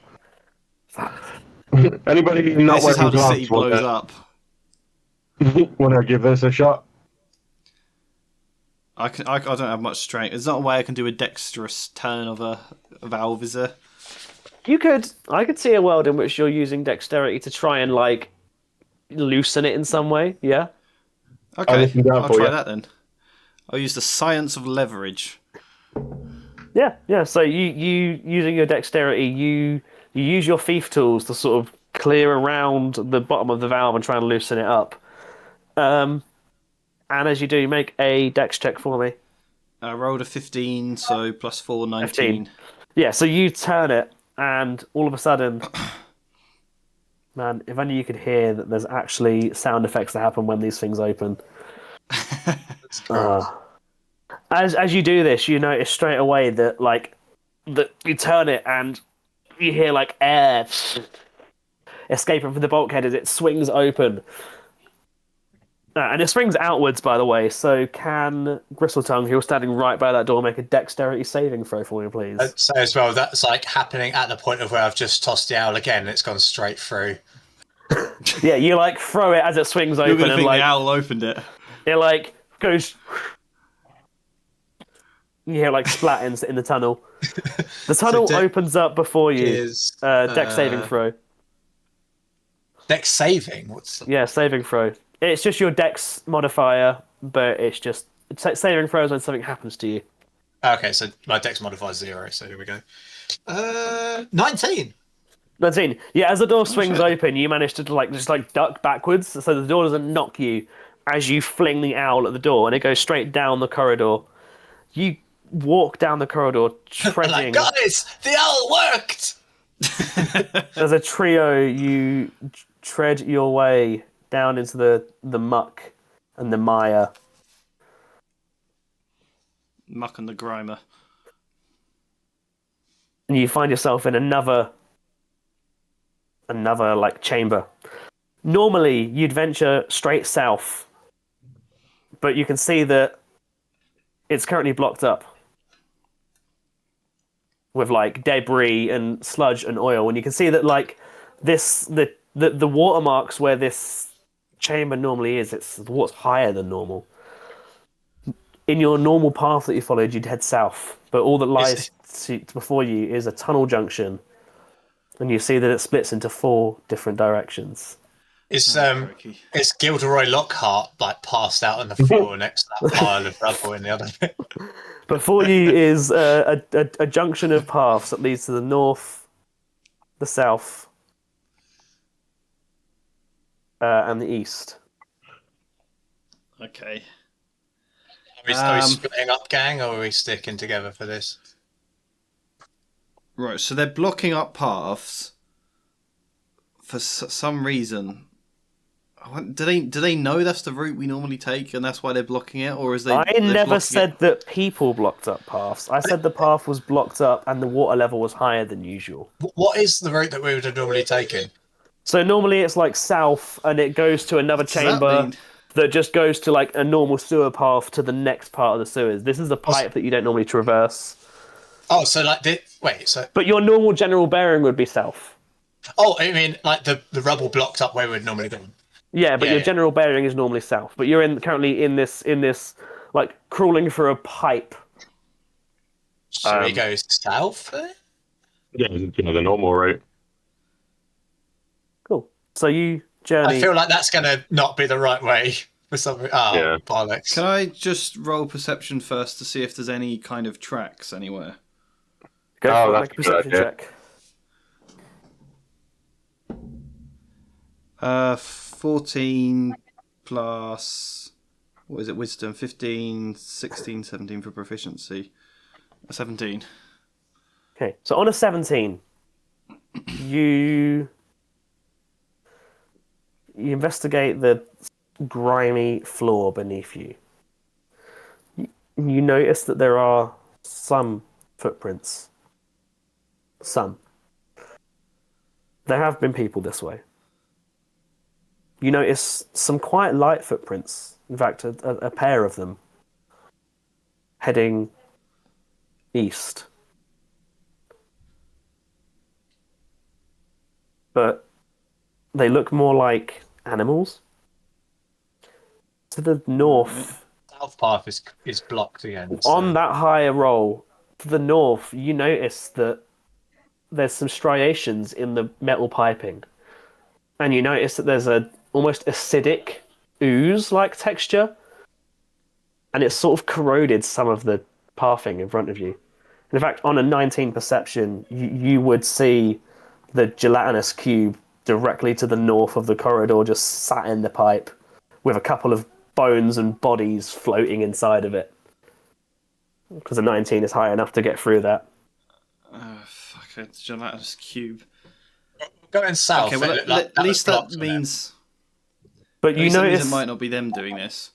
D: Anybody not
B: This is how
D: wearing
B: the city
D: gloves
B: blows up.
D: want to give this a shot?
B: I don't have much strength. There's not a way I can do a dexterous turn of a valve, is there?
A: I could see a world in which you're using dexterity to try and like loosen it in some way. Yeah.
B: Okay,
D: listen to that
B: I'll
D: for
B: try
D: you.
B: that then. I'll use the science of leverage.
A: Yeah. So you using your dexterity, you use your thief tools to sort of clear around the bottom of the valve and try and loosen it up. And as you do, you make a dex check for me.
B: I rolled a 15, so plus 4,
A: 15.
B: 19.
A: Yeah. So you turn it, and all of a sudden, man, if only you could hear that there's actually sound effects that happen when these things open.
C: That's cool.
A: As you do this, you notice straight away that like that you turn it and you hear like air escaping from the bulkhead as it swings open. And it swings outwards, by the way. So can Gristletongue, who's standing right by that door, make a dexterity saving throw for you, please?
C: I'd say as well, that's like happening at the point of where I've just tossed the owl again and it's gone straight through.
A: Yeah, you like throw it as it swings
B: You're
A: open,
B: going to
A: and
B: think
A: like
B: the owl opened it.
A: it like goes. You hear like splattings in the tunnel. The tunnel opens up before you.
C: Is
A: Dex saving throw.
C: dex saving? What's
A: Yeah, saving throw. It's just your dex modifier, but it's just saving throws when something happens to you.
C: okay? So my dex modifier is 0. So here we go. 19.
A: 19. Yeah, as the door swings open, you manage to just duck backwards, so the door doesn't knock you as you fling the owl at the door, and it goes straight down the corridor. You walk down the corridor, treading.
C: Like, guys, the owl worked.
A: As a trio, you tread your way down into the muck and the mire.
B: Muck and the Grimer.
A: And you find yourself in another like chamber. Normally, you'd venture straight south, but you can see that it's currently blocked up with like debris and sludge and oil, and you can see that like the watermarks where this chamber normally is, the water's higher than normal. In your normal path that you followed, you'd head south, but all that lies before you is a tunnel junction, and you see that it splits into 4 different directions.
C: Is
B: crikey.
C: is Gilderoy Lockhart like passed out on the floor next to that pile of rubble in the other bit?
A: Before you is a junction of paths that leads to the north, the south, and the east.
B: Okay.
C: Are we splitting up, gang, or are we sticking together for this?
B: Right, so they're blocking up paths for some reason. Do they know that's the route we normally take, and that's why they're blocking it, or is they?
A: I never said that people blocked up paths. I said the path was blocked up and the water level was higher than usual.
C: What is the route that we would have normally taken?
A: So normally it's like south, and it goes to another chamber that just goes to like a normal sewer path to the next part of the sewers. This is a pipe that you don't normally traverse.
C: Oh, so like so.
A: But your normal general bearing would be south.
C: Oh, I mean, like the rubble blocked up where we would normally go.
A: Yeah, but
C: Yeah,
A: your
C: yeah.
A: general bearing is normally south. But you're currently in this like crawling through a pipe.
C: Should we go south?
D: Yeah, the normal route.
A: Cool. So you journey.
C: I feel like that's going to not be the right way for something. Oh,
D: Yeah.
C: bollocks.
B: Can I just roll perception first to see if there's any kind of tracks anywhere?
A: Go
D: Oh,
A: for it,
D: that's
A: make a
D: a good
A: perception
D: idea.
A: check.
B: 14 plus What is it? Wisdom 15, 16, 17 for proficiency. 17.
A: Okay, so on a 17, you investigate the grimy floor beneath you. You notice that there are some footprints. Some. There have been people this way. You notice some quite light footprints. In fact, a pair of them heading east. But they look more like animals. To the north,
C: South path is blocked again. So.
A: on that higher roll, to the north, you notice that there's some striations in the metal piping. And you notice that there's a almost acidic ooze-like texture. And it's sort of corroded some of the pathing in front of you. In fact, on a 19 perception, you would see the gelatinous cube directly to the north of the corridor just sat in the pipe with a couple of bones and bodies floating inside of it. Because a 19 is high enough to get through that.
B: Fuck it, gelatinous cube.
C: Going south.
B: Okay, well, at least that means.
A: But you notice
B: it might not be them doing this.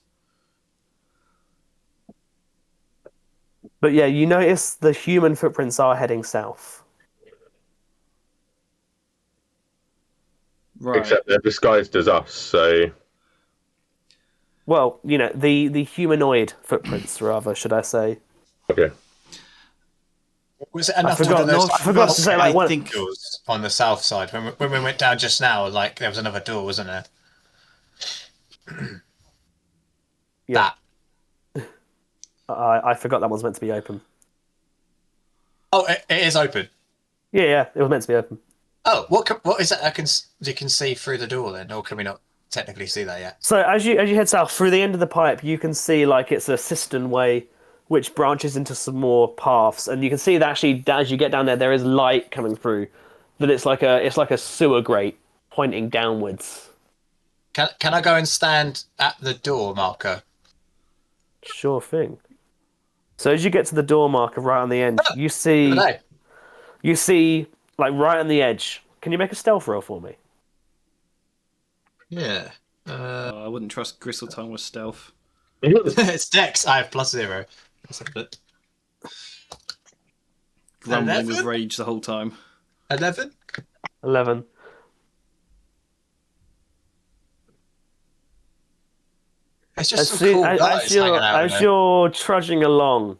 A: But yeah, you notice the human footprints are heading south.
B: Right.
D: Except they're disguised as us, so...
A: Well, you know, the humanoid footprints, rather, should I say.
D: Okay.
C: Was it enough
A: forgot-
C: to do those?
A: I forgot to say, like,
B: I
A: one-
B: think
C: doors on the south side when we went down just now. Like there was another door, wasn't there?
A: Yeah.
C: That.
A: I forgot that one's meant to be open.
C: Oh, it is open.
A: Yeah, it was meant to be open.
C: Oh, what is that? You can see through the door then, or can we not technically see that yet?
A: So as you head south through the end of the pipe, you can see like it's a cistern way which branches into some more paths, and you can see that actually as you get down there is light coming through. That it's like a sewer grate pointing downwards.
C: Can I go and stand at the door marker?
A: Sure thing. So as you get to the door marker right on the end, you see like right on the edge. Can you make a stealth roll for me?
C: Yeah.
B: I wouldn't trust Gristletongue with stealth.
C: It's Dex. I have +0. Let's have a look.
B: Grumbling with
C: 11?
B: rage the whole time.
C: 11.
A: 11.
C: It's just some cool guys hanging out.
A: As you're trudging along,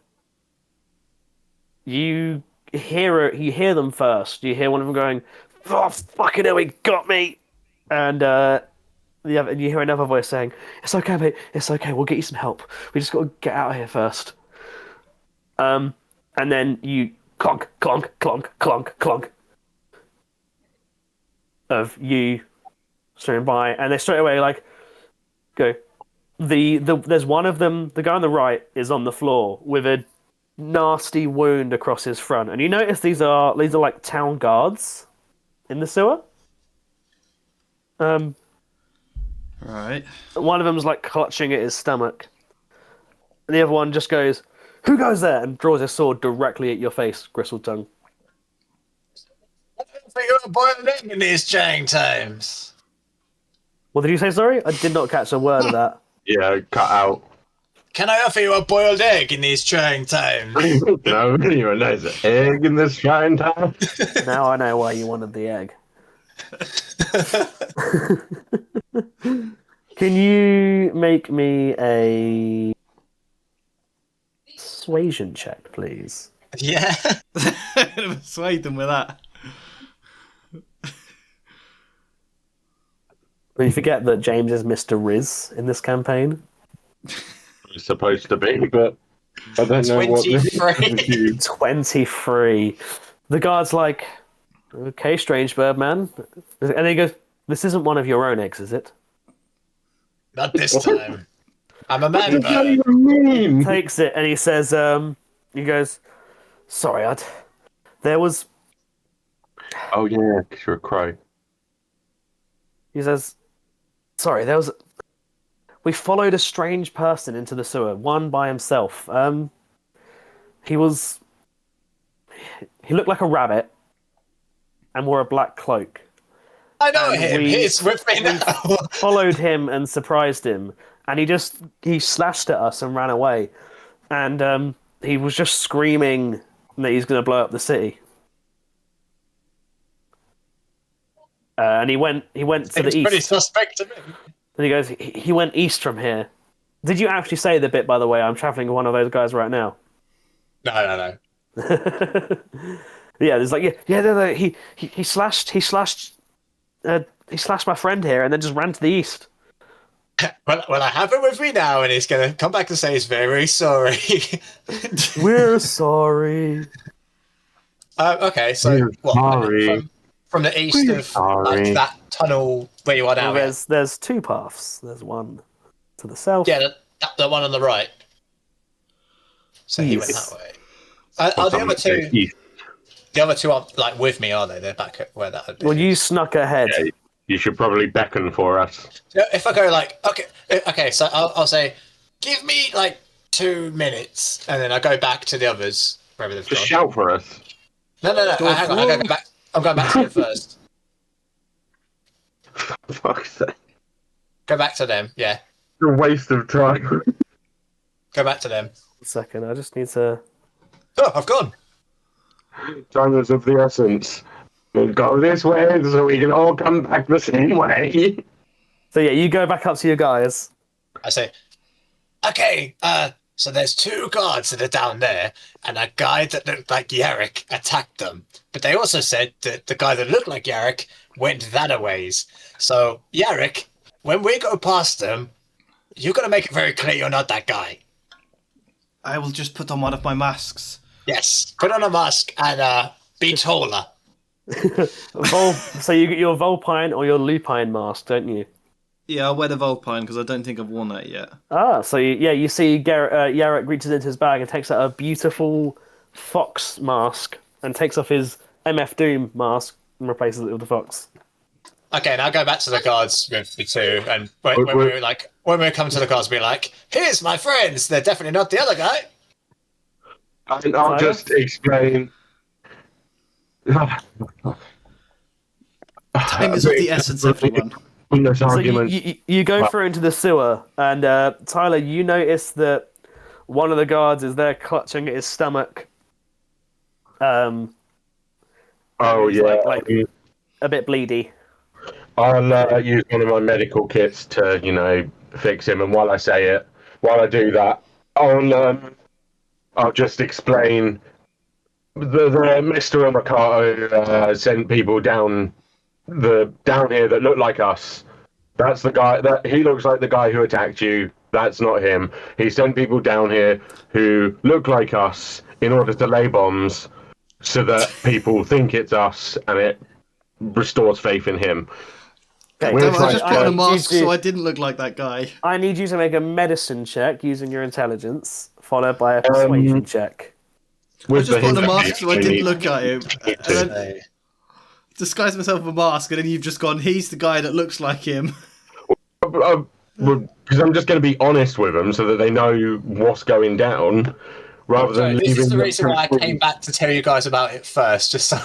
A: you hear them first. You hear one of them going, "Oh, fucking hell, he got me!" And you hear another voice saying, "It's okay, mate. It's okay. We'll get you some help. We just got to get out of here first." And then you clonk, clonk, clonk, clonk, clonk of you straight by, and they straight away like go. There's one of them. The guy on the right is on the floor with a nasty wound across his front, and you notice these are like town guards in the sewer.
B: Right.
A: One of them's like clutching at his stomach, and the other one just goes, "Who goes there?" and draws his sword directly at your face, Gristletongue.
C: I think you're a boiled egg in these trying times.
A: What did you say? Sorry, I did not catch a word of that.
D: Yeah, cut out.
C: Can I offer you a boiled egg in these trying times?
D: No, you a nice egg in this trying time.
A: Now I know why you wanted the egg. Can you make me a persuasion check, please?
C: Yeah.
B: Persuade them with that.
A: You forget that James is Mr. Riz in this campaign.
D: It's supposed to be, but I don't know what.
C: 23.
A: 23. The guard's like, "Okay, strange bird man," and then he goes, "This isn't one of your own eggs, is it?"
C: Not this time. I'm a
D: What does that
C: man.
D: even mean?
A: Takes it and he says, he goes, "Sorry, there was."
D: Oh yeah, 'cause you're a crow.
A: He says, "Sorry, there was. We followed a strange person into the sewer, one by himself. He was he looked like a rabbit and wore a black cloak.
C: I know
A: And
C: him. He's with me
A: we
C: now.
A: followed him and surprised him, and he slashed at us and ran away. And he was just screaming that he's going to blow up the city. And he went to the
C: Seems pretty
A: east.
C: suspect to me.
A: And he goes, he went east from here. Did you actually say the bit, by the way? I'm traveling with one of those guys right now.
C: No.
A: Yeah, there's like no. He slashed my friend here, and then just ran to the east.
C: Well, I have him with me now, and he's going to come back and say he's very sorry.
A: We're sorry.
C: Okay, so
D: We're
C: what?
D: sorry.
C: From the east
D: We're
C: of
D: sorry.
C: like that tunnel where you are now.
A: Well, there's two paths. There's one to the south.
C: Yeah, the one on the right. So he went
A: Yes.
C: that way. Are the other two?
D: East.
C: The other two aren't like with me, are they? They're back at where that would be.
A: Well, you snuck ahead.
D: Yeah, you should probably beckon for us.
C: So if I go like, okay, so I'll say, give me like 2 minutes, and then I go back to the others wherever they've
D: Just
C: gone.
D: shout for us.
C: No, hang on, I go back. I'm going back to them first.
D: For fuck's sake.
C: Go back to them, yeah.
D: It's a waste of time.
C: Go back to them.
A: A second, I just need to.
C: Oh, I've gone.
D: Time is of the essence. We'll go this way so we can all come back the same way.
A: So yeah, you go back up to your guys.
C: I say, okay, so there's 2 guards that are down there, and a guy that looked like Yarrick attacked them. But they also said that the guy that looked like Yarrick went that a ways. So, Yarrick, when we go past them, you're going to make it very clear you're not that guy.
B: I will just put on one of my masks.
C: Yes, put on a mask and be taller.
A: So you get your Vulpine or your Lupine mask, don't you?
B: Yeah, I'll wear the Vulpine because I don't think I've worn that yet.
A: Ah, so you see Yarrick reaches into his bag and takes out a beautiful fox mask and takes off his MF Doom mask and replaces it with the fox.
C: Okay, now go back to the guards with the 2, and when we come to the guards, be like, here's my friends. They're definitely not the other guy.
D: And I'll just explain.
B: Time is of the essence, everyone.
D: This
A: So
D: argument.
A: you go through into the sewer, and Tyler, you notice that one of the guards is there clutching at his stomach.
D: Oh
A: he's
D: yeah.
A: like a bit bleedy.
D: I'll use one of my medical kits to, fix him. And while I do that, I'll just explain. The Mr. Mercato sent people down here that look like us. That's the guy that he looks like the guy who attacked you. That's not him. He sent people down here who look like us in order to lay bombs so that people think it's us and it restores faith in him.
A: Okay,
B: Damn, I just put on a mask
A: you-
B: so I didn't look like that guy.
A: I need you to make a medicine check using your intelligence, followed by a persuasion check.
B: I just put on a mask so I didn't look at him. And then disguise myself with a mask, and then you've just gone, he's the guy that looks like him.
D: Because I'm just going to be honest with them so that they know what's going down, rather than
C: This is
D: leaving
C: the
D: them
C: reason why I
D: to-
C: came back to tell you guys about it first, just so.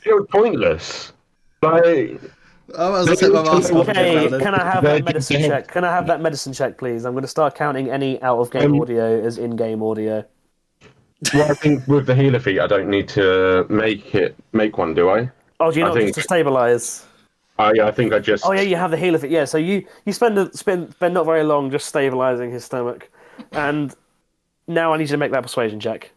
D: It was pointless. Like,
B: Oh, as I take my mask off
A: Okay,
B: again now, then.
A: can I have
D: They're
A: that medicine
D: just-
A: check? Can I have that medicine check, please? I'm going to start counting any out-of-game audio as in-game audio.
D: well, I think with the healer feat, I don't need to make one, do I?
A: Oh, do you not just to stabilize?
D: Yeah, I think I just.
A: Oh yeah, you have the healer fit. Yeah, so you spend not very long just stabilizing his stomach, and now I need you to make that persuasion check.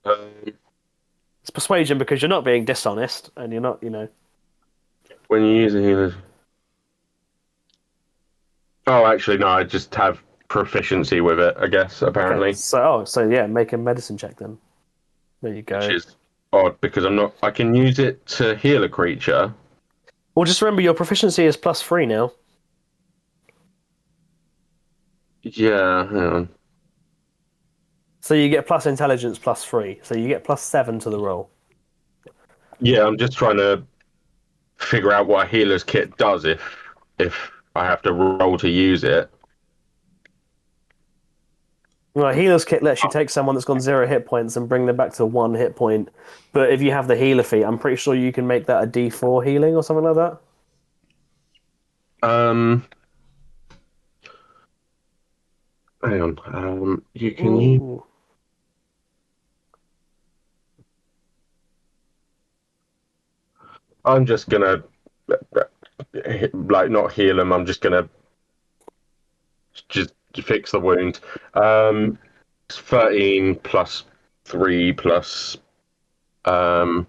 A: It's persuasion because you're not being dishonest, and you're not,
D: When you use a healer. Oh, actually, no. I just have proficiency with it. I guess apparently,
A: Okay, so yeah, make a medicine check then. There you go.
D: which is odd because I'm not. I can use it to heal a creature.
A: Well, just remember your proficiency is +3 now.
D: Yeah, hang on.
A: So you get plus intelligence +3. So you get +7 to the roll.
D: Yeah, I'm just trying to figure out what a healer's kit does if I have to roll to use it.
A: Well, healer's kit lets you take someone that's gone 0 hit points and bring them back to 1 hit point. But if you have the healer feat, I'm pretty sure you can make that a D4 healing or something like that.
D: Hang on. You can use.
A: Ooh.
D: I'm just gonna not heal him. I'm just gonna just fix the wound. It's 13 plus 3 plus oh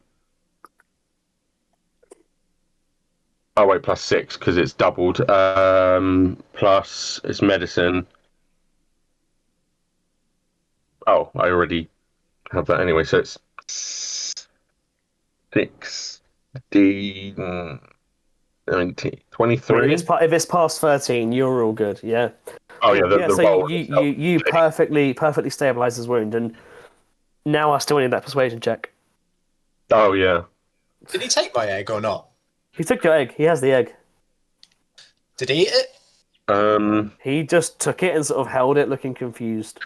D: wait, plus 6 because it's doubled. Plus it's medicine. Oh, I already have that anyway. So it's 16, 19, 23.
A: If it's past 13, you're all good. Yeah.
D: Oh yeah, the
A: So
D: roll.
A: you perfectly stabilize his wound, and now I still need that persuasion check.
D: Oh yeah.
C: Did he take my egg or not?
A: He took your egg. He has the egg.
C: Did he eat it?
A: He just took it and sort of held it, looking confused.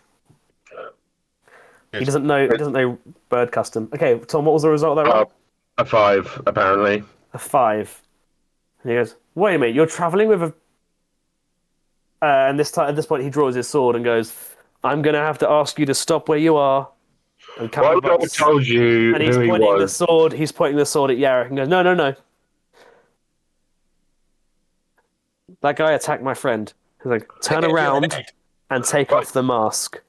C: Good.
A: He doesn't know bird custom. Okay, Tom, what was the result of that roll?
D: A 5 apparently.
A: A 5. And he goes, "Wait a minute, you're traveling with a." And at this point, he draws his sword and goes, "I'm gonna have to ask you to stop where you are and come
D: Why
A: with
D: would I have
A: us."
D: told you
A: And he's
D: who he
A: pointing the
D: was?
A: sword. He's pointing the sword at Yarrick and goes, "No, no, no! That guy attacked my friend." He's like, "Turn
C: Gave you an
A: around
C: egg.
A: and take off the mask."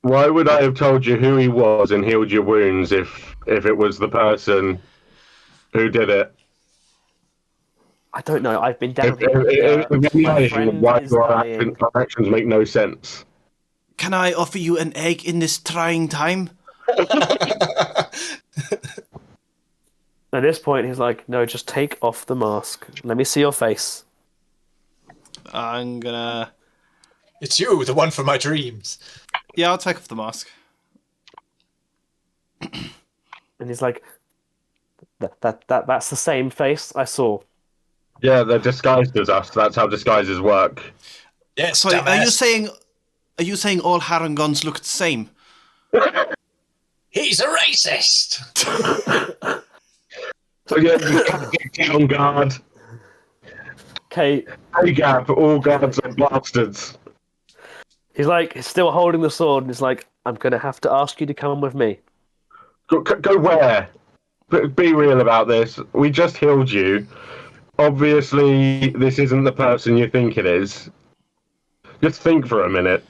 D: Why would I have told you who he was and healed your wounds if it was the person who did it?
A: I don't know. I've been down
D: If
A: here. My friend
D: why
A: is
D: do
A: dying.
D: our actions make no sense?
B: Can I offer you an egg in this trying time?
A: At this point, he's like, "No, just take off the mask. Let me see your face."
B: I'm gonna...
C: It's you, the one from my dreams.
B: Yeah, I'll take off the mask.
A: And he's like, "That's the same face I saw."
D: Yeah, they're disguised as us. That's how disguises work.
C: Yes,
B: So
C: dumbass.
B: are you saying all Harangons look the same?
C: He's a racist.
D: So yeah, get on guard.
A: Okay,
D: Hey Gap, all guards are bastards.
A: he's like still holding the sword, and he's like, "I'm gonna have to ask you to come with me."
D: Go where? Be real about this. We just healed you. Obviously, this isn't the person you think it is. Just think for a minute.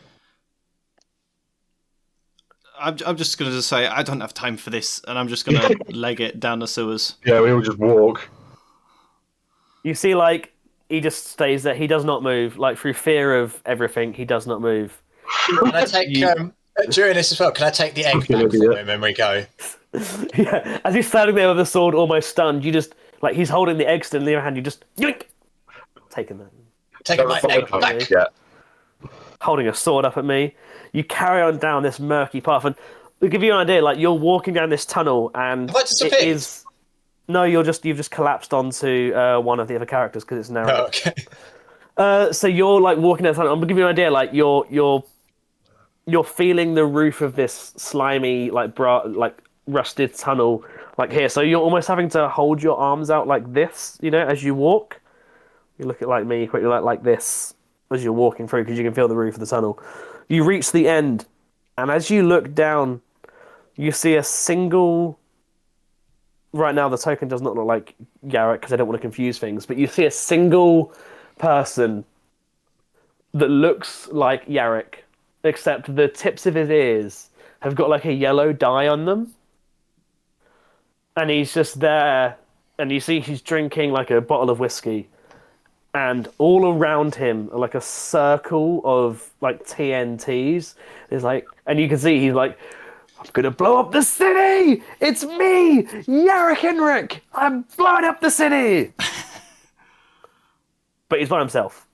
B: I'm just going to say I don't have time for this, and I'm just going to leg it down the sewers.
D: Yeah, we all just walk.
A: You see, like, he just stays there. He does not move. Like, through fear of everything, he does not move.
C: Can I take during this as well? Can I take the egg
D: Fucking
C: back
D: idiot.
C: from him when we go?
A: Yeah, as he's standing there with the sword almost stunned, you just, like, he's holding the egg still in the other hand, you just, yoink! Taking that.
C: Taking my egg
D: Oh,
C: back.
D: yeah.
A: Holding a sword up at me. You carry on down this murky path, and to give you an idea, like, you're walking down this tunnel, and
C: Have I disappeared?
A: it is... No, you've just collapsed onto one of the other characters because it's narrow.
C: Oh, okay.
A: So you're like walking down the tunnel. I'm gonna give you an idea. Like you're feeling the roof of this slimy, like rusted tunnel, like here. So you're almost having to hold your arms out like this, as you walk. You look at like me, quickly like this as you're walking through because you can feel the roof of the tunnel. You reach the end, and as you look down, you see a single. Right now, the token does not look like Garrett because I don't want to confuse things, but you see a single person that looks like Yarrick, except the tips of his ears have got like a yellow dye on them. And he's just there, and you see he's drinking like a bottle of whiskey, and all around him are like a circle of like TNTs. It's like, and you can see he's like, "I'm gonna blow up the city! It's me, Yarrick Henrik! I'm blowing up the city!" But he's by himself.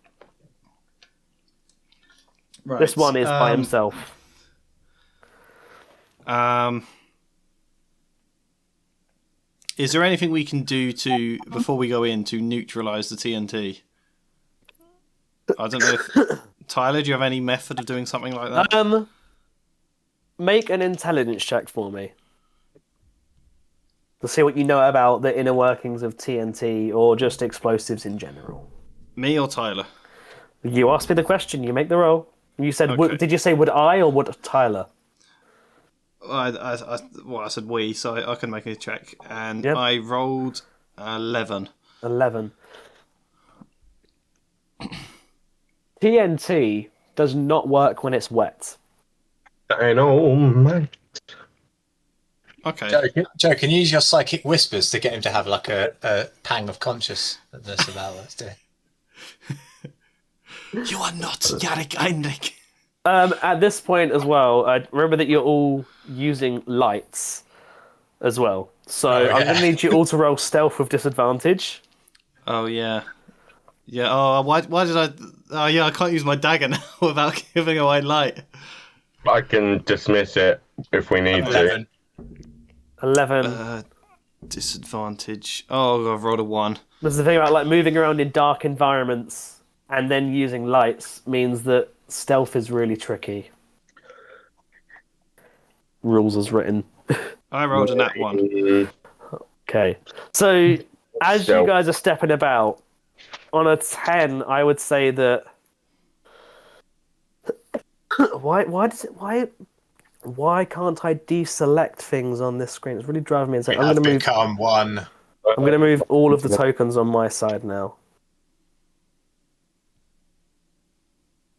B: Right.
A: This one is by himself.
B: Is there anything we can do before we go in to neutralize the TNT? I don't know if Tyler, do you have any method of doing something like that?
A: Make an intelligence check for me to see what you know about the inner workings of TNT or just explosives in general.
B: Me or Tyler?
A: You asked me the question. You make the roll. You said,
B: Okay.
A: did you say would I or would Tyler?
B: I said we, so I can make a check, and
A: Yep.
B: I rolled 11.
A: 11. TNT does not work when it's wet.
D: I know, man.
B: Okay.
C: Joe, can you use your psychic whispers to get him to have like a pang of consciousness about us?
B: You are not Jarek Heinrich.
A: At this point as well, remember that you're all using lights as well. So I'm going to need you all to roll stealth with disadvantage.
B: Oh yeah. Yeah. Oh, why did I? Oh yeah, I can't use my dagger now without giving away light.
D: I can dismiss it if we need
C: 11.
A: 11.
B: Disadvantage. Oh, I've rolled a 1.
A: There's the thing about like moving around in dark environments and then using lights means that stealth is really tricky. Rules as written.
B: I rolled a nat 1.
D: to.
A: Okay. So as you
D: Stealth.
A: guys are stepping about, on a 10, I would say that why can't I deselect things on this screen? It's really driving me insane.
C: We have become one.
A: I'm going to move all of the tokens on my side now.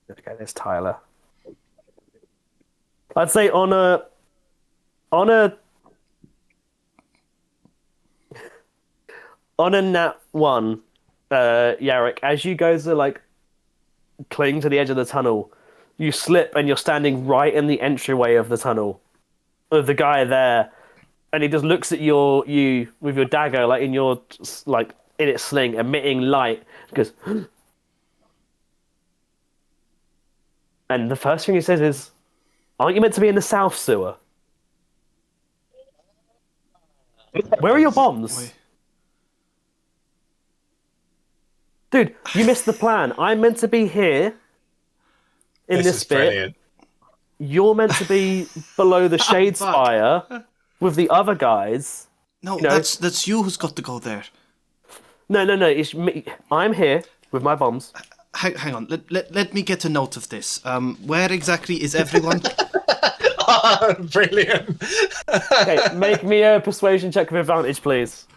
A: Okay, there's Tyler. I'd say on a nat 1, Yarrick, as you guys are like cling to the edge of the tunnel, you slip and you're standing right in the entryway of the tunnel. Of the guy there, and he just looks at you with your dagger, like in its sling, emitting light. He goes, and the first thing he says is, "Aren't you meant to be in the south sewer? Where are your bombs?"
B: Wait.
A: Dude, you missed the plan. I'm meant to be here in this
C: is
A: bit.
C: brilliant.
A: You're meant to be below the shade
B: fuck.
A: spire with the other guys.
B: No,
A: know-
B: that's you who's got to go there.
A: No, it's me. I'm here with my bombs.
B: Hang on. Let me get a note of this. Where exactly is everyone?
C: Brilliant.
A: Okay, make me a persuasion check with advantage, please.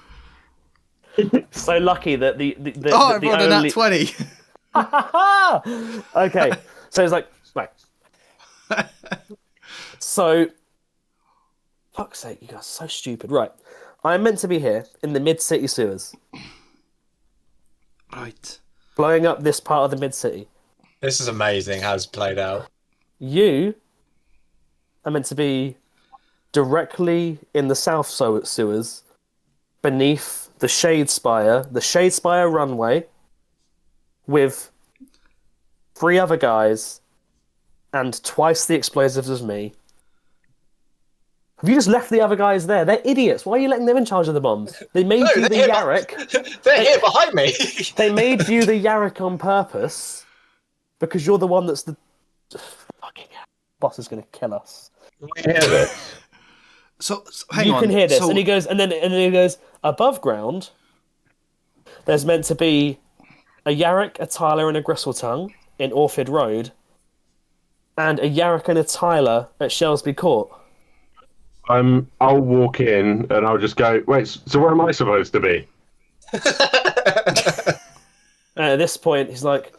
A: So lucky that the
B: Oh, I
A: the
B: rolled a
A: only...
B: nat 20.
A: Okay, so it's like, right. So, fuck's sake, you guys are so stupid. Right, I'm meant to be here in the mid-city sewers,
B: Right.
A: blowing up this part of the mid-city.
C: This is amazing how it's played out.
A: You are meant to be directly in the south sewers, beneath the Shade Spire runway, with 3 other guys and twice the explosives as me. Have you just left the other guys there? They're idiots. Why are you letting them in charge of the bombs? They made you the
C: they're
A: Yarrick.
C: They're here behind me.
A: They made you the Yarrick on purpose because you're the one that's the fucking boss is going to kill us.
D: We hear this.
B: So hang
A: You
B: on.
A: can hear this,
B: So,
A: and he goes, and then he goes above ground. There's meant to be a Yarrick, a Tyler, and a Gristletongue in Orford Road, and a Yarrick and a Tyler at Shelsby Court.
D: I'll walk in and I'll just go, wait, so where am I supposed to be?
A: And at this point, he's like,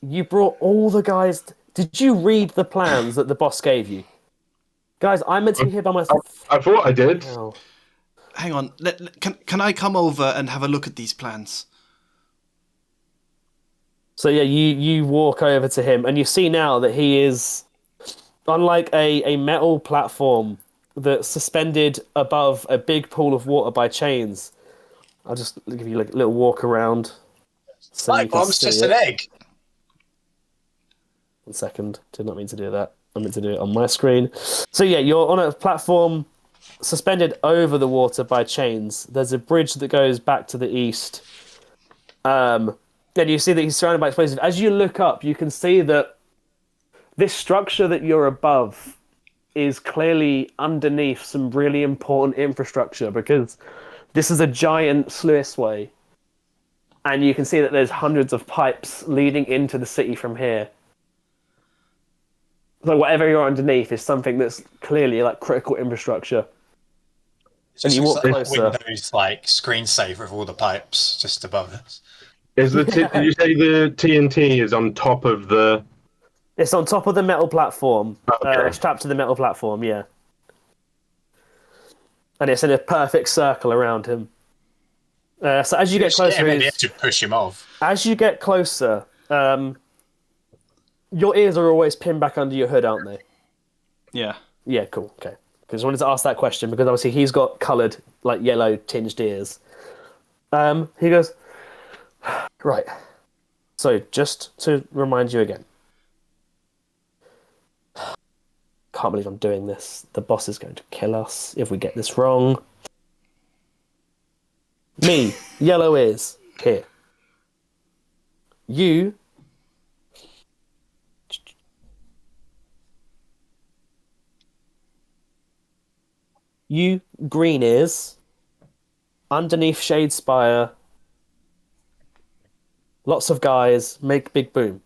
A: "You brought all the guys. Did you read the plans that the boss gave you, guys? I'm meant to be here by myself."
D: I thought I did.
A: Oh.
B: hang on. Can I come over and have a look at these plans?
A: So yeah, you walk over to him, and you see now that he is, unlike a metal platform that's suspended above a big pool of water by chains. I'll just give you like a little walk around. So
C: My
A: you can
C: bomb's
A: see
C: just
A: it.
C: an egg.
A: 1 second. Did not mean to do that. I meant to do it on my screen. So yeah, you're on a platform suspended over the water by chains. There's a bridge that goes back to the east. Then you see that he's surrounded by explosives. As you look up, you can see that this structure that you're above is clearly underneath some really important infrastructure because this is a giant sluiceway. And you can see that there's hundreds of pipes leading into the city from here. So whatever you're underneath is something that's clearly like critical infrastructure.
C: It
A: And
C: just
A: you
C: looks
A: walk
C: like
A: closer.
C: Windows like screensaver of all the pipes just above us.
D: Is the did you say the TNT is on top of the?
A: It's on top of the metal platform,
D: Okay.
A: strapped to the metal platform, yeah. And it's in a perfect circle around him. So as you get
C: Just get him
A: closer,
C: in the edge to push him off.
A: as you get closer, your ears are always pinned back under your hood, aren't they?
B: Yeah.
A: Yeah, cool. Okay. Because I wanted to ask that question because obviously he's got coloured, like yellow tinged ears. He goes, right. So just to remind you again, can't believe I'm doing this. The boss is going to kill us if we get this wrong. Me, yellow ears, here. You. You, green ears, underneath Shadespire. Lots of guys, make big boom.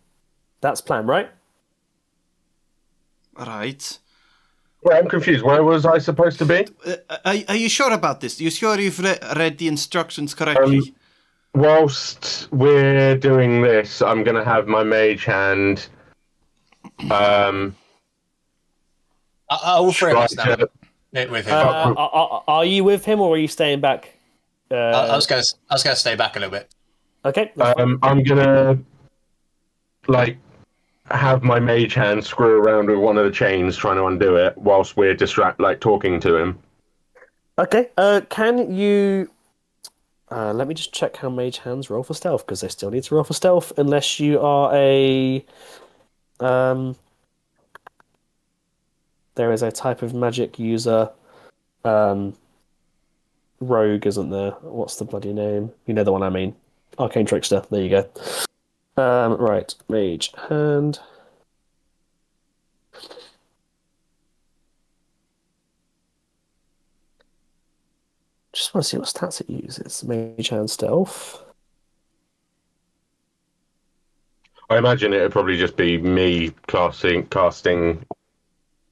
A: That's plan, right?
B: Right.
D: Well, I'm confused. Where was I supposed to be?
B: Are you sure about this? You sure you've read the instructions correctly?
D: Whilst we're doing this, I'm going to have my mage hand.
C: All three of us now
D: try
C: with him.
A: Are you with him or are you staying back?
C: I was gonna stay back a little bit.
A: Okay. That's fine.
D: I'm gonna like have my mage hand screw around with one of the chains, trying to undo it, whilst we're talking to him.
A: Okay. Can you? Let me just check how mage hands roll for stealth because they still need to roll for stealth unless you are a. There is a type of magic user, rogue, isn't there? What's the bloody name? You know the one I mean. Arcane trickster. There you go. Right, mage hand. Just want to see what stats it uses. Mage hand stealth.
D: I imagine it'd probably just be me casting,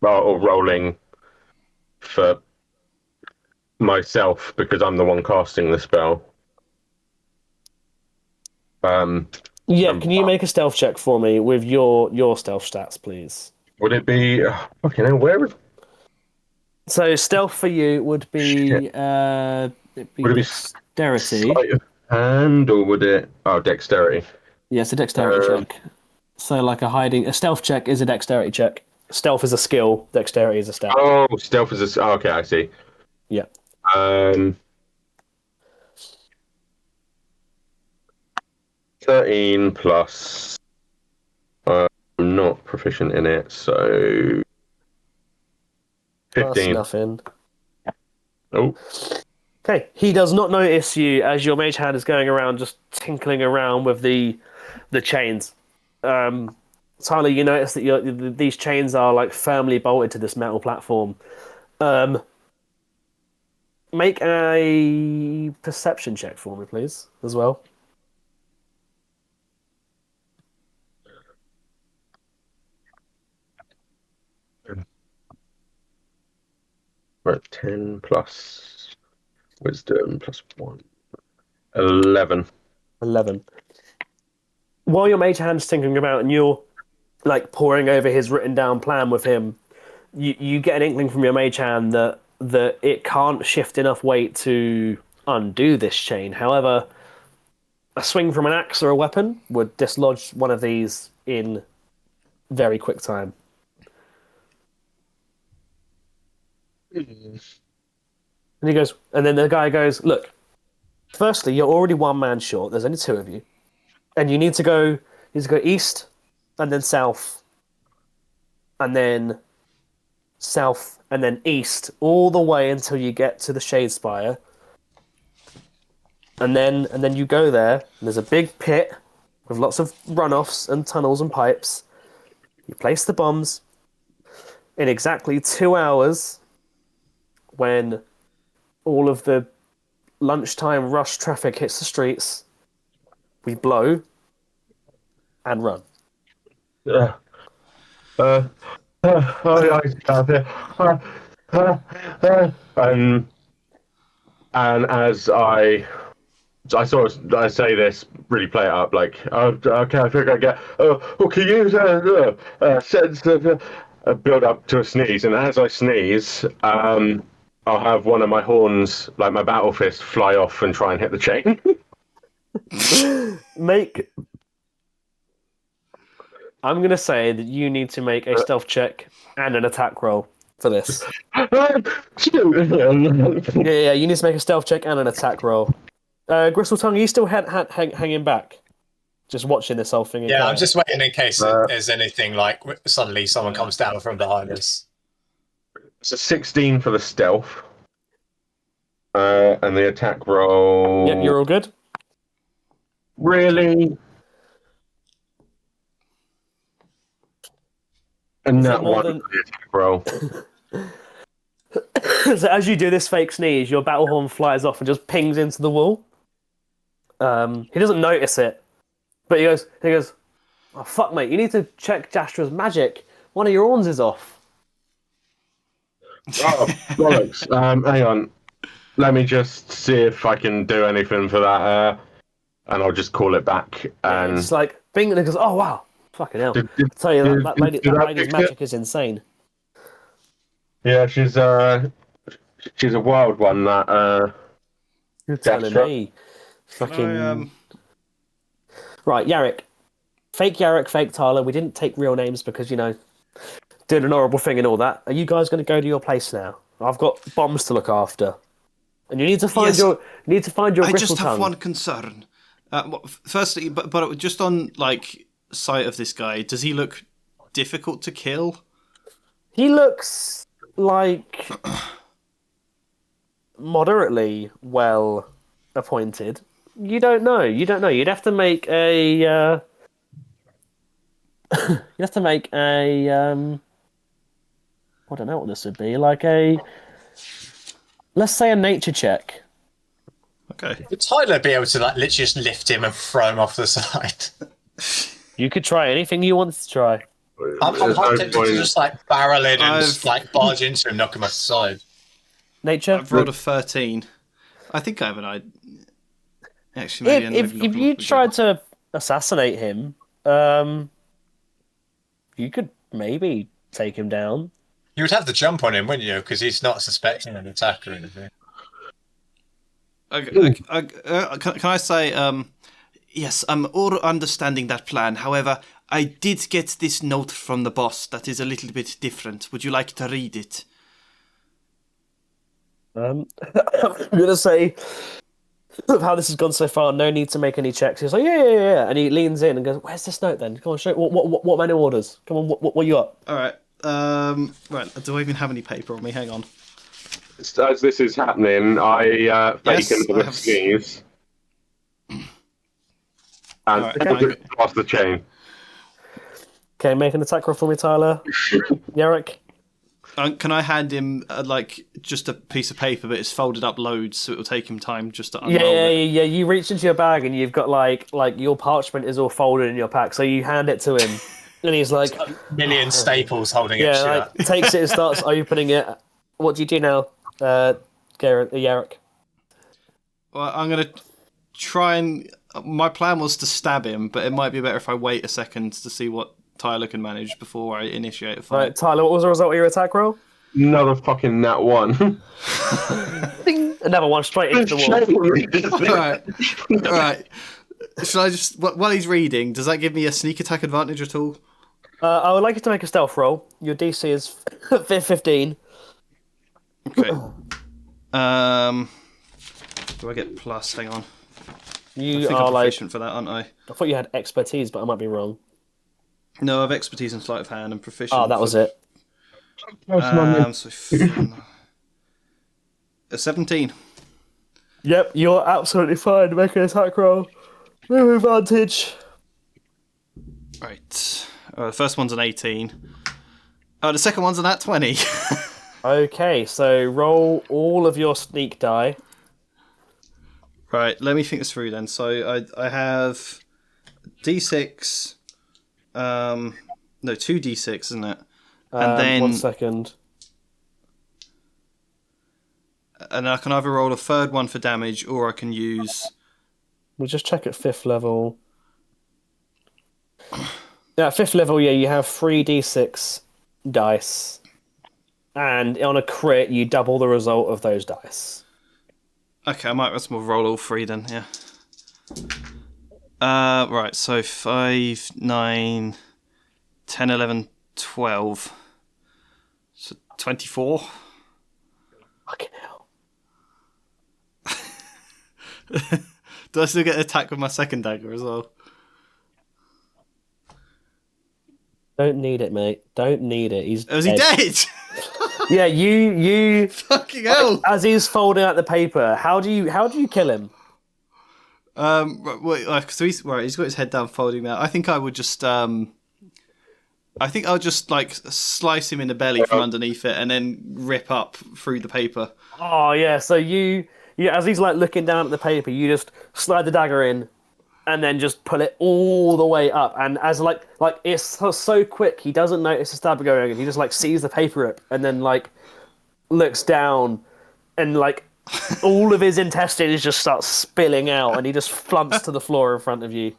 D: or rolling for myself because I'm the one casting the spell.
A: Yeah, can you make a stealth check for me with your stealth stats, please?
D: Would it be fucking hell? Where would
A: So stealth for you would be it'd be
D: Would it be
A: dexterity.
D: sleight of hand or would it? Oh, dexterity.
A: Yeah, it's a dexterity check. So like a stealth check is a dexterity check. Stealth is a skill, dexterity is a stat.
D: Oh, stealth is a. Oh, okay, I see.
A: Yeah.
D: 13 plus. I'm not proficient in it, so
A: That's
D: 15.
A: nothing.
D: Oh,
A: Okay, he does not notice you as your mage hand is going around, just tinkling around with the chains. Tyler, you notice that these chains are like firmly bolted to this metal platform. Make a perception check for me, please, as well.
D: right. 10 plus wisdom plus 1. 11.
A: 11. While your mage hand's tinkering about and you're like poring over his written down plan with him, you get an inkling from your mage hand that it can't shift enough weight to undo this chain. However, a swing from an axe or a weapon would dislodge one of these in very quick time. And he goes, and then the guy goes, "Look, firstly, you're already one man short. There's only two of you, and you need to go east, and then south, and then south, and then east, all the way until you get to the Shadespire. And then you go there. And there's a big pit with lots of runoffs and tunnels and pipes. You place the bombs in exactly 2 hours when all of the lunchtime rush traffic hits the streets. We blow and run.
D: And as I sort of I say this, really play it up like, oh, okay, I think I get. Can you sense the build up to a sneeze? And as I sneeze, I'll have one of my horns, like my battle fist, fly off and try and hit the chain.
A: I'm going to say that you need to make a stealth check and an attack roll for this. Yeah, you need to make a stealth check and an attack roll. Gristletongue, are you still hanging back? Just watching this whole thing?
C: Yeah, I'm just waiting in case there's anything like suddenly someone comes down from behind us.
D: It's a 16 for the stealth. And the attack roll.
A: Yep, you're all good.
D: Really? And that one for the attack roll.
A: So as you do this fake sneeze, your battle horn flies off and just pings into the wall. He doesn't notice it, but he goes, "Oh fuck, mate! You need to check Jastra's magic. One of your horns is off."
D: Oh, bollocks! Hang on. Let me just see if I can do anything for that, and I'll just call it back. And
A: it's like bing, and he goes, "Oh wow, fucking hell!" I tell you that lady's magic is insane.
D: Yeah, she's a wild one. That
A: You're telling me. Fucking right, Yarrick. Fake Yarrick, fake Tyler. We didn't take real names because did an horrible thing and all that. Are you guys going to go to your place now? I've got bombs to look after, and you need to find your
B: I just have
A: tongue.
B: one concern. Firstly, but just on sight of this guy, does he look difficult to kill?
A: He looks like moderately well appointed. You don't know. You'd have to make a. You have to make a. I don't know what this would be. Let's say a nature check.
B: Okay.
C: Would Tyler be able to literally just lift him and throw him off the side?
A: You could try anything you want to try.
C: I'm tempted to just barrel in and just barge into him, knock him off the side.
A: Nature.
B: I've rolled a 13. I think I have an idea. Actually, maybe
A: if you tried to assassinate him, you could maybe take him down.
C: You would have the jump on him, wouldn't you? Because he's not suspecting an attack or anything.
B: Can I say, yes, I'm all understanding that plan. However, I did get this note from the boss that is a little bit different. Would you like to read it?
A: I'm going to say, of how this has gone so far, no need to make any checks. He's like, yeah. And he leans in and goes, where's this note then? Come on, show what menu orders? Come on, what you got?
B: All right. Right, do I even have any paper on me? Hang on.
D: As this is happening, I fake into the sneeze. And pass the chain.
A: Okay, make an attack roll for me, Tyler. Yarrick.
B: Can I hand him just a piece of paper, but it's folded up loads, so it will take him time just to unroll it?
A: Yeah. You reach into your bag and you've got like your parchment is all folded in your pack, so you hand it to him, and he's like
C: a million staples holding it shut.
A: Takes it and starts opening it. What do you do now, Yarrick?
B: Well, I'm gonna try and. My plan was to stab him, but it might be better if I wait a second to see what Tyler can manage before I initiate a fight.
A: Right, Tyler, what was the result of your attack roll?
D: Another fucking nat one.
A: Another one straight into the wall.
B: All right. Should I just, while he's reading, does that give me a sneak attack advantage at all?
A: I would like you to make a stealth roll. Your DC is 15.
B: Okay. Do I get plus? Hang on.
A: You
B: I think
A: are
B: I'm proficient for that, aren't I?
A: I thought you had expertise, but I might be wrong.
B: No, I have expertise in sleight of hand and proficient.
A: Oh, that was it.
B: A 17.
A: Yep, you're absolutely fine. Make an attack roll. No advantage.
B: Right. The first one's an 18. Oh, the second one's an at 20.
A: Okay, so roll all of your sneak die.
B: Right, let me think this through then. So I have D6. No, 2d6, isn't it? And then
A: 1 second.
B: And I can either roll a third one for damage, or I can use.
A: We'll just check at 5th level. Yeah, at 5th level, yeah, you have 3d6 dice. And on a crit, you double the result of those dice.
B: Okay, I might as well roll all 3 then, yeah. Right, so 5, 9, 10, 11, 12. So 24.
A: Fucking hell.
B: Do I still get attacked with my second dagger as well?
A: Don't need it, mate. Don't need it. He's
B: Oh, is he dead?
A: Yeah, you
B: Fucking hell!
A: as he's folding out the paper, how do you kill him?
B: So he's got his head down, folding that. I think I would just, I think I'll just like slice him in the belly from underneath it, and then rip up through the paper.
A: Oh yeah, so you as he's like looking down at the paper, you just slide the dagger in, and then just pull it all the way up. And as like it's so quick, he doesn't notice the stab going, and he just like sees the paper rip, and then like looks down, and like all of his intestines just start spilling out, and he just flumps to the floor in front of you,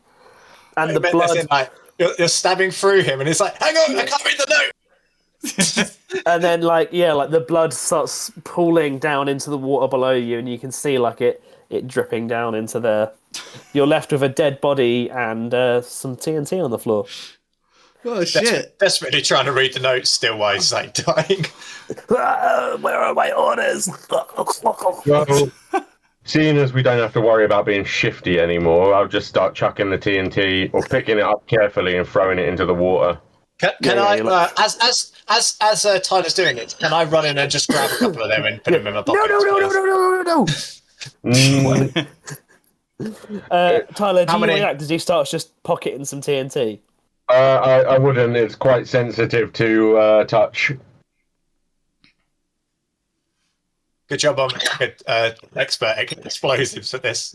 A: and the blood.
C: Like, you're stabbing through him, and he's like, "Hang on, I can't read the note."
A: And then like the blood starts pooling down into the water below you, and you can see like it dripping down into there. You're left with a dead body and some TNT on the floor.
B: Oh shit!
C: Desperately trying to read the notes still while he's like dying.
A: Where are my orders?
D: Well, seeing as we don't have to worry about being shifty anymore, I'll just start chucking the TNT or picking it up carefully and throwing it into the water.
C: Can I, as Tyler's doing it, can I run in and just grab a couple of them and put them in my pocket?
A: No. Tyler, do
C: How
A: you
C: many-
A: react as he starts just pocketing some TNT?
D: I wouldn't. It's quite sensitive to touch.
C: Good job, I'm an expert at explosives at this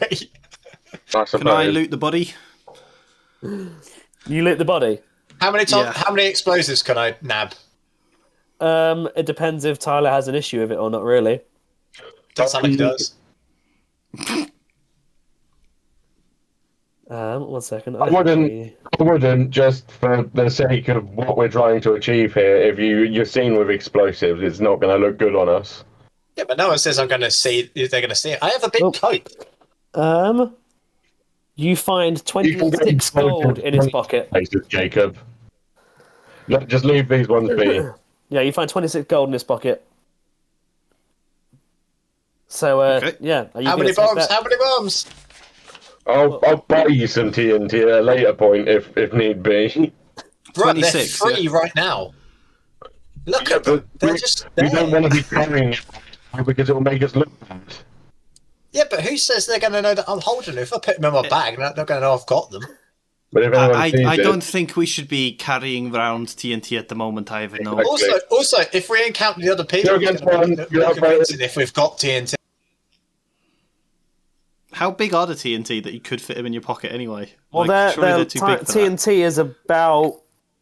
C: rate.
D: I
B: Can I
D: suppose.
B: loot the body?
A: You loot the body.
C: How many
B: Yeah.
C: How many explosives can I nab?
A: It depends if Tyler has an issue with it or not. Really.
C: Doesn't sound like he does.
A: 1 second.
D: I wouldn't, just for the sake of what we're trying to achieve here. If you're seen with explosives, it's not going to look good on us.
C: Yeah, but no one says I'm going to see. They're going to see it. I have a big coat.
A: You find 26 gold in his pocket.
D: Places, Jacob. Just leave these ones be.
A: Yeah, you find 26 gold in his pocket. So,
B: Okay.
A: yeah. Are you
C: How
A: gonna
C: many
A: take
C: bombs?
A: that?
C: How many bombs?
D: I'll buy you some TNT at a later point if need be.
C: Bro, they're
B: 26,
C: free
B: yeah.
C: right now. Look
D: Yeah,
C: at them.
D: but
C: They're just
D: we
C: there.
D: don't want to be carrying it because it will make us look bad.
C: Yeah, but who says they're going to know that I'm holding them? If I put them in my bag, they're not going to know I've got them.
D: But if anyone
B: I
D: sees
B: don't
D: it,
B: think we should be carrying around TNT at the moment either. No.
D: Exactly.
C: Also, if we encounter the other people,
D: You're
C: it's
D: against
C: going
D: one,
C: to
D: you're
C: be
D: up,
C: convincing if we've got TNT.
B: How big are the TNT that you could fit them in your pocket anyway?
A: Well,
B: surely they're too big for that.
A: TNT is about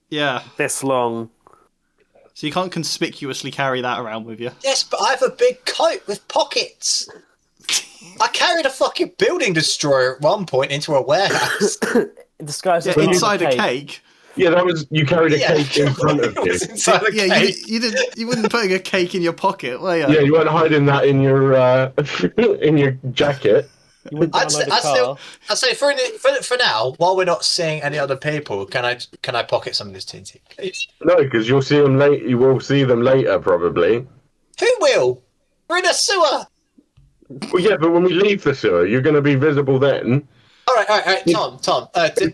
B: Yeah,
A: this long.
B: so you can't conspicuously carry that around with you.
C: Yes, but I have a big coat with pockets. I carried a fucking building destroyer at one point into a warehouse.
A: Disguised as
B: Yeah,
A: a
B: inside a
A: cake.
B: cake.
D: yeah, you carried a cake in front of
C: It
D: you.
C: was inside a
B: Yeah,
C: cake.
B: you wouldn't putting a cake in your pocket, were you?
D: Yeah, you weren't hiding that in your in your jacket.
A: You wouldn't
C: I'd
A: download
C: say,
A: a car.
C: I'd say for now, while we're not seeing any other people, can I pocket some of this TNT, please?
D: No, because you'll see them late. You will see them later, probably.
C: Who will? We're in a sewer.
D: Well, yeah, but when we leave the sewer, you're going to be visible then.
C: All right. Tom.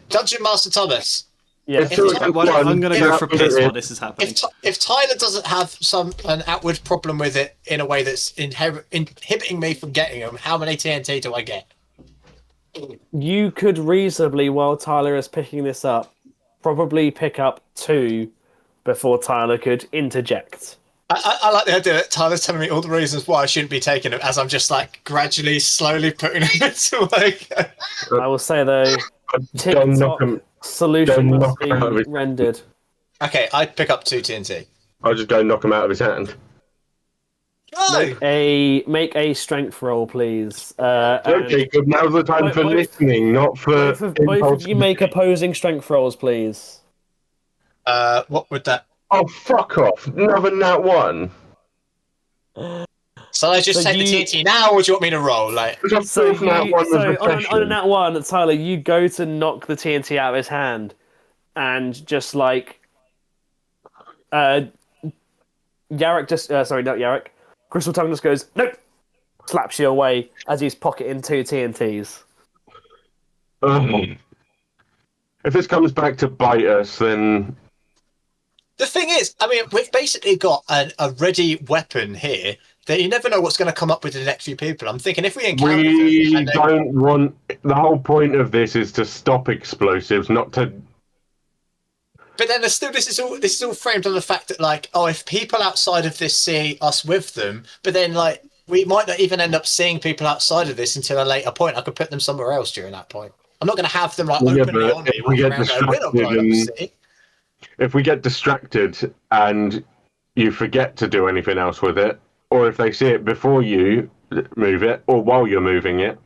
C: Dungeon Master Thomas.
A: Yeah.
D: It's always
B: I'm going to go for a piss
D: Yeah.
B: while this is happening.
C: If Tyler doesn't have an outward problem with it in a way that's inhibiting me from getting them, how many TNT do I get?
A: You could reasonably, while Tyler is picking this up, probably pick up 2 before Tyler could interject.
C: I like the idea that Tyler's telling me all the reasons why I shouldn't be taking it, as I'm just like gradually, slowly putting it into like.
A: I will say though,
D: Don't knock
A: TikTok
D: him.
A: solution
D: Don't
A: must
D: knock him out of
A: be
D: his.
A: rendered.
C: Okay, I'd pick up 2 TNT.
D: I'll just go knock him out of his hand.
C: No!
A: Make a strength roll, please.
D: Okay, good. Now's the time for listening, not for
A: both of you make opposing strength rolls, please.
C: What would that?
D: Oh, fuck off! Another nat 1.
C: So I just
A: So
C: take the
A: you-
C: TNT now, or do you want me to roll? Like,
A: So,
D: nat 1 was
A: on a nat 1, Tyler, you go to knock the TNT out of his hand, and just like, Yarrick just sorry, not Yarrick. Crystal Tongue just goes nope, slaps you away as he's pocketing 2 TNTs.
D: If this comes back to bite us, then
C: the thing is, I mean, we've basically got a ready weapon here that you never know what's going to come up with the next few people. I'm thinking if we encounter
D: we
C: them,
D: don't want. The whole point of this is to stop explosives, not to.
C: but then there's still this is all framed on the fact that like, oh, if people outside of this see us with them, but then like we might not even end up seeing people outside of this until a later point. I could put them somewhere else during that point. I'm not going to have them like
D: Yeah,
C: openly
D: but
C: on me.
D: if we get
C: walking around going, "We're not
D: distracted
C: blowing up the
D: and-
C: city."
D: If we get distracted and you forget to do anything else with it, or if they see it before you move it, or while you're moving it,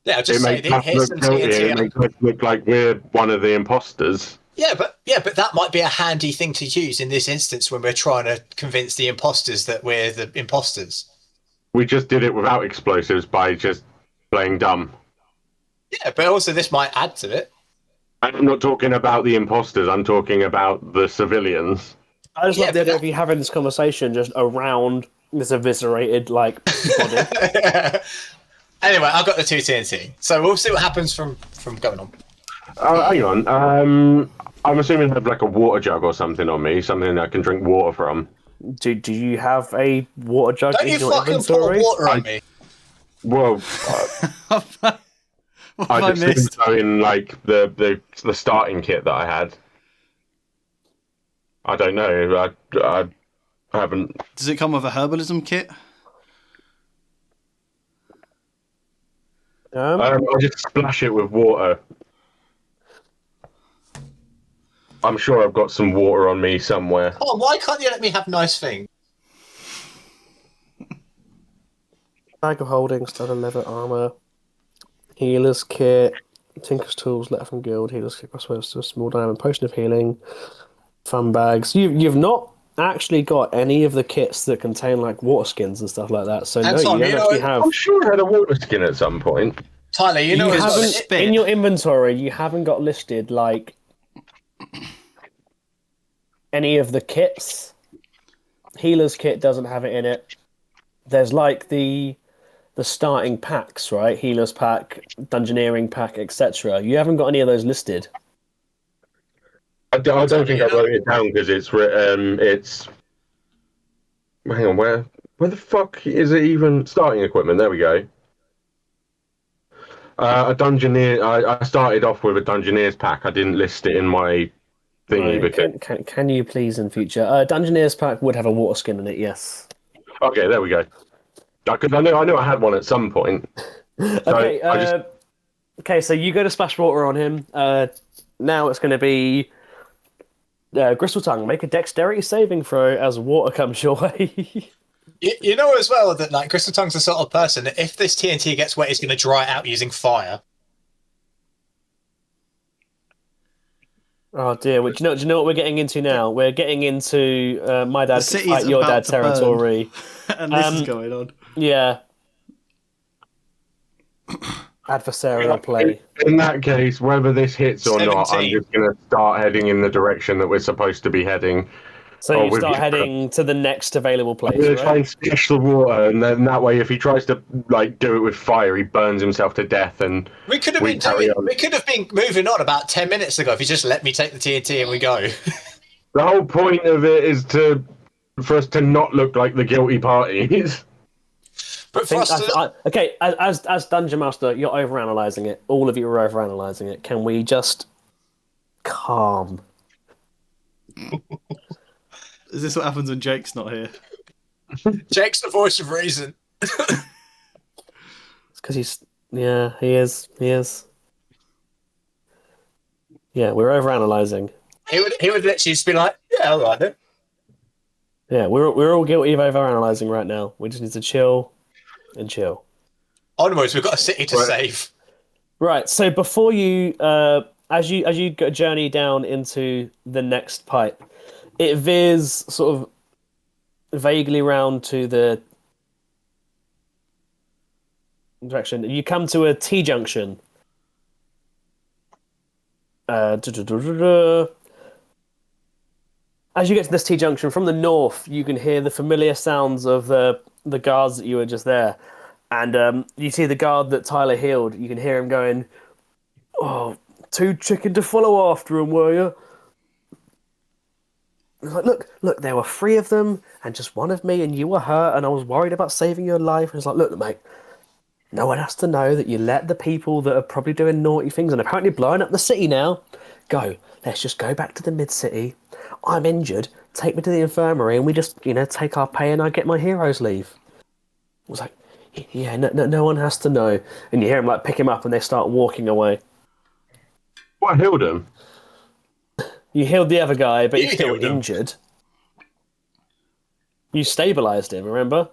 C: Yeah, I'll just
D: it
C: say
D: makes us
C: here's
D: look
C: some
D: guilty.
C: TNT.
D: And it makes us look like we're one of the imposters.
C: Yeah, but that might be a handy thing to use in this instance when we're trying to convince the imposters that we're the imposters.
D: We just did it without explosives by just playing dumb.
C: Yeah, but also this might add to it.
D: And I'm not talking about the imposters. I'm talking about the civilians.
A: I just
C: Yeah,
A: love the
C: but
A: idea of you having this conversation just around this eviscerated like body.
C: Anyway, I've got the 2 TNT, so we'll see what happens from going on.
D: Hang on. I'm assuming I have like a water jug or something on me, something I can drink water from.
A: Do you have a water jug
C: Don't
A: in
C: you
A: your
C: fucking pour
A: inventory?
C: water on me?
D: Well,
B: What have I
D: I just
B: missed?
D: so in like the starting kit that I had. I don't know. I haven't.
B: Does it come with a herbalism kit?
D: I just splash it with water. I'm sure I've got some water on me somewhere.
C: Oh, why can't you let me have nice things?
A: Bag of holding, studded leather armor, healer's kit, tinker's tools, letter from guild, healer's kit, crossbows, a small diamond, potion of healing, fun bags. You've not actually got any of the kits that contain like water skins and stuff like that. So
C: And
A: no,
C: Tom,
A: you don't
C: you know-
A: actually have.
D: I'm sure I had a water skin at some point.
C: Tyler, you know
A: You
C: as well.
A: haven't
B: spit.
A: in your inventory. You haven't got listed like any of the kits. Healer's kit doesn't have it in it. There's like the starting packs, right? Healer's pack, Dungeoneering pack, etc. You haven't got any of those listed.
D: I don't think I wrote it down because it's written. It's. Hang on, where the fuck is it even? Starting equipment. There we go. A Dungeoneer. I started off with a Dungeoneer's pack. I didn't list it in my thingy
A: Right,
D: because.
A: can you please in future? Dungeoneer's pack would have a water skin in it, yes.
D: Okay, there we go. Because I knew I had one at some point.
A: Okay, okay, so you go to splash water on him. Now it's going to be Gristle Tongue. Make a dexterity saving throw as water comes your way.
C: You know as well that like Crystal Tongue's the sort of person that if this TNT gets wet, it's going to dry it out using fire.
A: Oh dear! Do you know what we're getting into now? We're getting into my dad
B: The city's
A: fight your
B: about
A: dad
B: to burn.
A: territory.
B: And this is going on.
A: Yeah. Adversarial play.
D: In that case, whether this hits or not, I'm
C: 17.
D: just going to start heading in the direction that we're supposed to be heading.
A: So
D: Oh,
A: you
D: with
A: start
D: you.
A: heading to the next available place,
D: I'm going to try
A: right?
D: and splash the water, and then that way, if he tries to like do it with fire, he burns himself to death. And
C: We could have
D: We
C: been
D: carry on.
C: we could have been moving on about 10 minutes ago if you just let me take the TNT and we go.
D: the whole point of it is for us to not look like the guilty parties.
C: But for us to,
A: Okay, as Dungeon Master, you're overanalyzing it. All of you are overanalyzing it. Can we just calm?
B: Is this what happens when Jake's not here?
C: Jake's the voice of reason.
A: It's because yeah, he is. Yeah, we're overanalyzing.
C: He would literally just be like, yeah, all right then.
A: Yeah, we're all guilty of overanalyzing right now. We just need to chill and chill.
C: Onwards, we've got a city to save.
A: Right. So before you, as you go journey down into the next pipe, it veers sort of vaguely round to the direction. You come to a T junction. As you get to this T junction from the north, you can hear the familiar sounds of the guards that you were just there, and you see the guard that Tyler healed. You can hear him going, "Oh, too chicken to follow after him, were you?" It's like, look, there were 3 of them, and just one of me, and you were hurt, and I was worried about saving your life. And it's like, look, mate, no one has to know that you let the people that are probably doing naughty things and apparently blowing up the city now go. Let's just go back to the mid-city. I'm injured. Take me to the infirmary, and we just, take our pay, and I get my hero's leave. It was like, yeah, no one has to know. And you hear him like pick him up, and they start walking away.
D: What healed him?
A: You healed the other guy, but he's still
C: healed him.
A: injured. You stabilized him, remember?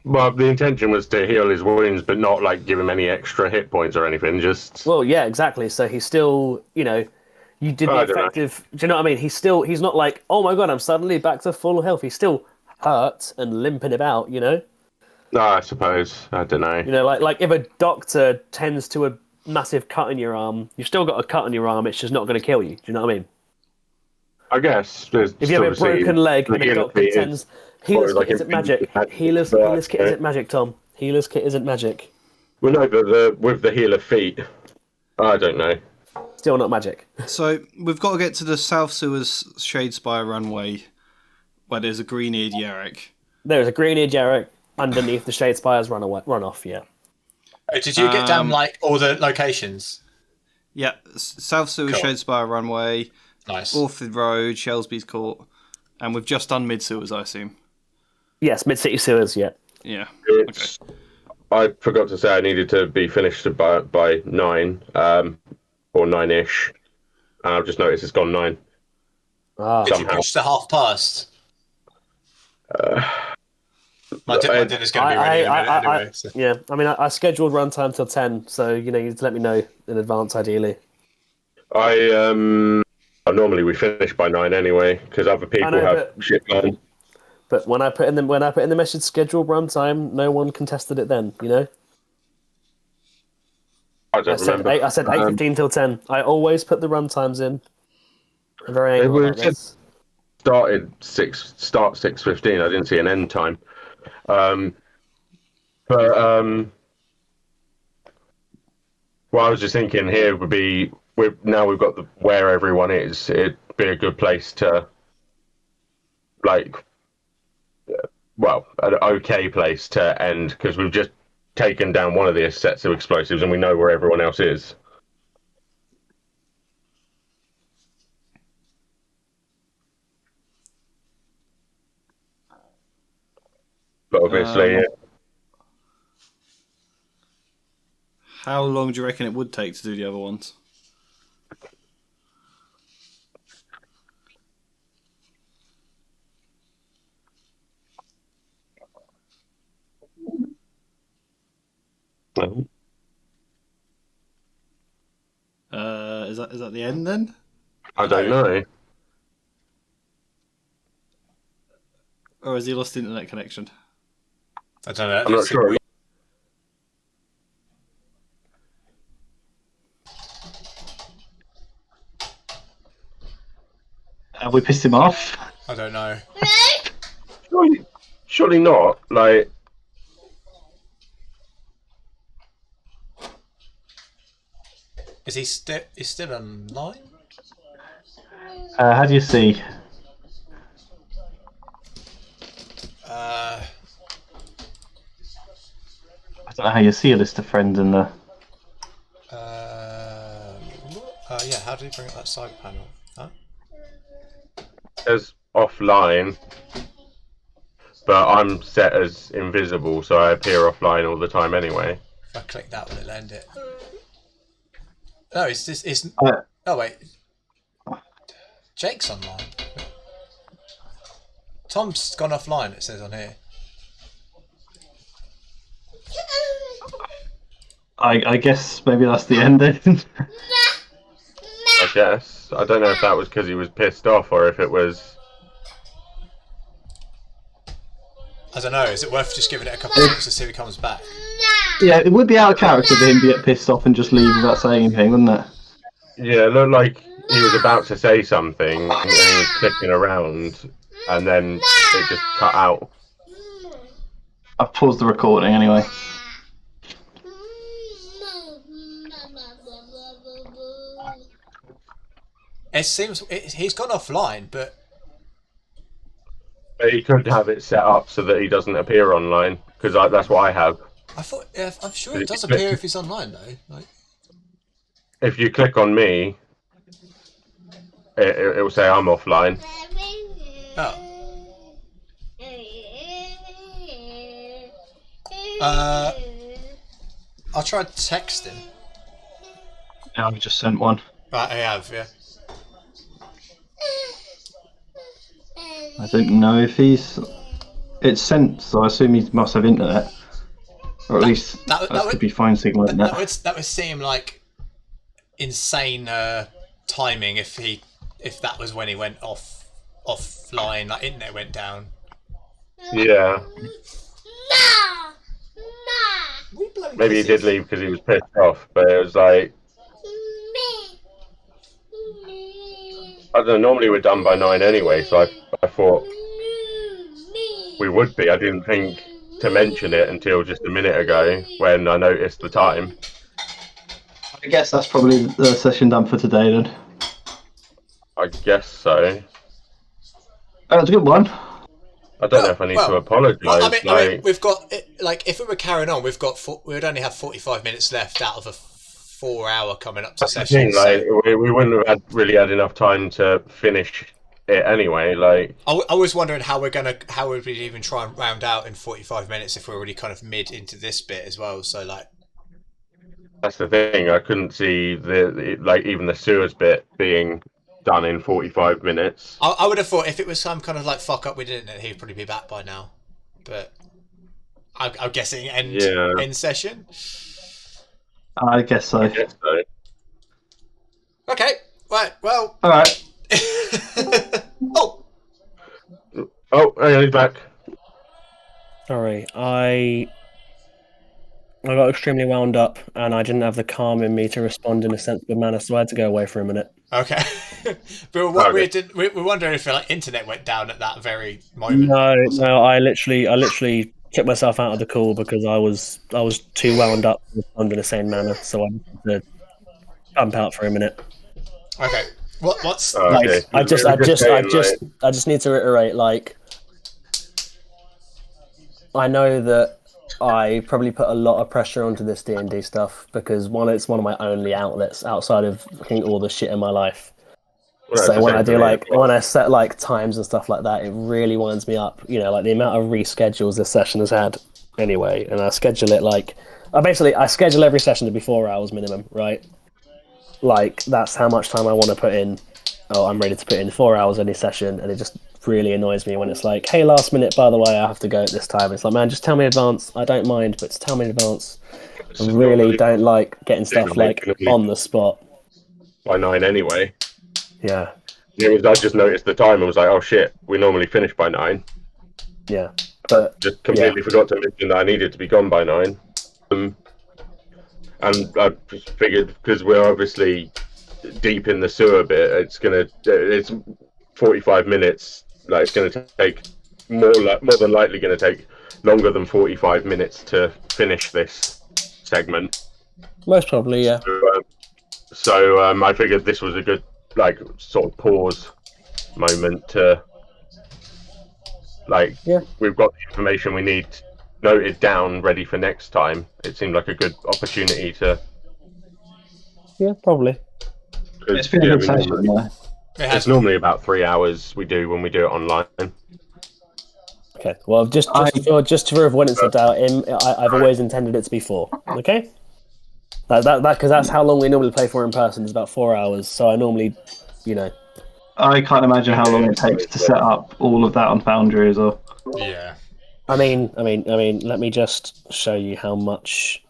D: Well, the intention was to heal his wounds, but not like give him any extra hit points or anything. Just
A: Well, yeah, exactly. So he's still, you did the
D: I don't know.
A: effective. Do you know what I mean? He's not like, oh my god, I'm suddenly back to full health. He's still hurt and limping about,
D: No, I suppose. I don't know.
A: Like if a doctor tends to a massive cut in your arm, you've still got a cut in your arm. It's just not going to kill you. Do you know what I mean?
D: I guess there's
A: If you have a broken leg and a doctor tends, healer's kit isn't magic. Healer's kit isn't magic, Tom. Healer's kit isn't magic.
D: Well, no, but with the healer feet, I don't know.
A: Still not magic.
B: So we've got to get to the South Sewers Shadespire runway, where there's a green-eared Yarrick.
A: There is a green-eared Jarek underneath the Shadespire's runoff. Yeah.
C: Did you get down like all the locations?
B: Yeah, South Sewers
C: Cool.
B: Shadespire runway,
C: Nice.
B: Orford Road, Shelsby's Court, and we've just done Mid Sewers, I assume.
A: Yes, mid-city sewers. Yeah.
B: Yeah.
D: It's, I forgot to say I needed to be finished by 9, or 9-ish. And I've just noticed it's gone 9.
A: Ah.
C: Did you
D: somehow.
C: push the half past? My dinner's going to be ready in a minute anyway. So.
A: Yeah, I mean, I scheduled runtime till 10, so you need to let me know in advance, ideally.
D: Normally we finish by 9 anyway, because other people have shit done.
A: But when I put in the message scheduled runtime, no one contested it then.
D: I don't remember.
A: I said 8:15 till 10. I always put the runtimes in. I'm very angry about this.
D: Start 6:15. I didn't see an end time. Well, I was just thinking here would be now we've got where everyone is. It'd be a good place to an okay place to end because we've just taken down one of the sets of explosives and we know where everyone else is. But obviously,
B: How long do you reckon it would take to do the other ones?
D: no.
B: Is that the end then?
D: I don't know.
B: Or has he lost internet connection?
C: I don't know.
D: I'm not sure.
B: Have we pissed him off?
C: I don't know.
D: Surely not. Like,
C: Is he still online?
B: How do you see?
G: don't know how you see a list of friends in there.
C: Yeah, how did he bring up that side panel? Huh?
D: As offline, but I'm set as invisible, so I appear offline all the time anyway.
C: If I click that one, it'll end it. No, it's just...
G: Uh,
C: Oh, wait. Jake's online. Tom's gone offline, it says on here.
G: I guess maybe that's the ending.
D: I guess. I don't know if that was because he was pissed off or if it was...
C: I don't know, is it worth just giving it a couple of minutes to see if he comes back?
G: Yeah, it would be out of character for him to get pissed off and just leave without saying anything, wouldn't it?
D: Yeah, it looked like he was about to say something and he was clicking around and then it just cut out.
G: I've paused the recording anyway.
C: It seems he's gone offline, but
D: But he could have it set up so that he doesn't appear online, because that's what I have.
C: I thought I'm sure it does appear if he's online though. Like,
D: If you click on me, it will say I'm offline.
C: oh, I'll try texting.
G: Yeah, I've just sent one.
C: Right, I have, yeah.
G: I don't know if he's... It's sent, so I assume he must have internet. Or at least that could be fine signal internet.
C: That would seem like insane timing if that was when he went offline, like internet went down.
D: Yeah. Maybe he did leave because he was pissed off, but it was like... I don't know, normally we're done by 9 anyway, so I thought we would be. I didn't think to mention it until just a minute ago when I noticed the time.
G: I guess that's probably the session done for today then.
D: I guess so.
G: That was a good one.
D: I don't know if I need to apologise.
C: I mean, we've got if we were carrying on, we would only have 45 minutes left out of a 4-hour coming up to session.
D: We wouldn't have really had enough time to finish it anyway. Like
C: I was wondering how would we even try and round out in 45 minutes if we're already kind of mid into this bit as well. So like,
D: that's the thing. I couldn't see even the sewers bit being done in 45 minutes.
C: I would have thought if it was some kind of like fuck up we didn't, he'd probably be back by now. But I'm guessing end session.
G: I guess so.
C: Okay. Right. Well.
G: All right.
D: Oh, he's back.
A: Sorry, I got extremely wound up, and I didn't have the calm in me to respond in a sensible manner, so I had to go away for a minute.
C: Okay. But what we're wondering if like internet went down at that very moment.
A: No, I literally took myself out of the call because I was too wound up to respond in a sane manner, so I had to jump out for a minute.
C: Okay. What's
D: okay.
A: I just need to reiterate, like, I know that I probably put a lot of pressure onto this D&D stuff because it's one of my only outlets outside of fucking all the shit in my life.
D: Well,
A: so when I do when I set like times and stuff like that, it really winds me up. You know, like the amount of reschedules this session has had anyway, and I schedule it like I schedule every session to be 4 hours minimum, right? Like that's how much time I want to put in. Oh, I'm ready to put in 4 hours any session, and it just really annoys me when it's like, hey, last minute, by the way, I have to go at this time. It's like, man, just tell me in advance. I don't mind, but just tell me in advance. I really don't like getting stuff like on the spot.
D: By 9 anyway.
A: Yeah.
D: I just noticed the time and was like, oh shit, we normally finish by 9.
A: Yeah. But
D: just completely forgot to mention that I needed to be gone by 9. And I just figured, because we're obviously deep in the sewer bit, it's 45 minutes. Like it's going to take more than likely going to take longer than 45 minutes to finish this segment.
A: Most probably, yeah.
D: So I figured this was a good like sort of pause moment to we've got the information we need noted down, ready for next time. It seemed like a good opportunity to.
A: Yeah, probably.
G: It's been a good session, though.
D: It's normally about 3 hours we do when we do it online.
A: Okay. Well, just for avoidance of doubt, I've always intended it to be 4. Okay. That because that's how long we normally play for in person. It's about 4 hours. So I normally,
G: I can't imagine how long it takes to set up all of that on Foundry as well.
C: Yeah.
A: I mean, let me just show you how much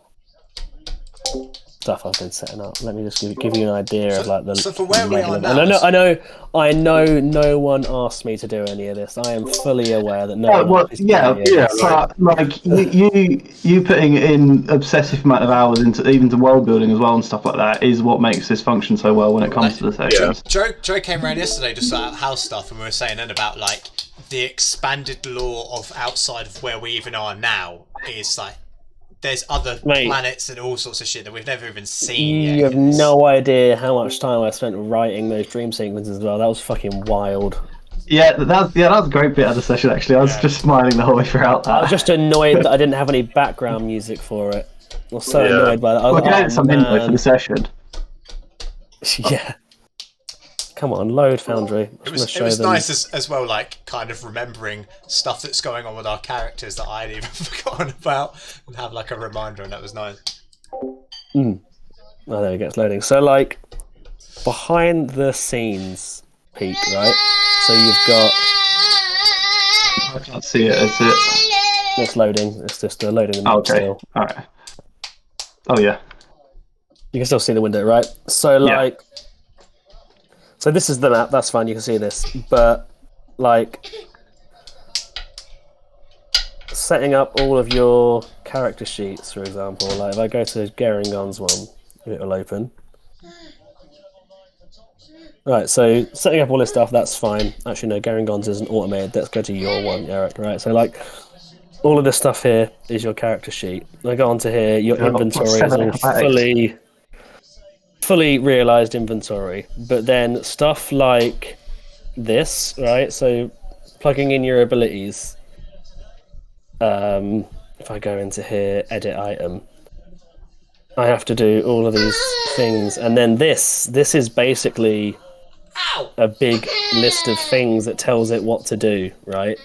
A: stuff I've been setting up. Let me just give you an idea of like the.
C: So for where we are now,
A: I know. No one asked me to do any of this. I am fully aware that no one.
G: But like you putting in obsessive amount of hours into even to world building as well and stuff like that is what makes this function so well when it comes to the sessions.
C: Joe came around yesterday just about house stuff, and we were saying then about like the expanded lore of outside of where we even are now is like. There's other planets and all sorts of shit that we've never even seen yet.
A: You have no idea how much time I spent writing those dream sequences as well. That was fucking wild.
G: Yeah, that was a great bit of the session actually. I was just smiling the whole way throughout that.
A: I was just annoyed that I didn't have any background music for it. I was so annoyed by that. I was
G: getting some info for the session.
A: Yeah. Come on, load Foundry.
C: It was nice as well, like kind of remembering stuff that's going on with our characters that I'd even forgotten about, and have like a reminder, and that was nice.
A: Oh, there we go, it's loading. So, like, behind the scenes peak, right? So you've got.
G: I can't see it. Is it?
A: It's loading. It's just loading the map still.
G: All right. Oh yeah.
A: You can still see the window, right? So, like. So this is the map, that's fine, you can see this. But, like, setting up all of your character sheets, for example, like if I go to Geringon's one, it'll open. Right, so setting up all this stuff, that's fine. Actually, no, Geringon's isn't automated. Let's go to your one, Eric. Right, so, like, all of this stuff here is your character sheet. I go onto here, your inventory is all fully realized inventory, but then stuff like this, right? So plugging in your abilities. If I go into here, edit item, I have to do all of these things, and then this is basically a big list of things that tells it what to do, right?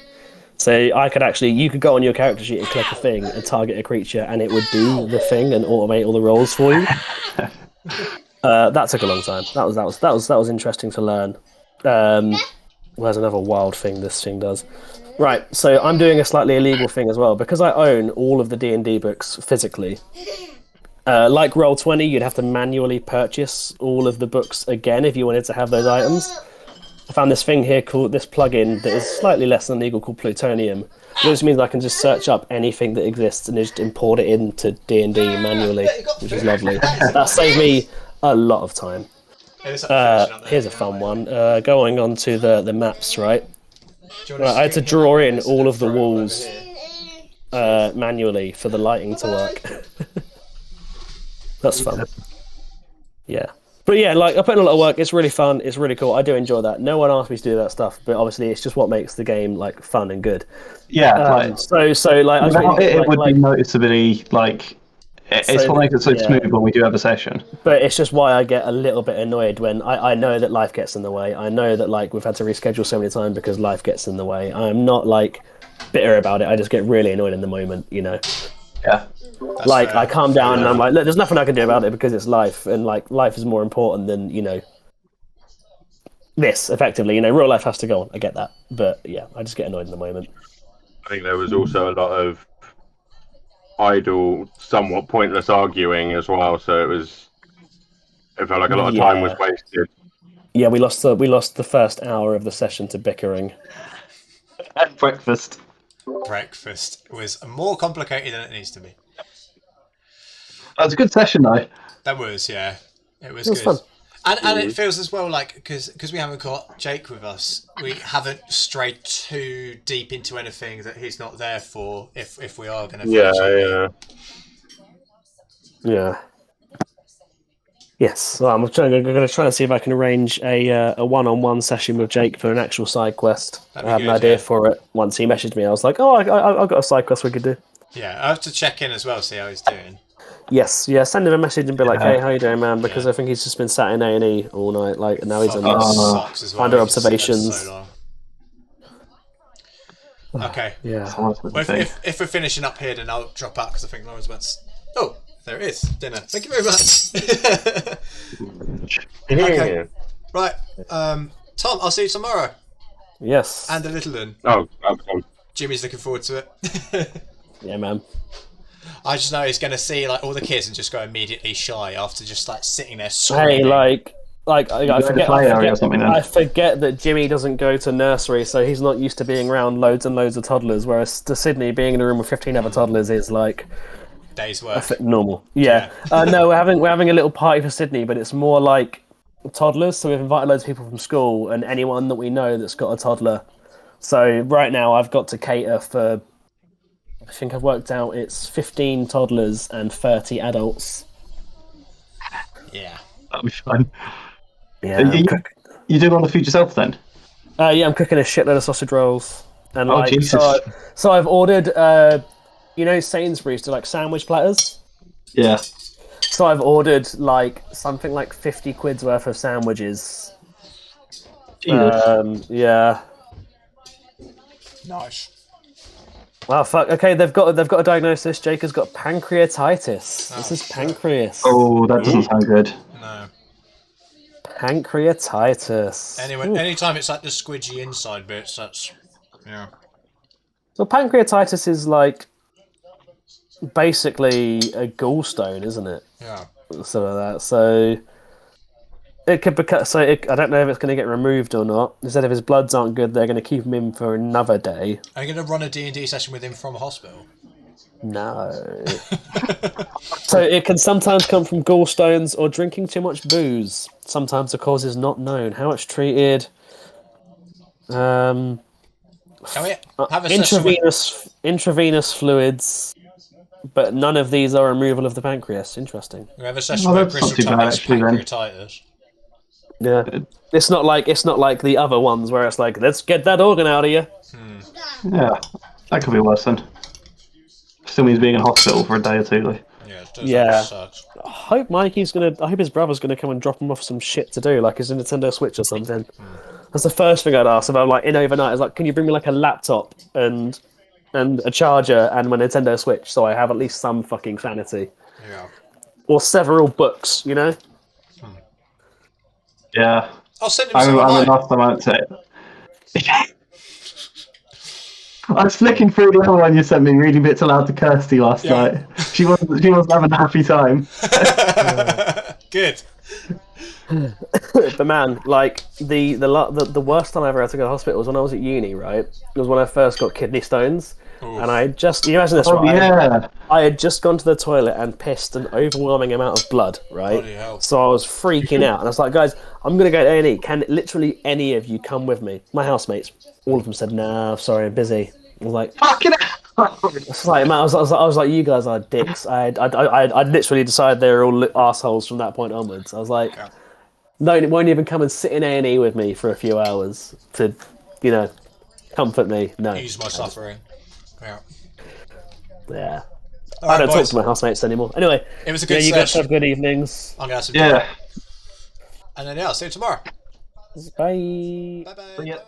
A: So you could go on your character sheet and click a thing and target a creature, and it would do the thing and automate all the rolls for you. That took a long time. That was interesting to learn. There's another wild thing this thing does. Right, so I'm doing a slightly illegal thing as well because I own all of the D&D books physically. Like Roll20, you'd have to manually purchase all of the books again if you wanted to have those items. I found this thing here called this plugin that is slightly less than legal called Plutonium. Which means I can just search up anything that exists and just import it into D&D manually, which is lovely. That saved me a lot of time. Here's a fun one. Going on to the maps, right? Right, I had to draw in all of the walls manually for the lighting to work. That's fun. Yeah. But yeah, like I put in a lot of work. It's really fun. It's really cool. I do enjoy that. No one asked me to do that stuff, but obviously it's just what makes the game like fun and good.
G: Yeah.
A: So like
G: it would be noticeably like. It's what makes it so smooth when we do have a session.
A: But it's just why I get a little bit annoyed when I know that life gets in the way. I know that like we've had to reschedule so many times because life gets in the way. I'm not like bitter about it. I just get really annoyed in the moment, Yeah.
C: That's
A: like
C: fair.
A: I calm down and I'm like, look, there's nothing I can do about it because it's life, and like life is more important than this effectively. Real life has to go on. I get that, but yeah, I just get annoyed in the moment.
D: I think there was also a lot of idle, somewhat pointless arguing as well. So it felt like a lot of time was wasted.
A: Yeah, we lost the first hour of the session to bickering.
G: And breakfast.
C: Breakfast was more complicated than it needs to be.
G: That was a good session, though.
C: That was, yeah. It was
A: good.
C: Fun. And it feels as well like, because we haven't got Jake with us, we haven't strayed too deep into anything that he's not there for if we are going to finish it.
A: Yeah. Yes, well, I'm going to try and see if I can arrange a one-on-one session with Jake for an actual side quest. I had an idea for it once he messaged me. I was like, oh, I've got a side quest we could do.
C: Yeah, I have to check in as well, see how he's doing.
A: Yes, yeah. Send him a message and be like, "Hey, how you doing, man?" Because I think he's just been sat in A&E all night. Like, and now he's
C: sucks as well.
A: under observations.
C: So okay.
A: Yeah.
C: Well, if we're finishing up here, then I'll drop out because I think Lauren's went. Oh, there it is. Dinner. Thank you very much. Okay. Right. Tom, I'll see you tomorrow.
A: Yes.
C: And the little one.
D: Oh,
C: Jimmy's looking forward to it.
A: Yeah, man.
C: I just know he's going to see like all the kids and just go immediately shy after just like sitting there screaming.
A: Hey, I forget that Jimmy doesn't go to nursery, so he's not used to being around loads and loads of toddlers. Whereas to Sydney, being in a room with 15 other toddlers is like
C: day's work.
A: Normal. Yeah. No, we're having a little party for Sydney, but it's more like toddlers. So we've invited loads of people from school and anyone that we know that's got a toddler. So right now I've got to cater for. I think I've worked out it's 15 toddlers and 30 adults.
C: Yeah.
G: That'll be fun.
A: Yeah.
G: You doing all the food yourself then?
A: Yeah, I'm cooking a shitload of sausage rolls. And
G: Jesus.
A: So I've ordered, Sainsbury's do like sandwich platters?
G: Yeah.
A: So I've ordered like something like 50 quid's worth of sandwiches.
G: Jesus.
A: Yeah.
C: Nice.
A: Wow, fuck. Okay, they've got a diagnosis. Jake has got pancreatitis. This is pancreas.
G: Oh, that doesn't sound good.
C: No.
A: Pancreatitis.
C: Anyway, anytime it's like the squidgy inside bits, that's
A: So pancreatitis is like basically a gallstone, isn't it?
C: Yeah.
A: Something like that. So it could become. So I don't know if it's going to get removed or not. Instead, if his bloods aren't good, they're going to keep him in for another day.
C: Are you going to run a D&D session with him from a hospital?
A: No. So it can sometimes come from gallstones or drinking too much booze. Sometimes the cause is not known. How it's treated.
C: Can we have a session
A: intravenous fluids, but none of these are removal of the pancreas. Interesting.
C: We have a session where Bristol Tunnel's pancreatitis.
A: Yeah, it's not like the other ones where it's like, let's get that organ out of you.
G: Yeah, that could be worse then. Still means being in hospital for a day or two. Like.
C: Yeah. Sucks.
A: I hope I hope his brother's gonna come and drop him off some shit to do, like his Nintendo Switch or something. That's the first thing I'd ask if I'm like in overnight. Is like, can you bring me like a laptop and a charger and my Nintendo Switch so I have at least some fucking sanity.
C: Yeah.
A: Or several books, you know.
G: Yeah.
C: I'll send him some. I
G: last time I said. I was flicking through the other one you sent me, reading bits aloud to Kirsty last night. She wasn't having a happy time.
C: Good.
A: But man, like the worst time I ever had to go to the hospital was when I was at uni. Right, it was when I first got kidney stones, and I had just you imagine this, right?
G: Yeah.
A: I had just gone to the toilet and pissed an overwhelming amount of blood. Right, so I was freaking out, and I was like, guys, I'm gonna go to A&E. Can literally any of you come with me? My housemates, all of them said, "Nah, sorry, I'm busy." I was like,
G: "Fucking hell!"
A: It's like, man, I was like, you guys are dicks. I literally decided they were all assholes from that point onwards. I was like. No, it won't even come and sit in A&E with me for a few hours to, comfort me. No.
C: Ease my suffering.
A: Yeah.
C: All
A: I don't
C: right,
A: talk to my housemates anymore. Anyway,
C: it was a good
A: you guys
C: session.
A: have good evenings.
C: I'm going to have some
G: dinner.
C: And then, I'll see you tomorrow.
A: Bye.
C: Bye-bye.